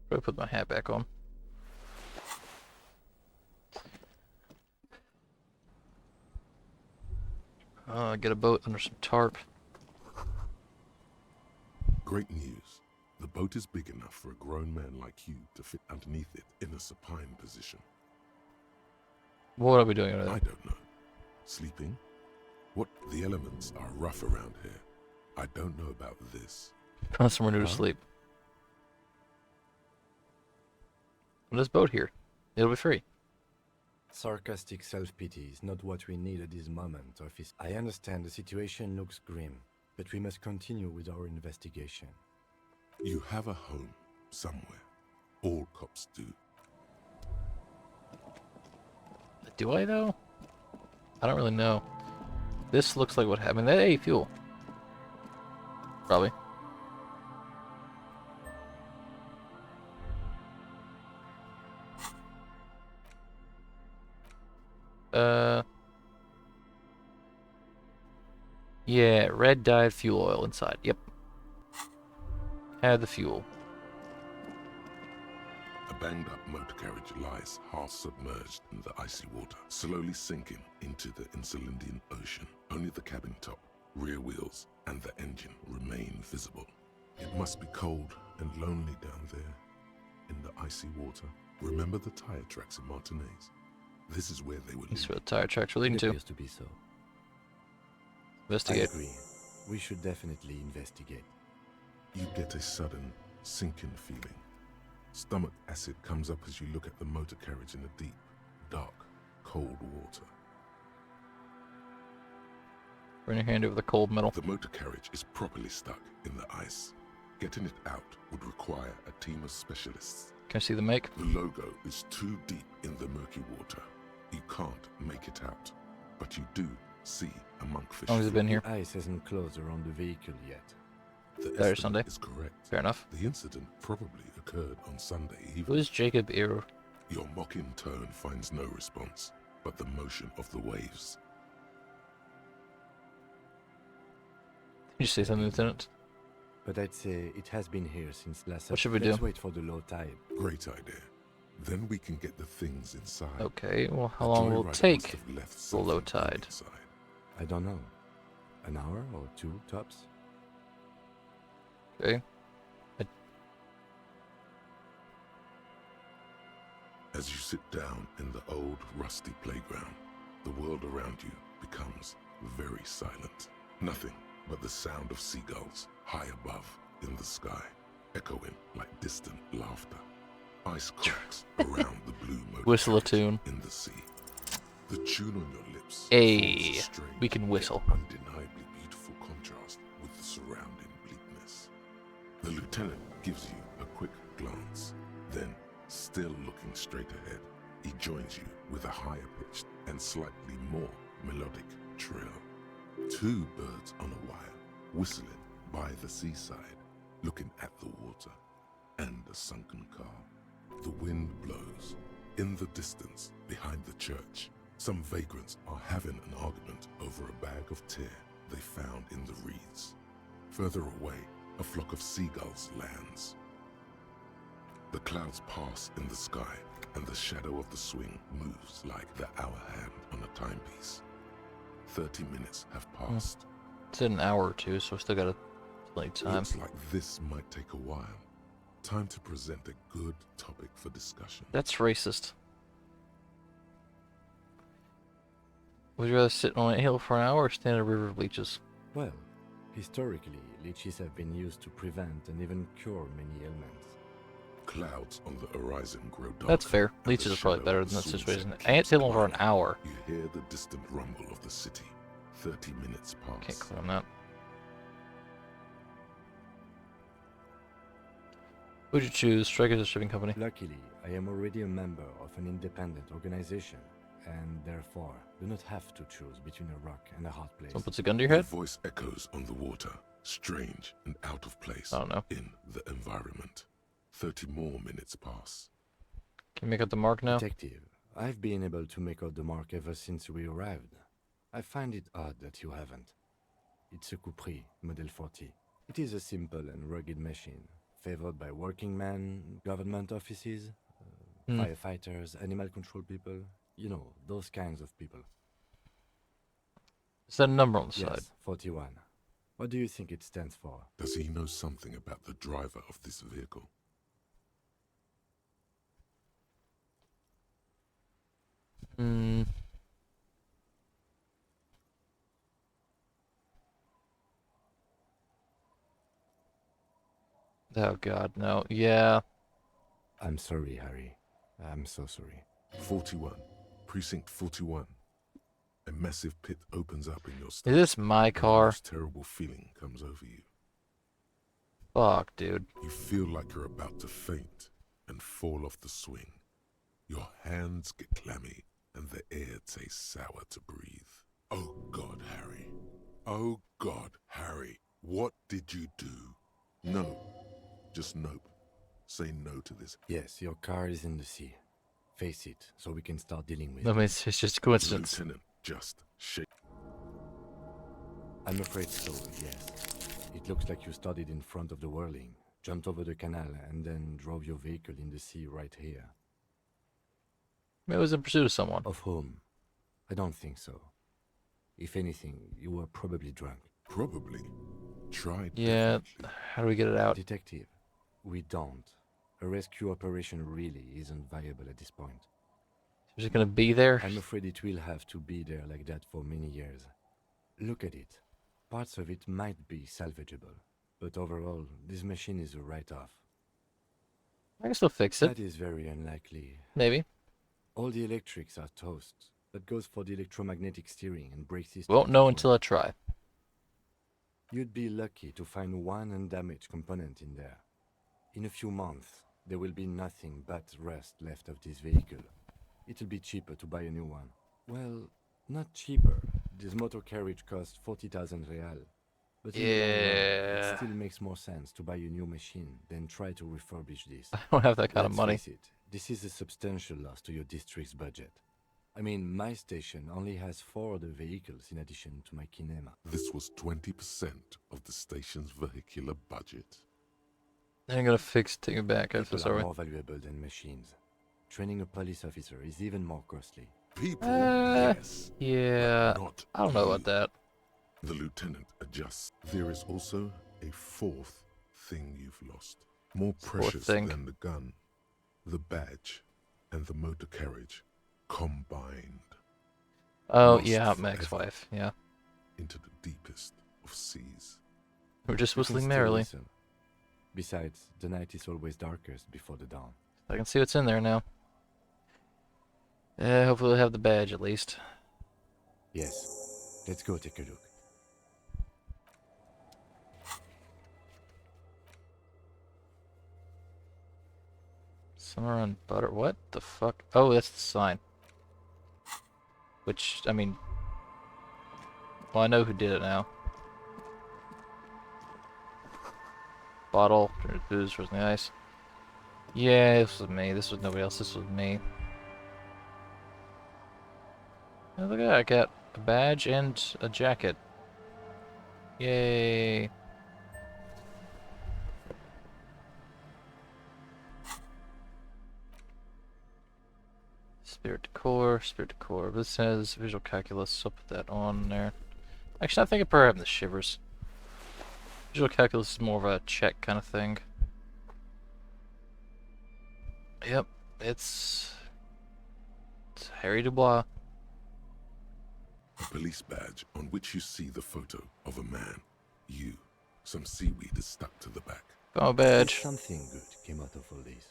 Probably put my hat back on. Get a boat under some tarp. Great news. The boat is big enough for a grown man like you to fit underneath it in a supine position. What are we doing over there? I don't know. Sleeping? What? The elements are rough around here. I don't know about this. Find somewhere new to sleep. This boat here. It'll be free. Sarcastic self-pity is not what we need at this moment, officer. I understand the situation looks grim, but we must continue with our investigation. You have a home somewhere. All cops do. Do I though? I don't really know. This looks like what happened. Hey, fuel. Probably. Yeah, red dyed fuel oil inside. Yep. Had the fuel. A banged up motor carriage lies half submerged in the icy water, slowly sinking into the Insulindian Ocean. Only the cabin top, rear wheels, and the engine remain visible. It must be cold and lonely down there in the icy water. Remember the tire tracks in Martinez? This is where they were leading. This is where the tire tracks were leading to. Appears to be so. Investigate. I agree. We should definitely investigate. You get a sudden sinking feeling. Stomach acid comes up as you look at the motor carriage in the deep, dark, cold water. Run your hand over the cold metal. The motor carriage is properly stuck in the ice. Getting it out would require a team of specialists. Can I see the make? The logo is too deep in the murky water. You can't make it out, but you do see a monkfish. How long has it been here? The ice hasn't closed around the vehicle yet. The Saturday, Sunday. is correct. Fair enough. The incident probably occurred on Sunday evening. Who is Jacob Eero? Your mocking tone finds no response, but the motion of the waves. Did you say something, Lieutenant? But I'd say it has been here since last. What should we Let's do? wait for the low tide. Great idea. Then we can get the things inside. Okay, well, how The long will it joyride take must have left the low something on the tide? inside. I don't know. An hour or two tops. Okay. As you sit down in the old, rusty playground, the world around you becomes very silent. Nothing but the sound of seagulls high above in the sky, echoing like distant laughter. Ice cracks around the blue motor Whistle a carriage tune. in the sea. The tune on your lips Hey, forms a strange, we can whistle. yet undeniably beautiful contrast with the surrounding bleakness. The lieutenant gives you a quick glance, then, still looking straight ahead, he joins you with a higher pitched and slightly more melodic trill. Two birds on a wire, whistling by the seaside, looking at the water and a sunken car. The wind blows. In the distance, behind the church, some vagrants are having an argument over a bag of tear they found in the reeds. Further away, a flock of seagulls lands. The clouds pass in the sky, and the shadow of the swing moves like the hour hand on a timepiece. 30 minutes have passed. It's in an hour or two, so we still got plenty of time. Looks like this might take a while. Time to present a good topic for discussion. That's racist. Would you rather sit on a hill for an hour or stand at a river of leeches? Well, historically, leeches have been used to prevent and even cure many ailments. clouds on the horizon grow darker. That's fair. and Leeches the is probably shadow better of than the that sunset situation. I keeps ain't taking over an climbing. hour. You hear the distant rumble of the city. 30 minutes pass. Can't click on that. Who'd you choose? Strike the shipping company. Luckily, I am already a member of an independent organization, and therefore do not have to choose between a rock and a hard place. Someone puts a gun to your Your head? voice echoes on the water, strange and out of place I don't know. in the environment. 30 more minutes pass. Can you make out the mark now? Detective, I've been able to make out the mark ever since we arrived. I find it odd that you haven't. It's a Coupris, Model 40. It is a simple and rugged machine, favored by working men, government offices, firefighters, animal control people. You know, those kinds of people. Is that a number on the Yes, side? 41. What do you think it stands for? Does he know something about the driver of this vehicle? Hmm. Oh god, no. Yeah. I'm sorry, Harry. I'm so sorry. 41. Precinct 41. A massive pit opens up in your Is stomach. this my and car? The most terrible feeling comes over you. Fuck, dude. You feel like you're about to faint and fall off the swing. Your hands get clammy and the air tastes sour to breathe. Oh God, Harry. Oh God, Harry. What did you do? No. Just nope. Say no to this. Yes, your car is in the sea. Face it, so we can start dealing with No, it. it's just a coincidence. Lieutenant, just shake. I'm afraid so, yes. It looks like you started in front of the whirling, jumped over the canal, and then drove your vehicle in the sea right here. Maybe I was in pursuit of someone. Of whom? I don't think so. If anything, you were probably drunk. Probably. Try. Yeah. How do we get it out? Detective, we don't. A rescue operation really isn't viable at this point. Is it gonna be there? I'm afraid it will have to be there like that for many years. Look at it. Parts of it might be salvageable, but overall, this machine is a write-off. I can still fix it. That is very unlikely. Maybe. All the electrics are toast. That goes for the electromagnetic steering and brake system. Won't know until I try. You'd be lucky to find one undamaged component in there. In a few months, there will be nothing but rust left of this vehicle. It'll be cheaper to buy a new one. Well, not cheaper. This motor carriage costs 40,000 real. But in the long run, it still makes more sense to buy a new machine than try to refurbish this. I don't have that kind of money. Let's face it, this is a substantial loss to your district's budget. I mean, my station only has 4 other vehicles in addition to my kinema. This was 20% of the station's vehicular budget. I'm gonna take it back. I'm so People are sorry. more valuable than machines. Training a police officer is even more costly. People, yes. Yeah. but not I don't know about that. The lieutenant adjusts. There is also a fourth thing you've lost. More precious thing. than the gun, the badge, and the motor carriage combined. Oh, Lost yeah, my forever ex-wife. Yeah. Into the deepest of seas. We're just You can whistling still merrily. listen. Besides, the night is always darkest before the dawn. I can see what's in there now. Hopefully we'll have the badge at least. Yes. Let's go take a look. Summer on butter. What the fuck? Oh, that's the sign. Which, I mean... Well, I know who did it now. Bottle. Booze frozen the ice. Yeah, this was me. This was nobody else. This was me. Oh, look at that. I got a badge and a jacket. Yay. Spirit decor, spirit decor. This says visual calculus, so I'll put that on there. Actually, I think I probably have the shivers. Visual calculus is more of a check kind of thing. Yep, it's Harry Dubois. A police badge on which you see the photo of a man. You. Some seaweed is stuck to the back. Oh, badge. Something good came out of all this.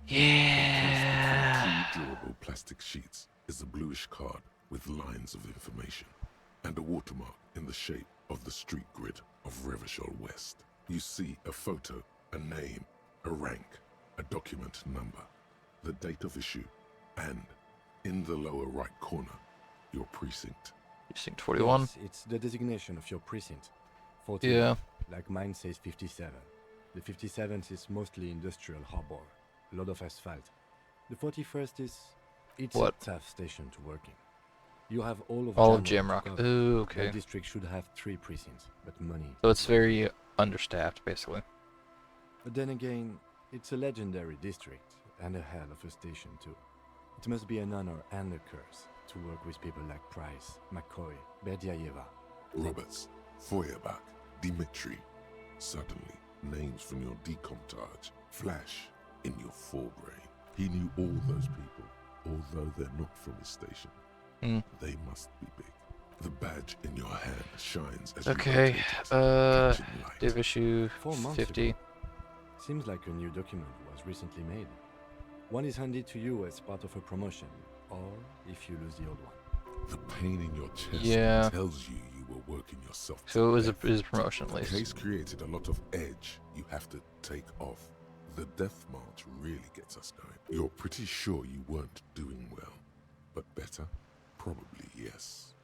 Yeah. Two durable plastic sheets is a bluish card with lines of information and a watermark in the shape of the street grid of Revachol West. You see a photo, a name, a rank, a document number, the date of issue, and in the lower right corner, your precinct. Precinct 41. Yes, it's the designation of your precinct. 41, Yeah. like mine says 57. The 57th is mostly industrial harbor, a lot of asphalt. The 41st is... it's What? a tough station to work in. You have all of Jamrock. to cover. Ooh, okay. The district should have 3 precincts, but money... So it's very understaffed, basically. But then again, it's a legendary district, and a hell of a station too. It must be an honor and a curse to work with people like Price, McCoy, Berdiayeva. Roberts, Feuerbach, Dimitri. Suddenly, names from your decomptage flash in your forebrain. He knew all those people, although they're not from his station. They must be big. The badge in your hand shines as you rotate it, Div issue 4 months 50. ago. Seems like a new document was recently made. One is handed to you as part of a promotion, or if you lose the old one. The pain in your chest tells you you were working yourself. So it was a promotion, at The least. case created a lot of edge you have to take off. The death march really gets us going. You're pretty sure you weren't doing well, but better? Probably yes.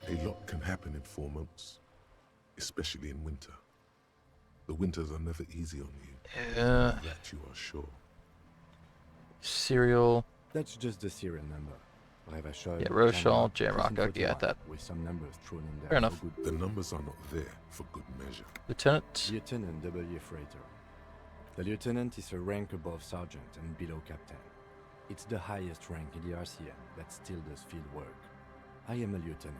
A lot can happen in 4 months, especially in winter. The winters are never easy on you. Yeah. That you are sure. Serial. That's just the serial number. Yeah, Rochelle, Jamrock. Okay, I that. With some numbers thrown in there. Fair enough. The numbers are not there for good measure. Lieutenant. Lieutenant W. Freighter. The lieutenant is a rank above sergeant and below captain. It's the highest rank in the RCM that still does field work. I am a lieutenant.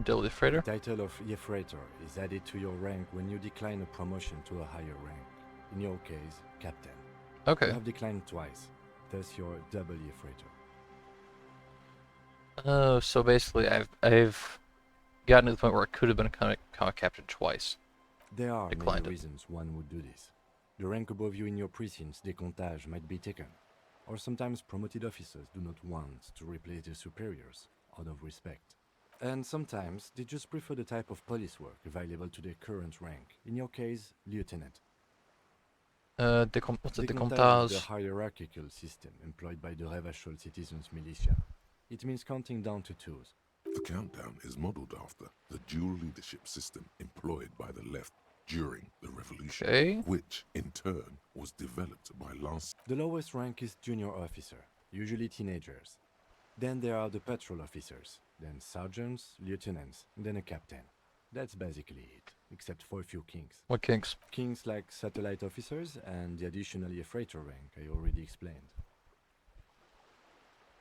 W. Freighter. The title of Freighter is added to your rank when you decline a promotion to a higher rank. In your case, captain. Okay. You have declined twice. Thus your W. Freighter. Oh, so basically, I've gotten to the point where I could have been a comic captain twice. There are Declined many reasons one would do this. The rank above you in your precinct's décomptage might be taken, or sometimes promoted officers do not want to replace their superiors out of respect. And sometimes they just prefer the type of police work available to their current rank. In your case, lieutenant. What's a décomptage is the hierarchical system employed by the Revachol citizens militia. It means counting down to 2s. The countdown is modeled after the dual leadership system employed by the left during the revolution, which in turn was developed by Lance. The lowest rank is junior officer, usually teenagers. Then there are the patrol officers, then sergeants, lieutenants, and then a captain. That's basically it, except for a few kinks. What kinks? Kinks like satellite officers and the additionally a freighter rank I already explained.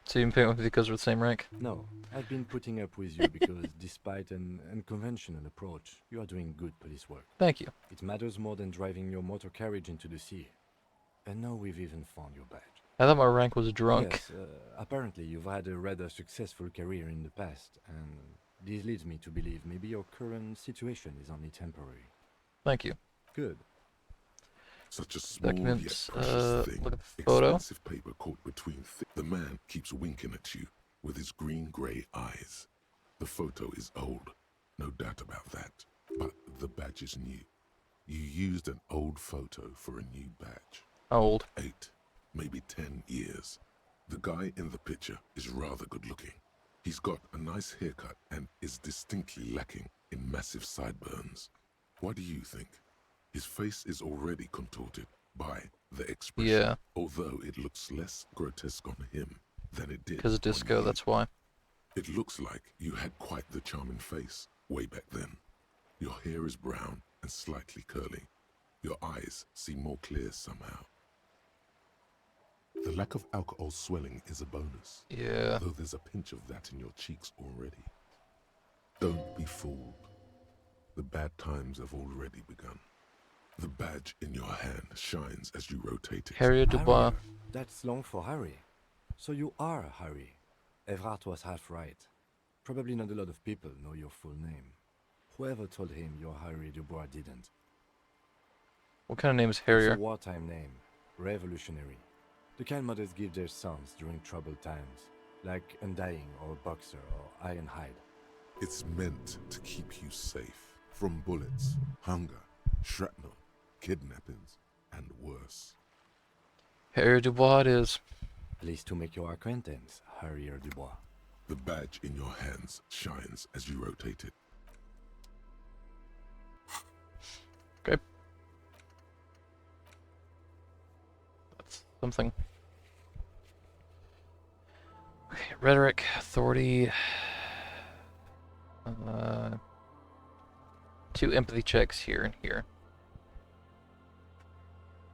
So you paying with me because we're the same rank? No, I've been putting up with you because despite an unconventional approach, you are doing good police work. Thank you. It matters more than driving your motor carriage into the sea. And now we've even found your badge. I thought my rank was drunk. Yes, apparently you've had a rather successful career in the past, and this leads me to believe maybe your current situation is only temporary. Thank you. Good. Such a small Documents, yet precious thing. look at the photo. Expensive paper caught between the man keeps winking at you with his green-grey eyes. The photo is old, no doubt about that. But the badge is new. You used an old photo for a new badge. Old. 8, maybe 10 years. The guy in the picture is rather good-looking. He's got a nice haircut and is distinctly lacking in massive sideburns. What do you think? His face is already contorted by the expression, although it looks less grotesque on him than it did. Because of disco, that's why. It looks like you had quite the charming face way back then. Your hair is brown and slightly curly. Your eyes seem more clear somehow. The lack of alcohol swelling is a bonus. Yeah. Though there's a pinch of that in your cheeks already. Don't be fooled. The bad times have already begun. The badge in your hand shines as you rotate it. Harriet Dubois. That's long for Harry. So you are Harry. Evrard was half right. Probably not a lot of people know your full name. Whoever told him you're Harry Dubois didn't. What kind of name is Harrier? It's a wartime name. Revolutionary. The kind mothers give their sons during troubled times, like Undying or Boxer or Ironhide. It's meant to keep you safe from bullets, hunger, shrapnel, kidnappings, and worse. Harrier Dubois it is. Pleased to make your acquaintance, Harrier Dubois. The badge in your hands shines as you rotate it. Okay. That's something. Okay, rhetoric, authority. 2 empathy checks here and here.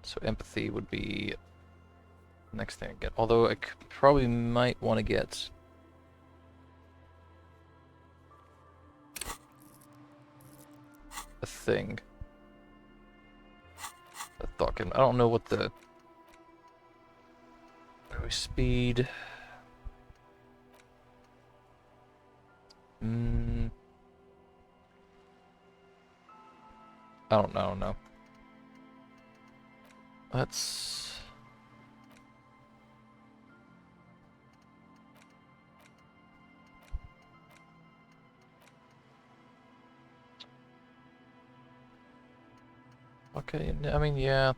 So empathy would be the next thing I get. Although I probably might want to get a thing. A thought. I don't know what the speed. I don't know. Let's... Okay, I mean, yeah.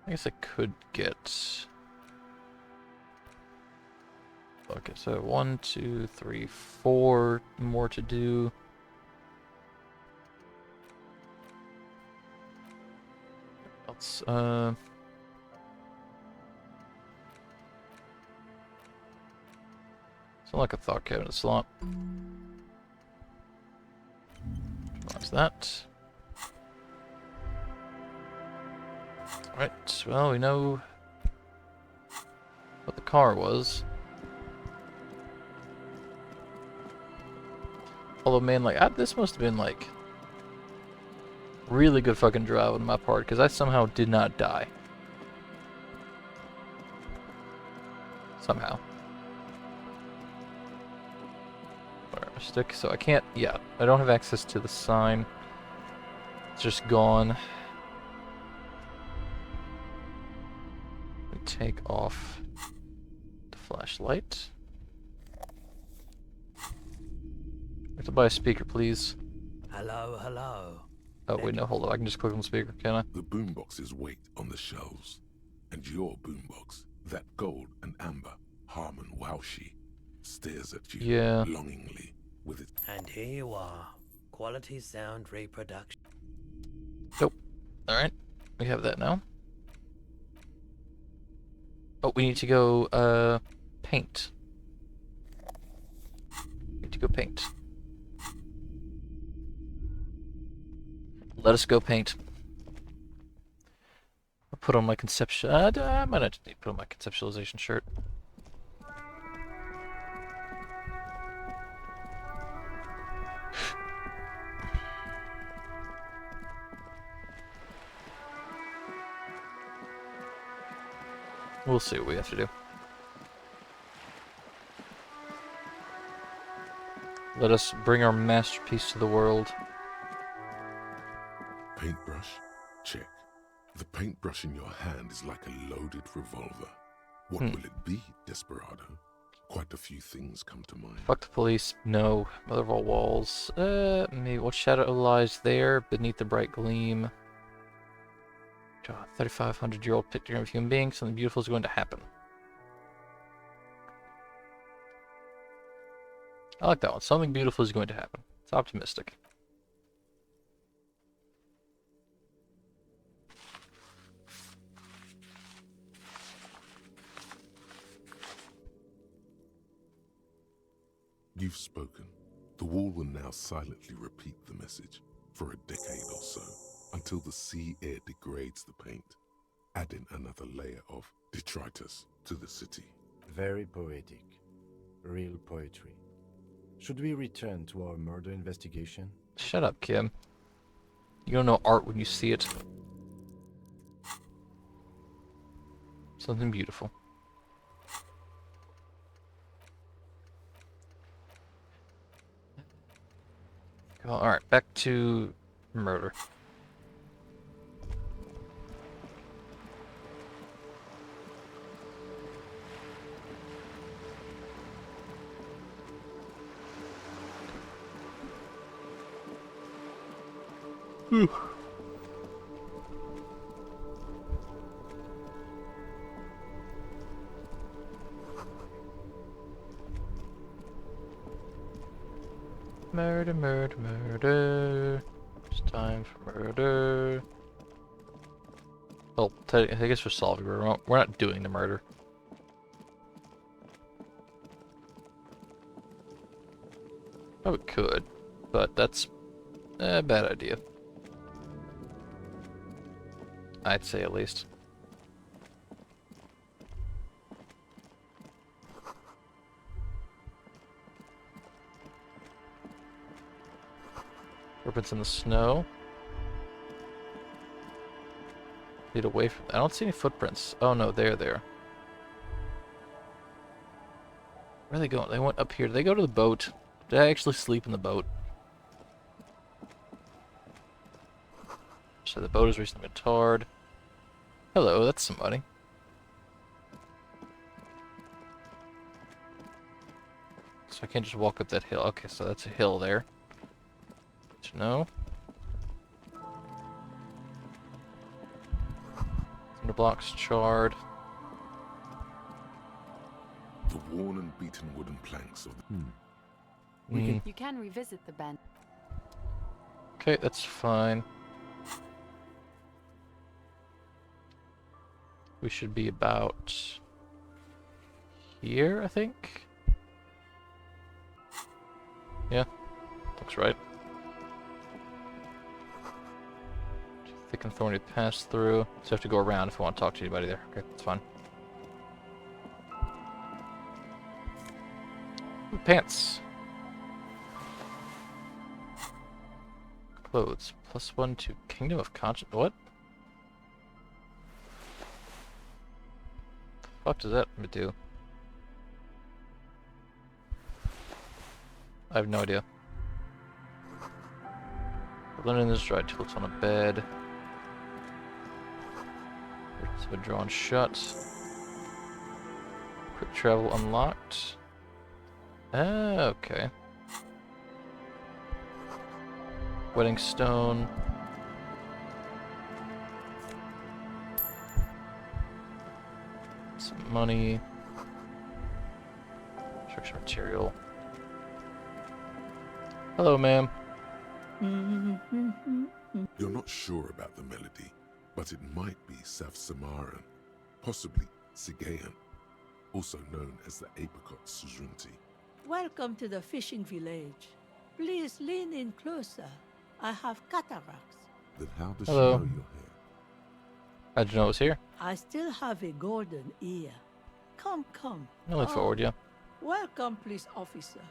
I guess I could get... Okay, so 1, 2, 3, 4 more to do. Else, it's like a thought cabinet slot. What's that? Alright, well, we know what the car was. Although, man, like, this must have been, like, really good fucking drive on my part, because I somehow did not die. Somehow. Whatever, stick, so I can't, yeah, I don't have access to the sign. It's just gone. We take off the flashlight. I have to buy a speaker, please. Hello, hello. Oh, wait, no, hold on. I can just click on the speaker, can I? The boomboxes wait on the shelves. And your boombox, that gold and amber Harmon Waushi, stares at you longingly with its... And here you are. Quality sound reproduction. Nope. Alright. We have that now. Oh, we need to go, paint. We need to go paint. Let us go paint. I'll put on my conceptual... I might not need to put on my conceptualization shirt. We'll see what we have to do. Let us bring our masterpiece to the world. Paintbrush? Check. The paintbrush in your hand is like a loaded revolver. What will it be, Desperado? Quite a few things come to mind. Fuck the police. No. Mother of all walls. Maybe what shadow lies there beneath the bright gleam? 3,500-year-old picture of human being. Something beautiful is going to happen. I like that one. Something beautiful is going to happen. It's optimistic. You've spoken. The wall will now silently repeat the message for a decade or so, until the sea air degrades the paint, adding another layer of detritus to the city. Very poetic. Real poetry. Should we return to our murder investigation? Shut up, Kim. You don't know art when you see it. Something beautiful. Alright, back to murder. Murder, murder, murder. It's time for murder. Well, I guess we're solving. We're not doing the murder. Oh, we could, but that's a bad idea. I'd say at least. Footprints in the snow. Lead away from. I don't see any footprints. Oh no, they're there. Where are they going? They went up here. Did they go to the boat? Did I actually sleep in the boat? So the boat has recently been tarred. Hello, that's somebody. So I can't just walk up that hill. Okay, so that's a hill there. No. Cinder blocks charred. The worn and beaten wooden planks of the... You can revisit the bend. Okay, that's fine. We should be about here, I think. Yeah, looks right. Thick and thorny to pass through. So I have to go around if I want to talk to anybody there. Okay, that's fine. Ooh, pants. Clothes. +1 to Kingdom of Conscience. What? The fuck does that do? I have no idea. The linen is dried till it's on a bed. It's been drawn shut. Quick travel unlocked. Okay. Wedding stone. Some money. Structure material. Hello, ma'am. You're not sure about the melody, but it might be South Samaran, possibly Sigayan, also known as the Apricot Suzrunti. Welcome to the fishing village. Please lean in closer. I have cataracts. Then how does Hello. she know you're here? How'd you know it was here? I still have a golden ear. Come, come. I look forward, yeah. Welcome, police officer.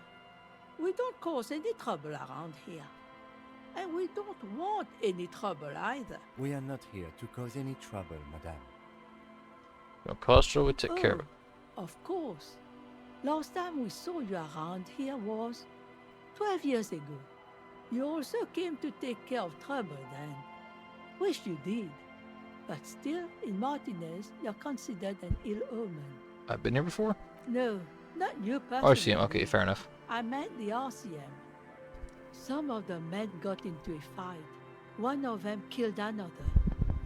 We don't cause any trouble around here. And we don't want any trouble either. We are not here to cause any trouble, madame. Don't cause trouble, we take care of it. Of course. Last time we saw you around here was 12 years ago. You also came to take care of trouble then. Wish you did. But still, in Martinez, you're considered an ill omen. I've been here before? No, not you personally. RCM, okay, fair enough. I meant the RCM. Some of the men got into a fight. One of them killed another,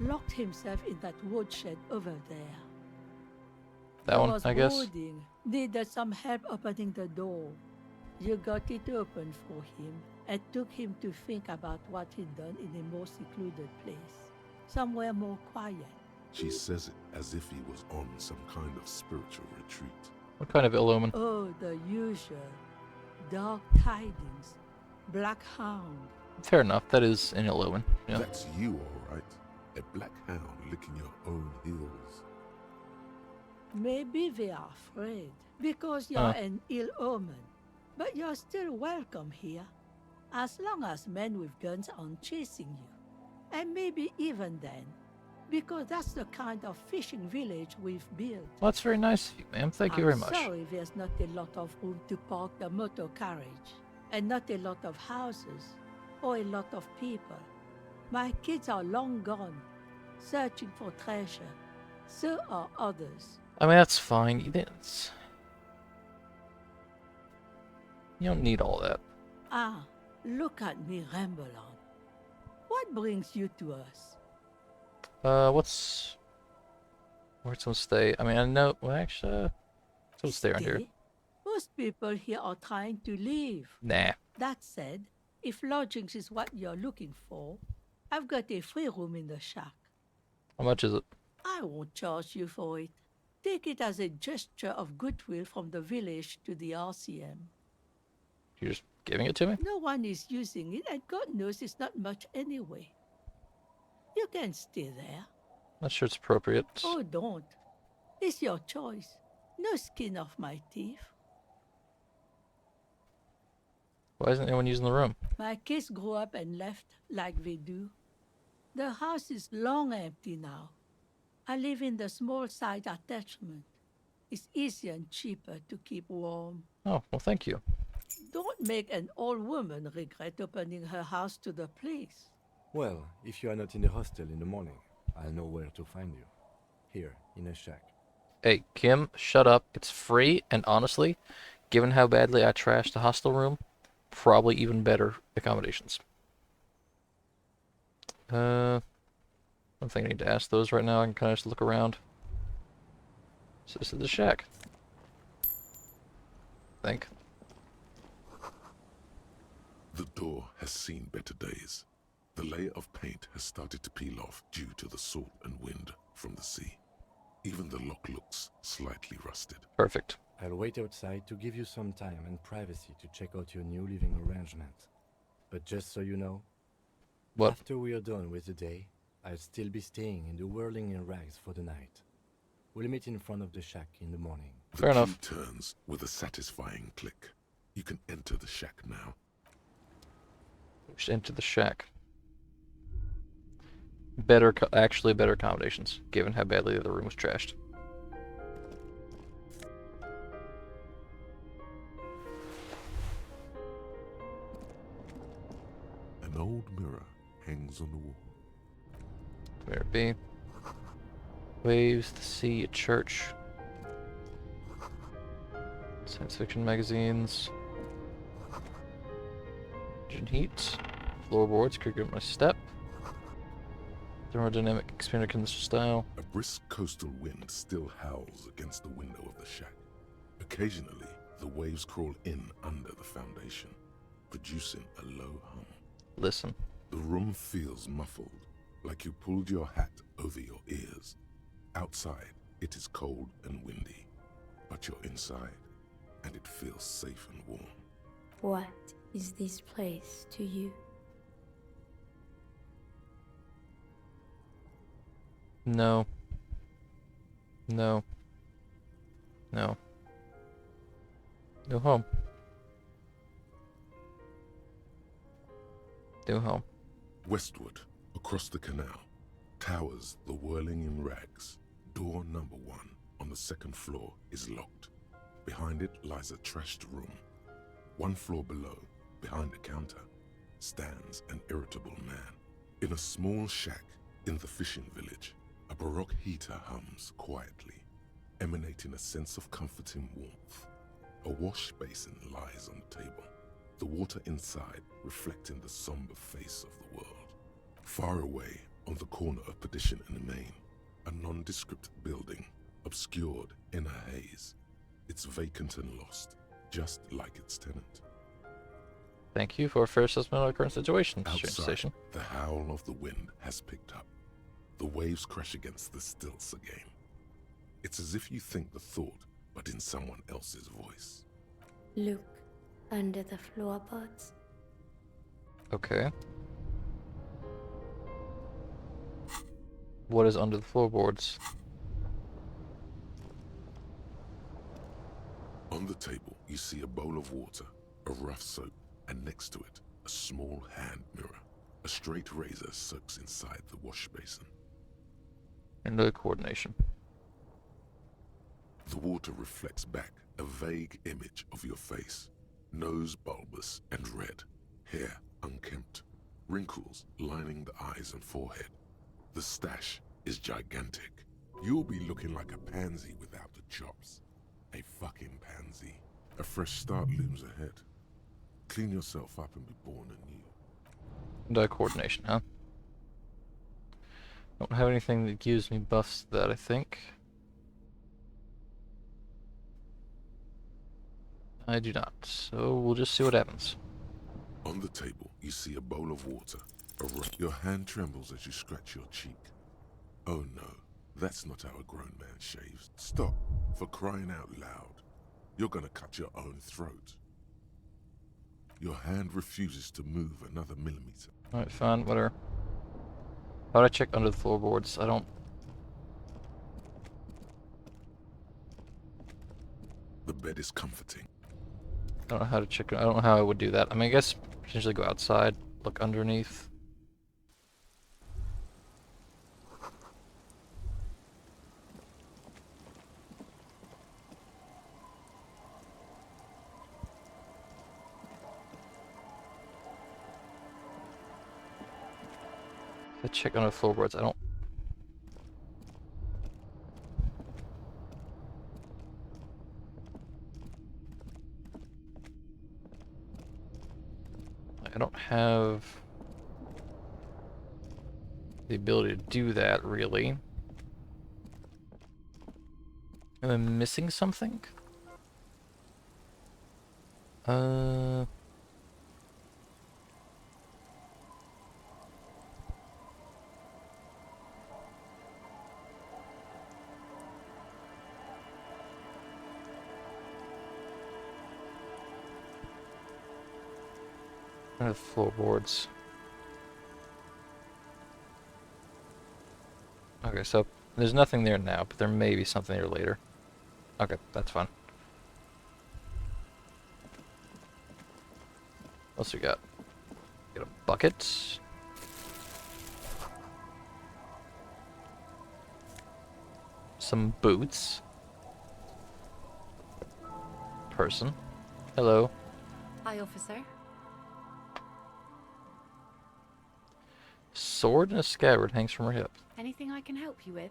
locked himself in that woodshed over there. That one, I guess. Holding, needed some help opening the door. You got it open for him and took him to think about what he'd done in a more secluded place, somewhere more quiet. She says it as if he was on some kind of spiritual retreat. What kind of ill omen? Oh, the usual. Dark tidings. Black hound. Fair enough, that is an ill omen. Yeah. That's you, all right. A black hound licking your own heels. Maybe they are afraid because you're an ill omen. But you're still welcome here, as long as men with guns aren't chasing you. And maybe even then, because that's the kind of fishing village we've built. Well, that's very nice of you, ma'am. Thank you very much. I'm sorry there's not a lot of room to park the motor carriage, and not a lot of houses, or a lot of people. My kids are long gone, searching for treasure. So are others. I mean, that's fine. You don't need all that. Ah, look at me ramble on. What What brings you to us? Where's someone stay? I mean, I know. Well, actually, someone stay around here. Stay? Most people here are trying to leave. Nah. That said, if lodgings is what you're looking for, I've got a free room in the shack. How much is it? I won't charge you for it. Take it as a gesture of goodwill from the village to the RCM. You're just giving it to me? No one is using it, and God knows it's not much anyway. You can stay there. Not sure it's appropriate. Oh, don't. It's your choice. No skin off my teeth. Why isn't anyone using the room? My kids grew up and left like they do. The house is long empty now. I live in the small side attachment. It's easier and cheaper to keep warm. Oh, well, thank you. Don't make an old woman regret opening her house to the place. Well, if you are not in the hostel in the morning, I'll know where to find you. Here, in a shack. Hey, Kim, shut up. It's free, and honestly, given how badly I trashed the hostel room, probably even better accommodations. I don't think I need to ask those right now. I can kind of just look around. So this is the shack. I think. The door has seen better days. The layer of paint has started to peel off due to the salt and wind from the sea. Even the lock looks slightly rusted. Perfect. I'll wait outside to give you some time and privacy to check out your new living arrangement. But just so you know, what? After we are done with the day, I'll still be staying in the whirling in rags for the night. We'll meet in front of the shack in the morning. Fair enough. The key turns with a satisfying click. You can enter the shack now. Just enter the shack. Actually better accommodations, given how badly the room was trashed. An old mirror hangs on the wall. Where it be? Waves, the sea, a church. Science fiction magazines. Engine heat. Floorboards, could get my step. Thermodynamic experiment in this style. A brisk coastal wind still howls against the window of the shack. Occasionally, the waves crawl in under the foundation, producing a low hum. Listen. The room feels muffled, like you pulled your hat over your ears. Outside, it is cold and windy, but you're inside, and it feels safe and warm. What is this place to you? No. No. No. No home. No home. Westward, across the canal, towers the whirling in rags. Door number 1 on the second floor is locked. Behind it lies a trashed room. 1 floor below, behind a counter, stands an irritable man. In a small shack in the fishing village, a Baroque heater hums quietly, emanating a sense of comforting warmth. A wash basin lies on the table, the water inside reflecting the somber face of the world. Far away, on the corner of Perdition and Main, a nondescript building, obscured in a haze. It's vacant and lost, just like its tenant. Thank you for a fair assessment of the current situation, Outside, the howl of the wind has picked up. The waves crash against the stilts again. It's as if you think the thought, but in someone else's voice. Look under the floorboards. Okay. What is under the floorboards? On the table, you see a bowl of water, a rough soap, and next to it, a small hand mirror. A straight razor soaks inside the wash basin. And no coordination. The water reflects back a vague image of your face. Nose bulbous and red, hair unkempt, wrinkles lining the eyes and forehead. The stash is gigantic. You'll be looking like a pansy without the chops. A fucking pansy. A fresh start looms ahead. Clean yourself up and be born anew. No coordination, huh? Don't have anything that gives me buffs to that, I think. I do not, so we'll just see what happens. On the table, you see a bowl of water. Your hand trembles as you scratch your cheek. Oh no, that's not how a grown man shaves. Stop, for crying out loud. You're gonna cut your own throat. Your hand refuses to move another millimeter. Alright, fine, whatever. How do I check under the floorboards? I don't... The bed is comforting. I don't know how to check. I don't know how I would do that. I mean, I guess potentially go outside, look underneath. If I check under the floorboards, I don't... I don't have the ability to do that, really. Am I missing something? Under the floorboards. Okay, so there's nothing there now, but there may be something there later. Okay, that's fine. What else we got? Got a bucket. Some boots. Person. Hello. Hi, officer. Sword and a scabbard hangs from her hip. Anything I can help you with?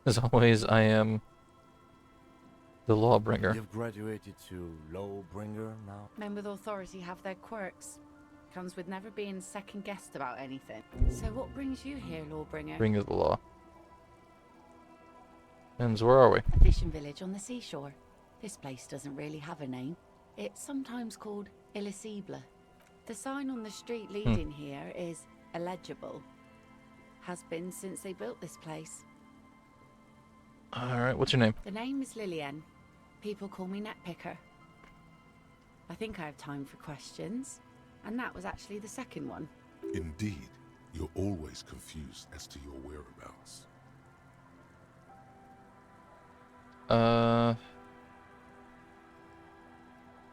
As always, I am the lawbringer. You've graduated to lawbringer now? Men with authority have their quirks. Comes with never being second-guessed about anything. So what brings you here, lawbringer? Bringer of the law. And where are we? A fishing village on the seashore. This place doesn't really have a name. It's sometimes called Elysium. The sign on the street leading here is illegible. Has been since they built this place. Alright, what's your name? The name is Lillian. People call me Netpicker. I think I have time for questions. And that was actually the second one. Indeed, you're always confused as to your whereabouts. I'm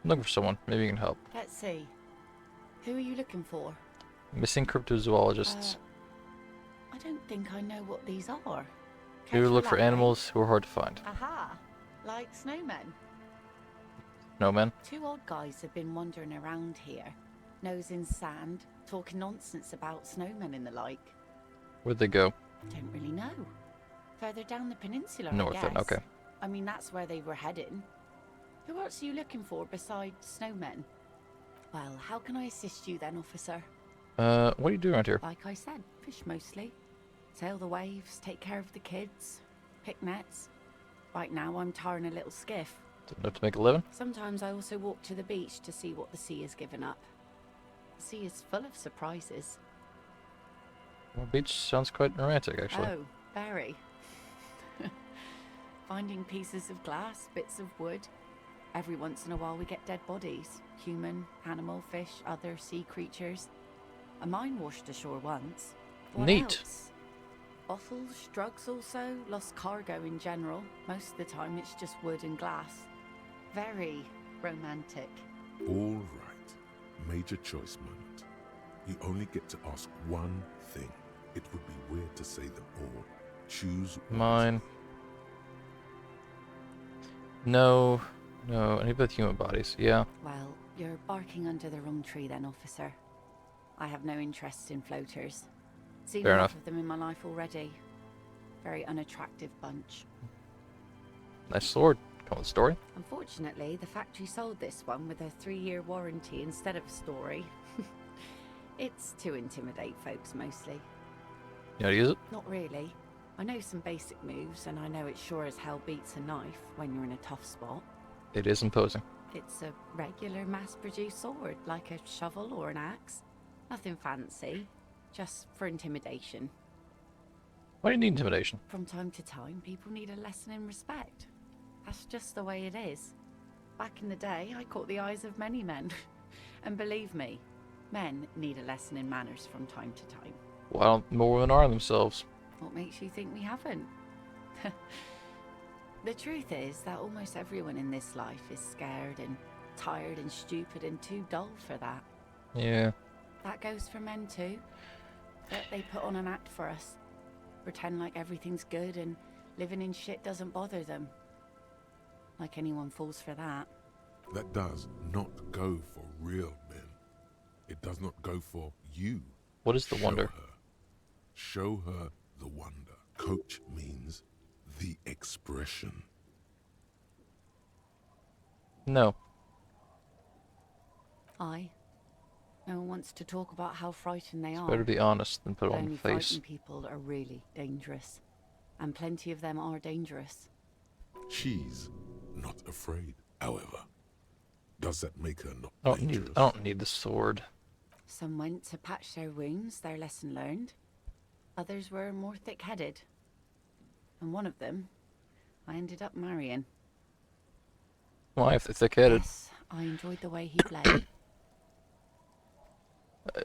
looking for someone. Maybe you can help. Let's see. Who are you looking for? Missing cryptozoologists. I don't think I know what these are. Who look for animals who are hard to find. Aha! Like snowmen. Snowmen? Two odd guys have been wandering around here, nose in sand, talking nonsense about snowmen and the like. Where'd they go? Don't really know. Further down the peninsula, North I then, guess. okay. I mean, that's where they were heading. Who else are you looking for besides snowmen? Well, how can I assist you then, officer? What do you do around here? Like I said, fish mostly. Sail the waves, take care of the kids, pick nets. Right now I'm tarring a little skiff. Enough to make a living? Sometimes I also walk to the beach to see what the sea has given up. The sea is full of surprises. Well, beach sounds quite romantic, actually. Oh, very. Finding pieces of glass, bits of wood. Every once in a while we get dead bodies. Human, animal, fish, other sea creatures. A mine washed ashore once. What Neat. else? Bottles, drugs also, lost cargo in general. Most of the time it's just wood and glass. Very romantic. All right. Major choice moment. You only get to ask one thing. It would be weird to say them all. Choose Mine. No. No, any but human bodies, yeah. Well, you're barking under the wrong tree then, officer. I have no interest in floaters. Seen Fair enough enough. of them in my life already. Very unattractive bunch. Nice sword. Come with a story. Unfortunately, the factory sold this one with a 3-year warranty instead of a story. It's to intimidate folks mostly. You know how to use it? Not really. I know some basic moves, and I know it sure as hell beats a knife when you're in a tough spot. It is imposing. It's a regular mass-produced sword, like a shovel or an axe. Nothing fancy, just for intimidation. Why do you need intimidation? From time to time, people need a lesson in respect. That's just the way it is. Back in the day, I caught the eyes of many men. And believe me, men need a lesson in manners from time to time. Why don't more women arm themselves? What makes you think we haven't? The truth is that almost everyone in this life is scared and tired and stupid and too dull for that. Yeah. That goes for men too. But they put on an act for us. Pretend like everything's good and living in shit doesn't bother them. Like anyone falls for that. That does not go for real men. It does not go for you. What is the wonder? Show her the wonder. Coach means the expression. No. No one wants to talk about how frightened they are. Better be honest than put it on the Only face. frightened people are really dangerous. And plenty of them are dangerous. She's not afraid, however. Does that make her not I dangerous? don't need the sword. Some went to patch their wounds, their lesson learned. Others were more thick-headed. And one of them, I ended up marrying. Why, if they're thick-headed? Yes, I enjoyed the way he played.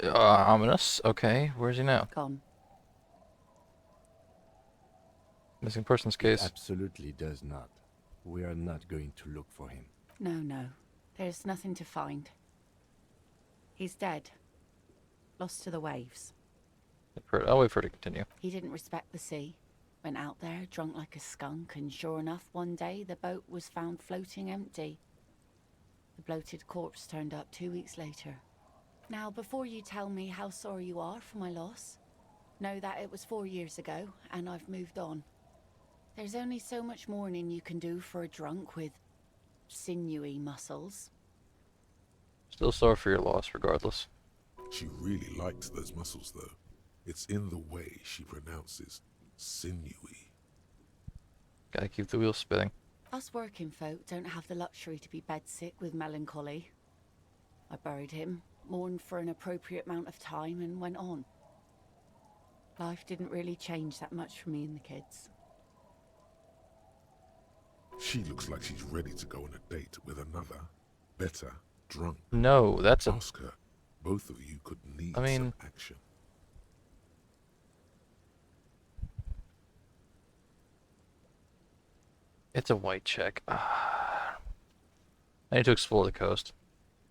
Ominous. Okay, where's he now? Gone. Missing persons case. It absolutely does not. We are not going to look for him. No. There's nothing to find. He's dead. Lost to the waves. I'll wait for it to continue. He didn't respect the sea. Went out there, drunk like a skunk, and sure enough, one day the boat was found floating empty. The bloated corpse turned up 2 weeks later. Now, before you tell me how sorry you are for my loss, know that it was 4 years ago, and I've moved on. There's only so much mourning you can do for a drunk with sinewy muscles. Still sorry for your loss, regardless. She really likes those muscles, though. It's in the way she pronounces sinewy. Gotta keep the wheel spinning. Us working folk don't have the luxury to be bedsick with melancholy. I buried him, mourned for an appropriate amount of time, and went on. Life didn't really change that much for me and the kids. She looks like she's ready to go on a date with another, better drunk. No, that's a... Ask her. Both of you could need I mean... some action. It's a white check. I need to explore the coast.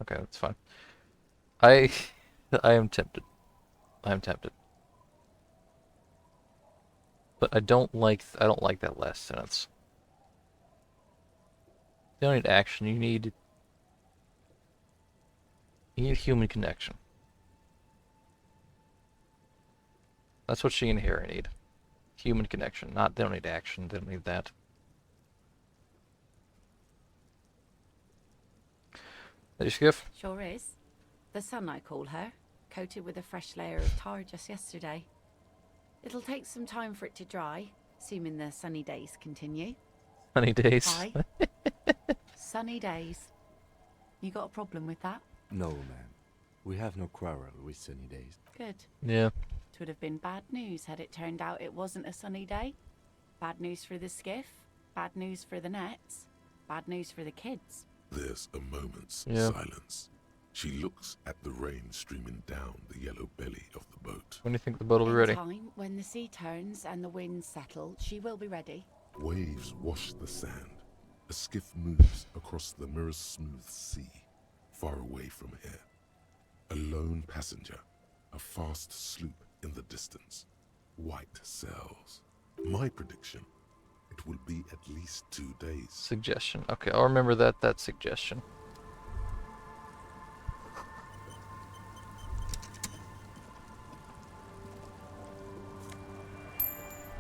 Okay, that's fine. I am tempted. I am tempted. But I don't like that last sentence. You don't need action, you need human connection. That's what she and Harry need. Human connection. They don't need action, they don't need that. That your skiff? Sure is. The sun, I call her. Coated with a fresh layer of tar just yesterday. It'll take some time for it to dry, assuming the sunny days continue. Sunny days? Aye. Sunny days. You got a problem with that? No, ma'am. We have no quarrel with sunny days. Good. Yeah. It would have been bad news had it turned out it wasn't a sunny day. Bad news for the skiff, bad news for the nets, bad news for the kids. There's a moment's Yeah. silence. She looks at the rain streaming down the yellow belly of the boat. When do you think the boat will be ready? In time, when the sea turns and the winds settle, she will be ready. Waves wash the sand. A skiff moves across the mirror-smooth sea, far away from here. A lone passenger, a fast sloop in the distance. White sails. My prediction, it will be at least 2 days. Suggestion. Okay, I'll remember that suggestion.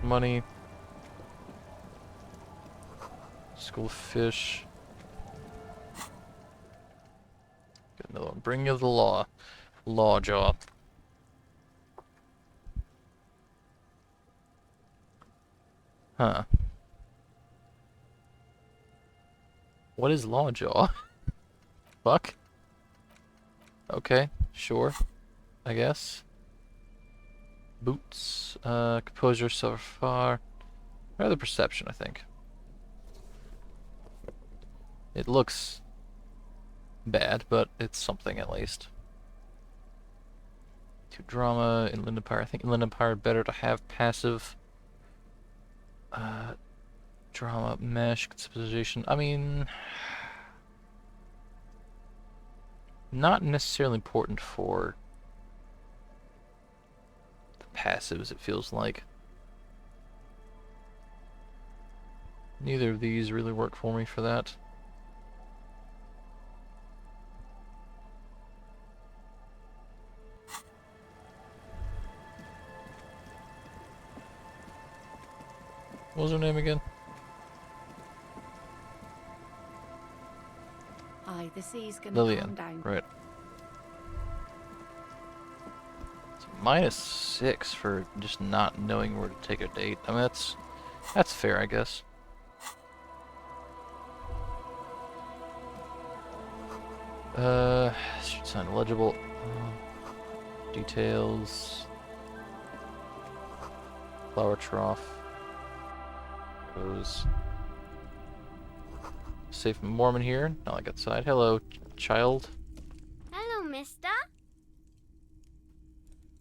Money. School fish. Get another one. Bring you the law. Law jaw. Huh. What is Lawjaw? Fuck. Okay, sure. I guess. Boots. Composure so far. Rather perception, I think. It looks bad, but it's something at least. To drama, Inland Empire. I think Inland Empire better to have passive drama, mesh, conceptualization. I mean, not necessarily important for the passives, it feels like. Neither of these really work for me for that. What was her name again? Aye, the sea's gonna Lillian, calm down. right. It's -6 for just not knowing where to take a date. I mean, that's fair, I guess. Should sign illegible. Details. Flower trough. Goes. Safe Mormon here. Not like outside. Hello, child. Hello, mister.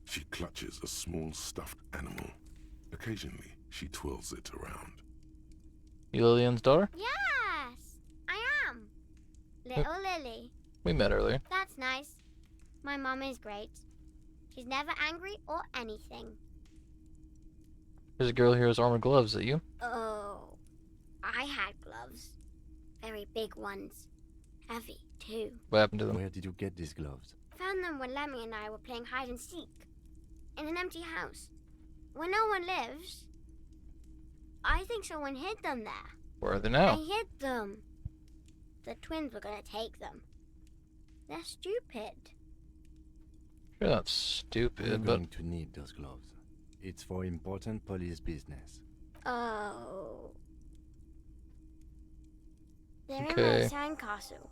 She clutches a small stuffed animal. Occasionally, she twirls it around. You Lillian's daughter? Yes, I am. Little Lily. We met earlier. That's nice. My mum is great. She's never angry or anything. There's a girl here with armored gloves. Is that you? Oh, I had gloves. Very big ones. Heavy, too. What happened to them? Where did you get these gloves? Found them when Lemmy and I were playing hide and seek. In an empty house. Where no one lives. I think someone hid them there. Where are they now? I hid them. The twins were gonna take them. They're stupid. You're not stupid, You're but... going to need those gloves. It's for important police business. Oh. They're in Okay. my sandcastle.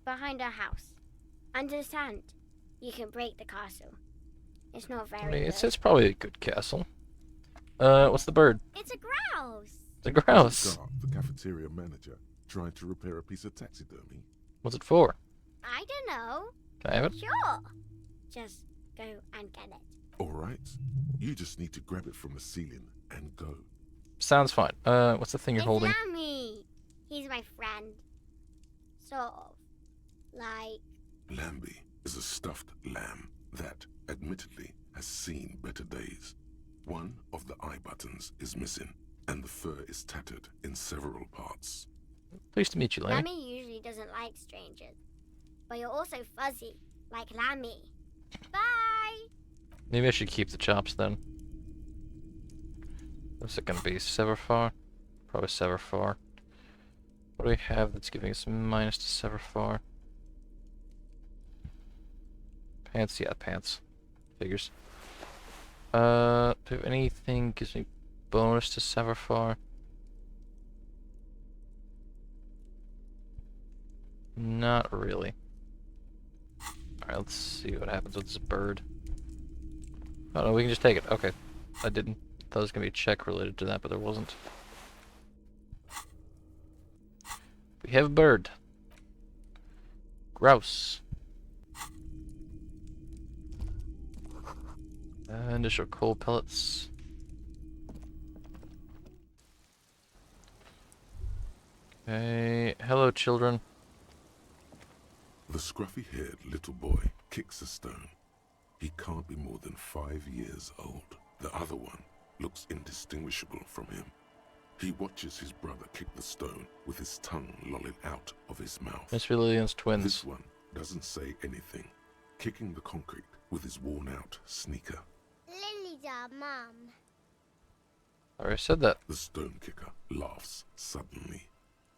Behind our house. Under the sand. You can break the castle. It's not very I mean, good. it's probably a good castle. What's the bird? It's a grouse. It's a grouse. Garth, the cafeteria manager, tried to repair a piece of taxidermy. What's it for? I don't know. Can I have it? Sure. Just go and get it. All right. You just need to grab it from the ceiling and go. Sounds fine. What's the thing you're It's holding? Lammy. He's my friend. Sort of. Like... Lambie is a stuffed lamb that, admittedly, has seen better days. One of the eye buttons is missing, and the fur is tattered in several parts. Pleased to meet you, Lammy. Lammy usually doesn't like strangers. But you're also fuzzy, like Lammy. Bye! Maybe I should keep the chops then. What's it gonna be? Severfar? Probably Severfar. What do we have that's giving us minus to Severfar? Pants? Yeah, pants. Figures. Do we have anything gives me bonus to Severfar? Not really. Alright, let's see what happens with this bird. Oh no, we can just take it. Okay. I didn't. Thought there was gonna be a check related to that, but there wasn't. We have a bird. Grouse. Initial coal pellets. Okay. Hello, children. The scruffy-haired little boy kicks a stone. He can't be more than 5 years old. The other one looks indistinguishable from him. He watches his brother kick the stone with his tongue lolling out of his mouth. Miss Lillian's twins. This one doesn't say anything, kicking the concrete with his worn-out sneaker. Lily's our mum. I already said that. The stone kicker laughs suddenly.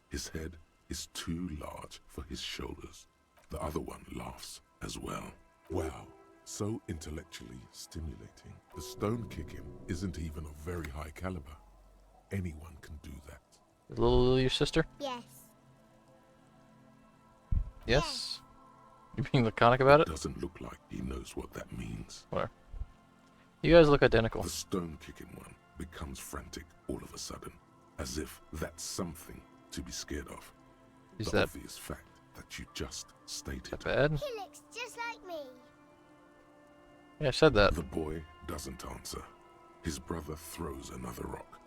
His head is too large for his shoulders. The other one laughs as well. Wow, so intellectually stimulating. The stone kicking isn't even of very high caliber. Anyone can do that. Is Little Lily your sister? Yes. Yes. You being laconic about it? Doesn't look like he knows what that means. Whatever. You guys look identical. The stone-kicking one becomes frantic all of a sudden, as if that's something to be scared of. Is the that obvious fact that you just stated. bad? He looks just like me. Yeah, I said that. The boy doesn't answer. His brother throws another rock.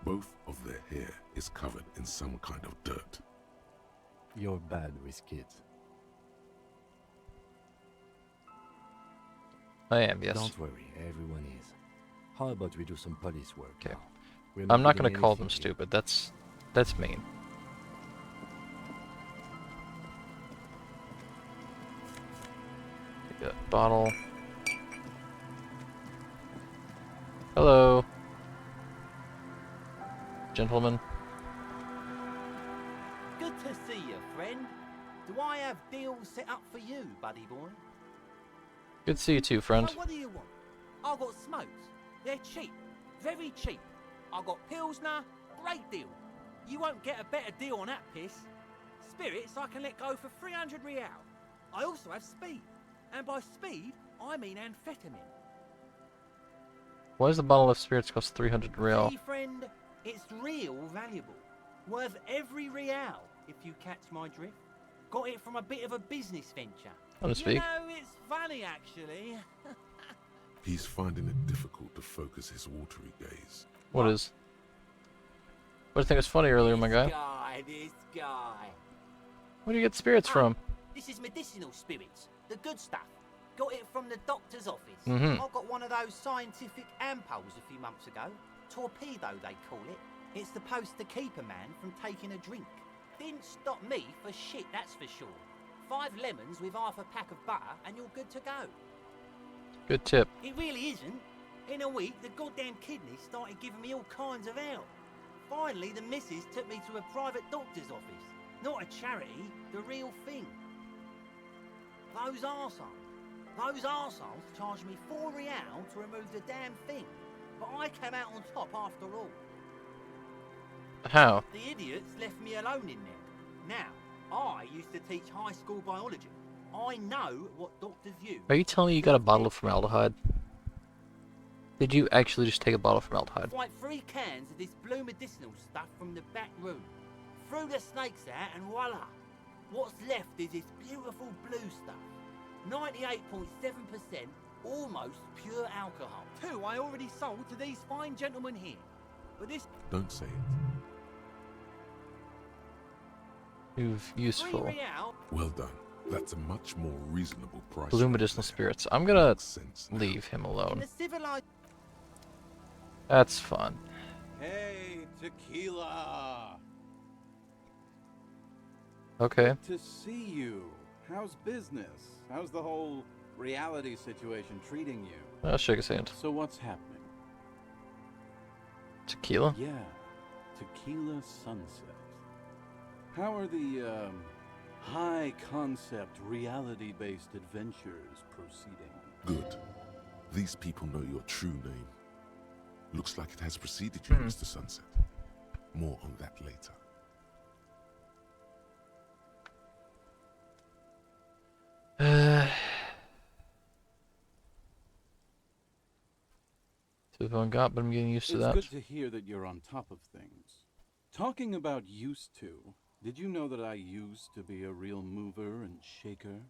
Both of their hair is covered in some kind of dirt. You're bad with kids. I am, yes. Don't worry, everyone is. How about we do some police work? Okay. We're I'm not getting gonna call anything them here. stupid. That's mean. Take a bottle. Hello, gentlemen. Good to see you, friend. Do I have deals set up for you, buddy boy? Good to see you too, friend. So what do you want? I've got smokes. They're cheap. Very cheap. I've got Pilsner. Great deal. You won't get a better deal on that piss. Spirits I can let go for 300 real. I also have speed. And by speed, I mean amphetamine. Why does the bottle of spirits cost 300 real? See, friend, it's real valuable. Worth every real, if you catch my drift. Got it from a bit of a business venture. So to speak. You know, it's funny, actually. He's finding it difficult to focus his watery gaze. What is? What did you think was funny earlier, my guy? This guy. Where do you get spirits from? This is medicinal spirits. The good stuff. Got it from the doctor's office. Mhm. I got one of those scientific ampoules a few months ago. Torpedo, they call it. It's supposed to keep a man from taking a drink. Didn't stop me for shit, that's for sure. 5 lemons with half a pack of butter and you're good to go. Good tip. It really isn't. In a week, the goddamn kidneys started giving me all kinds of help. Finally, the missus took me to a private doctor's office. Not a charity, the real thing. Those arseholes charged me 4 real to remove the damn thing. But I came out on top after all. How? The idiots left me alone in there. Now, I used to teach high school biology. I know what doctors use. Are you telling me you got a bottle of formaldehyde? Did you actually just take a bottle of formaldehyde? Like 3 cans of this blue medicinal stuff from the back room. Threw the snakes out and voila. What's left is this beautiful blue stuff. 98.7% almost pure alcohol. 2 I already sold to these fine gentlemen here. But this... Don't say it. You've useful. Well done. That's a much more reasonable price. Blue medicinal spirits. I'm gonna leave him alone. That's fun. Hey, tequila! Okay. Good to see you. How's business? How's the whole reality situation treating you? I'll shake his hand. So what's happening? Tequila? Yeah, Tequila Sunset. How are the, high-concept, reality-based adventures proceeding? Good. These people know your true name. Looks like it has preceded you, Mr. Sunset. More on that later. So if I got, but I'm getting used to that. It's good to hear that you're on top of things. Talking about used to, did you know that I used to be a real mover and shaker?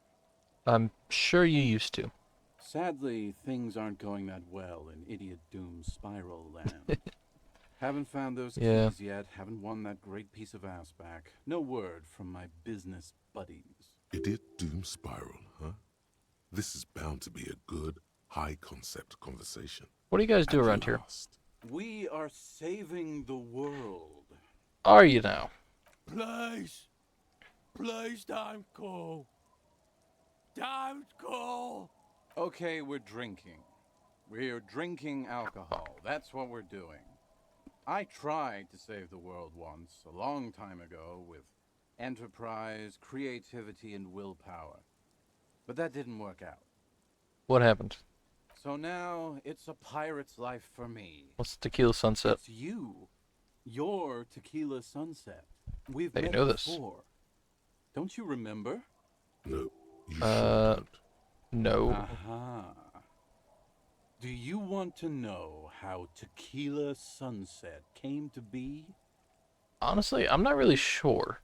I'm sure you used to. Sadly, things aren't going that well in Idiot Doom Spiral Land. Haven't found those keys yet, haven't won that great piece of ass back. No word from my business buddies. Idiot Doom Spiral, huh? This is bound to be a good, high-concept conversation. What do you guys do around here? We are saving the world. Are you now? Please. Please don't go. Don't go. Okay, we're drinking. We're drinking alcohol. That's what we're doing. I tried to save the world once, a long time ago, with enterprise, creativity, and willpower. But that didn't work out. What happened? So now, it's a pirate's life for me. What's Tequila Sunset? It's you. You're Tequila Sunset. We've Hey, you met know this. before. Don't you remember? No, you sure don't. No. Aha. Do you want to know how Tequila Sunset came to be? Honestly, I'm not really sure.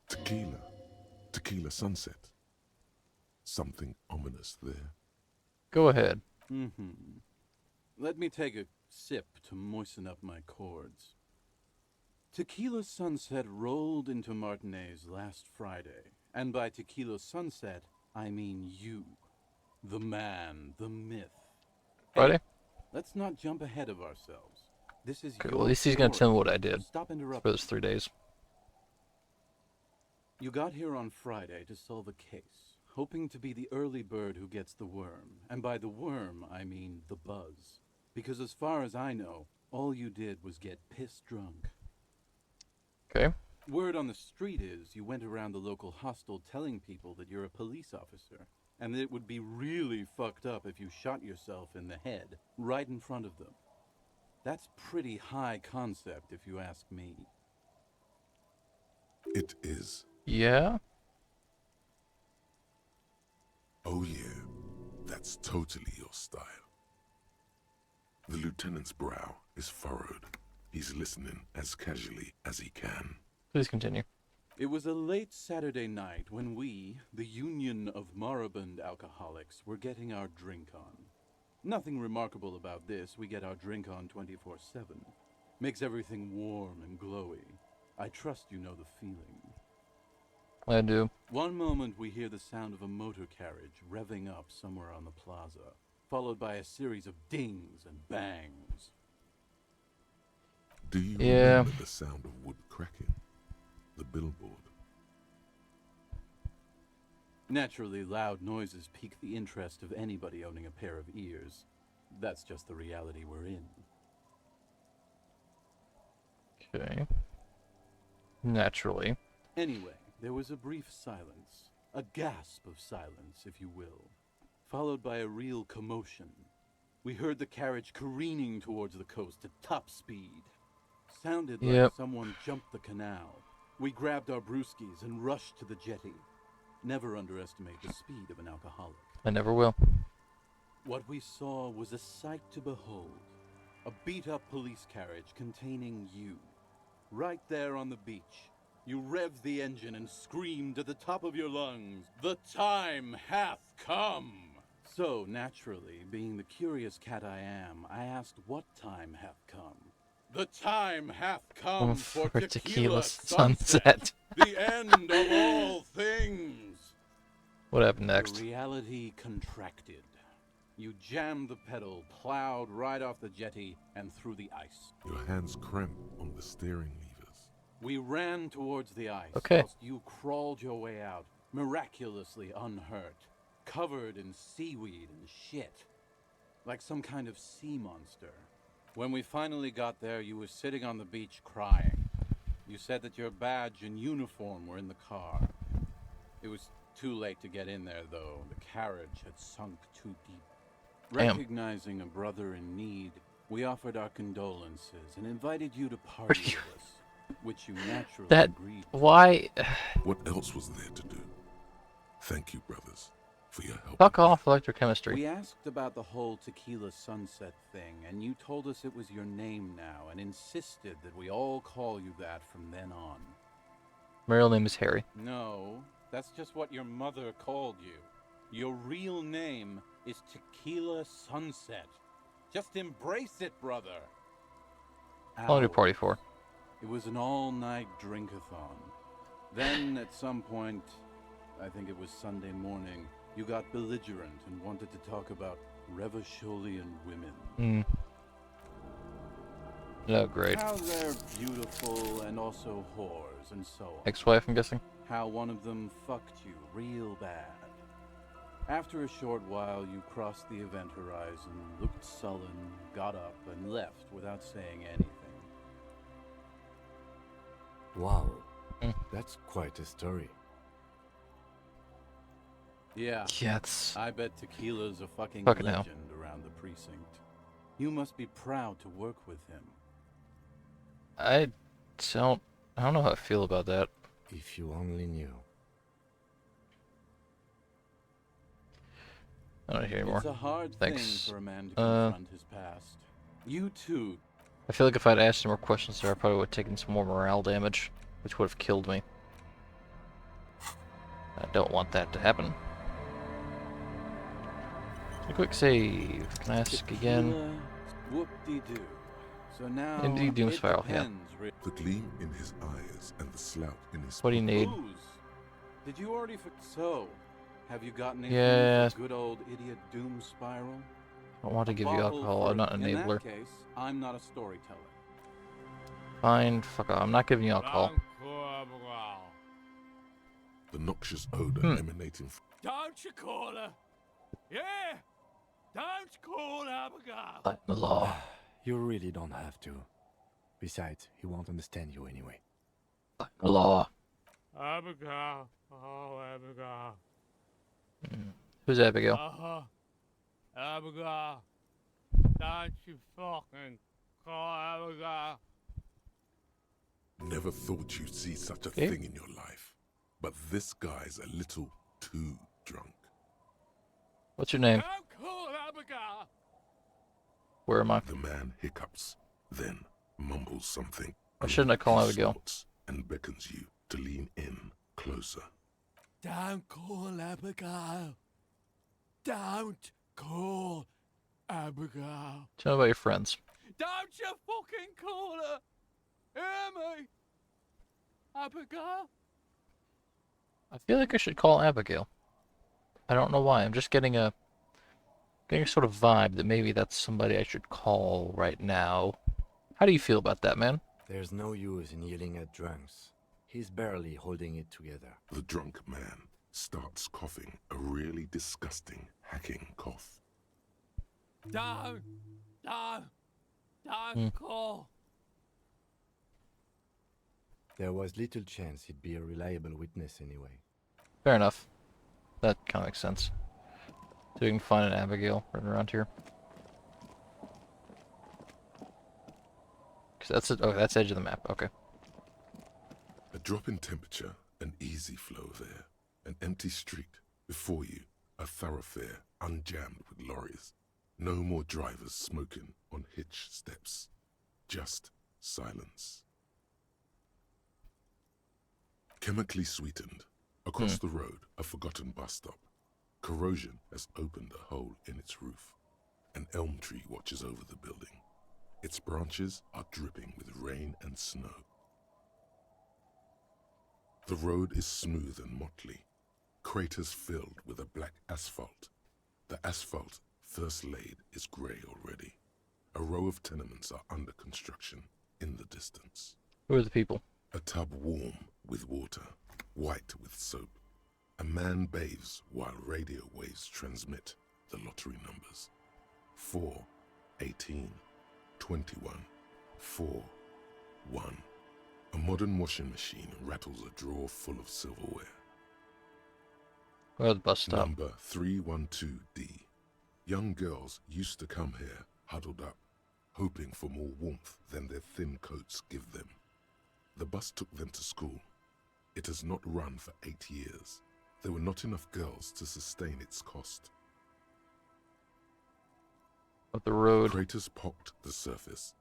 Tequila Sunset. Something ominous there. Go ahead. Mm-hmm. Let me take a sip to moisten up my cords. Tequila Sunset rolled into Martinez last Friday, and by Tequila Sunset, I mean you. The man, the myth. Friday? Hey, let's not jump ahead of ourselves. This is Okay, your well, at least he's gonna story. tell me what I did Stop for interrupting. those 3 days. You got here on Friday to solve a case, hoping to be the early bird who gets the worm. And by the worm, I mean the buzz. Because as far as I know, all you did was get piss drunk. Okay. Word on the street is you went around the local hostel telling people that you're a police officer, and that it would be really fucked up if you shot yourself in the head, right in front of them. That's pretty high concept, if you ask me. It is. Yeah? Oh yeah, that's totally your style. The lieutenant's brow is furrowed. He's listening as casually as he can. Please continue. It was a late Saturday night when we, the Union of Moribund Alcoholics, were getting our drink on. Nothing remarkable about this. We get our drink on 24/7. Makes everything warm and glowy. I trust you know the feeling. I do. One moment we hear the sound of a motor carriage revving up somewhere on the plaza, followed by a series of dings and bangs. Do you remember the sound of wood cracking? The billboard? Naturally, loud noises pique the interest of anybody owning a pair of ears. That's just the reality we're in. Okay. Naturally. Anyway, there was a brief silence. A gasp of silence, if you will. Followed by a real commotion. We heard the carriage careening towards the coast at top speed. Sounded like someone jumped the canal. We grabbed our brewskis and rushed to the jetty. Never underestimate the speed of an alcoholic. I never will. What we saw was a sight to behold. A beat-up police carriage containing you. Right there on the beach. You revved the engine and screamed at the top of your lungs, "The time hath come!" So, naturally, being the curious cat I am, I asked what time hath come. The time hath come for Tequila Sunset, the end of all things. What happened next? The reality contracted. You jammed the pedal, plowed right off the jetty, and through the ice. Your hands cramp on the steering levers. We ran towards the ice, whilst you crawled your way out, miraculously unhurt, covered in seaweed and shit, like some kind of sea monster. When we finally got there, you were sitting on the beach crying. You said that your badge and uniform were in the car. It was too late to get in there, though. The carriage had sunk too deep. Recognizing a brother in need, we offered our condolences and invited you to party with us, which you naturally agreed to. Why? What else was there to do? Thank you, brothers, for your help. Fuck off, electrochemistry. We asked about the whole Tequila Sunset thing, and you told us it was your name now, and insisted that we all call you that from then on. My real name is Harry. No, that's just what your mother called you. Your real name is Tequila Sunset. Just embrace it, brother. How long did you party for? It was an all-night drink-a-thon. Then, at some point, I think it was Sunday morning, you got belligerent and wanted to talk about Revacholian women. Oh, great. How they're beautiful and also whores and so on. Ex-wife, I'm guessing? How one of them fucked you real bad. After a short while, you crossed the event horizon, looked sullen, got up, and left without saying anything. Wow. That's quite a story. Yeah. Yes. I bet Tequila's a fucking Fucking hell. legend around the precinct. You must be proud to work with him. I don't know how I feel about that. If you only knew. I don't hear anymore. It's a hard Thanks. thing for a man to confront his past. You too. I feel like if I'd asked some more questions there, I probably would have taken some more morale damage, which would have killed me. I don't want that to happen. A quick save. Can I ask again? Whoop-de-doo. So now Indeed, Doom Spiral, yeah. The gleam in his eyes and the slout in his What do you need? Did you already so? Have you gotten anything Yeah. for good old idiot Doom Spiral? I don't want to give you alcohol. I'm not an In enabler. that case, I'm not a storyteller. Fine, fuck off. I'm not giving you alcohol. The noxious odor emanating from Don't you call her? Yeah! Don't call Abigail! By the law. You really don't have to. Besides, he won't understand you anyway. By the law. Abigail. Oh, Abigail. Who's Abigail? Abigail. Don't you fucking call Abigail. Never thought you'd see such a Okay. thing in your life. But this guy's a little too drunk. What's your name? Don't call Abigail. Where am I? The man hiccups, then mumbles something. Why shouldn't I call He Abigail? snorts and beckons you to lean in closer. Don't call Abigail. Don't call Abigail. Tell me about your friends. Don't you fucking call her. Hear me? Abigail? I feel like I should call Abigail. I don't know why. I'm just getting a sort of vibe that maybe that's somebody I should call right now. How do you feel about that, man? There's no use in yelling at drunks. He's barely holding it together. The drunk man starts coughing, a really disgusting, hacking cough. Don't call. There was little chance he'd be a reliable witness anyway. Fair enough. That kind of makes sense. So we can find an Abigail running around here. Cause that's it. Oh, that's edge of the map. Okay. A drop in temperature, an easy flow of air, an empty street. Before you, a thoroughfare unjammed with lorries. No more drivers smoking on hitch steps. Just silence. Chemically sweetened. Across the road, a forgotten bus stop. Corrosion has opened a hole in its roof. An elm tree watches over the building. Its branches are dripping with rain and snow. The road is smooth and motley, craters filled with a black asphalt. The asphalt, first laid, is grey already. A row of tenements are under construction in the distance. Who are the people? A tub warm with water, white with soap. A man bathes while radio waves transmit the lottery numbers. 4, 18, 21, 4, 1. A modern washing machine rattles a drawer full of silverware. Where are the bus stop? Number 312D. Young girls used to come here, huddled up, hoping for more warmth than their thin coats give them. The bus took them to school. It has not run for 8 years. There were not enough girls to sustain its cost. Up the road. Craters pocked the surface.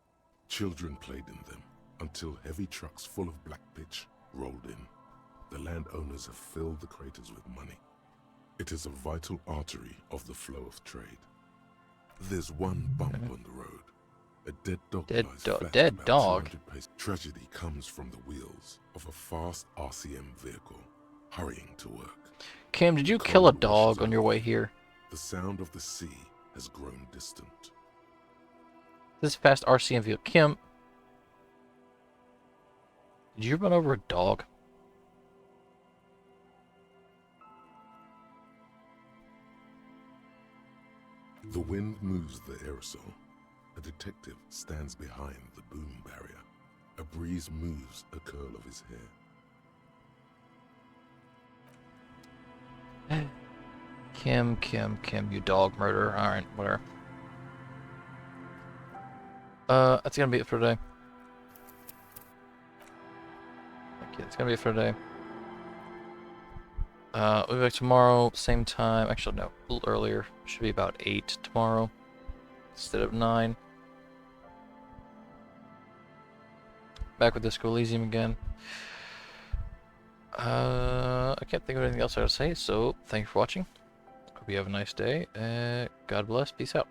Children played in them until heavy trucks full of black pitch rolled in. The landowners have filled the craters with money. It is a vital artery of the flow of trade. There's one bump on the road. A dead dog lies flat dead about dog? 200 paces. Tragedy comes from the wheels of a fast RCM vehicle hurrying to work. Kim, did you kill a dog on your way here? The sound of the sea has grown distant. This fast RCM vehicle. Kim, did you run over a dog? The wind moves the aerosol. A detective stands behind the boom barrier. A breeze moves a curl of his hair. Kim, you dog murderer. Alright, whatever. That's gonna be it for today. It's gonna be it for today. We'll be back tomorrow, same time. Actually, no, a little earlier. Should be about 8 tomorrow instead of 9. Back with Disco Elysium again. I can't think of anything else I gotta say, so thank you for watching. Hope you have a nice day. God bless. Peace out.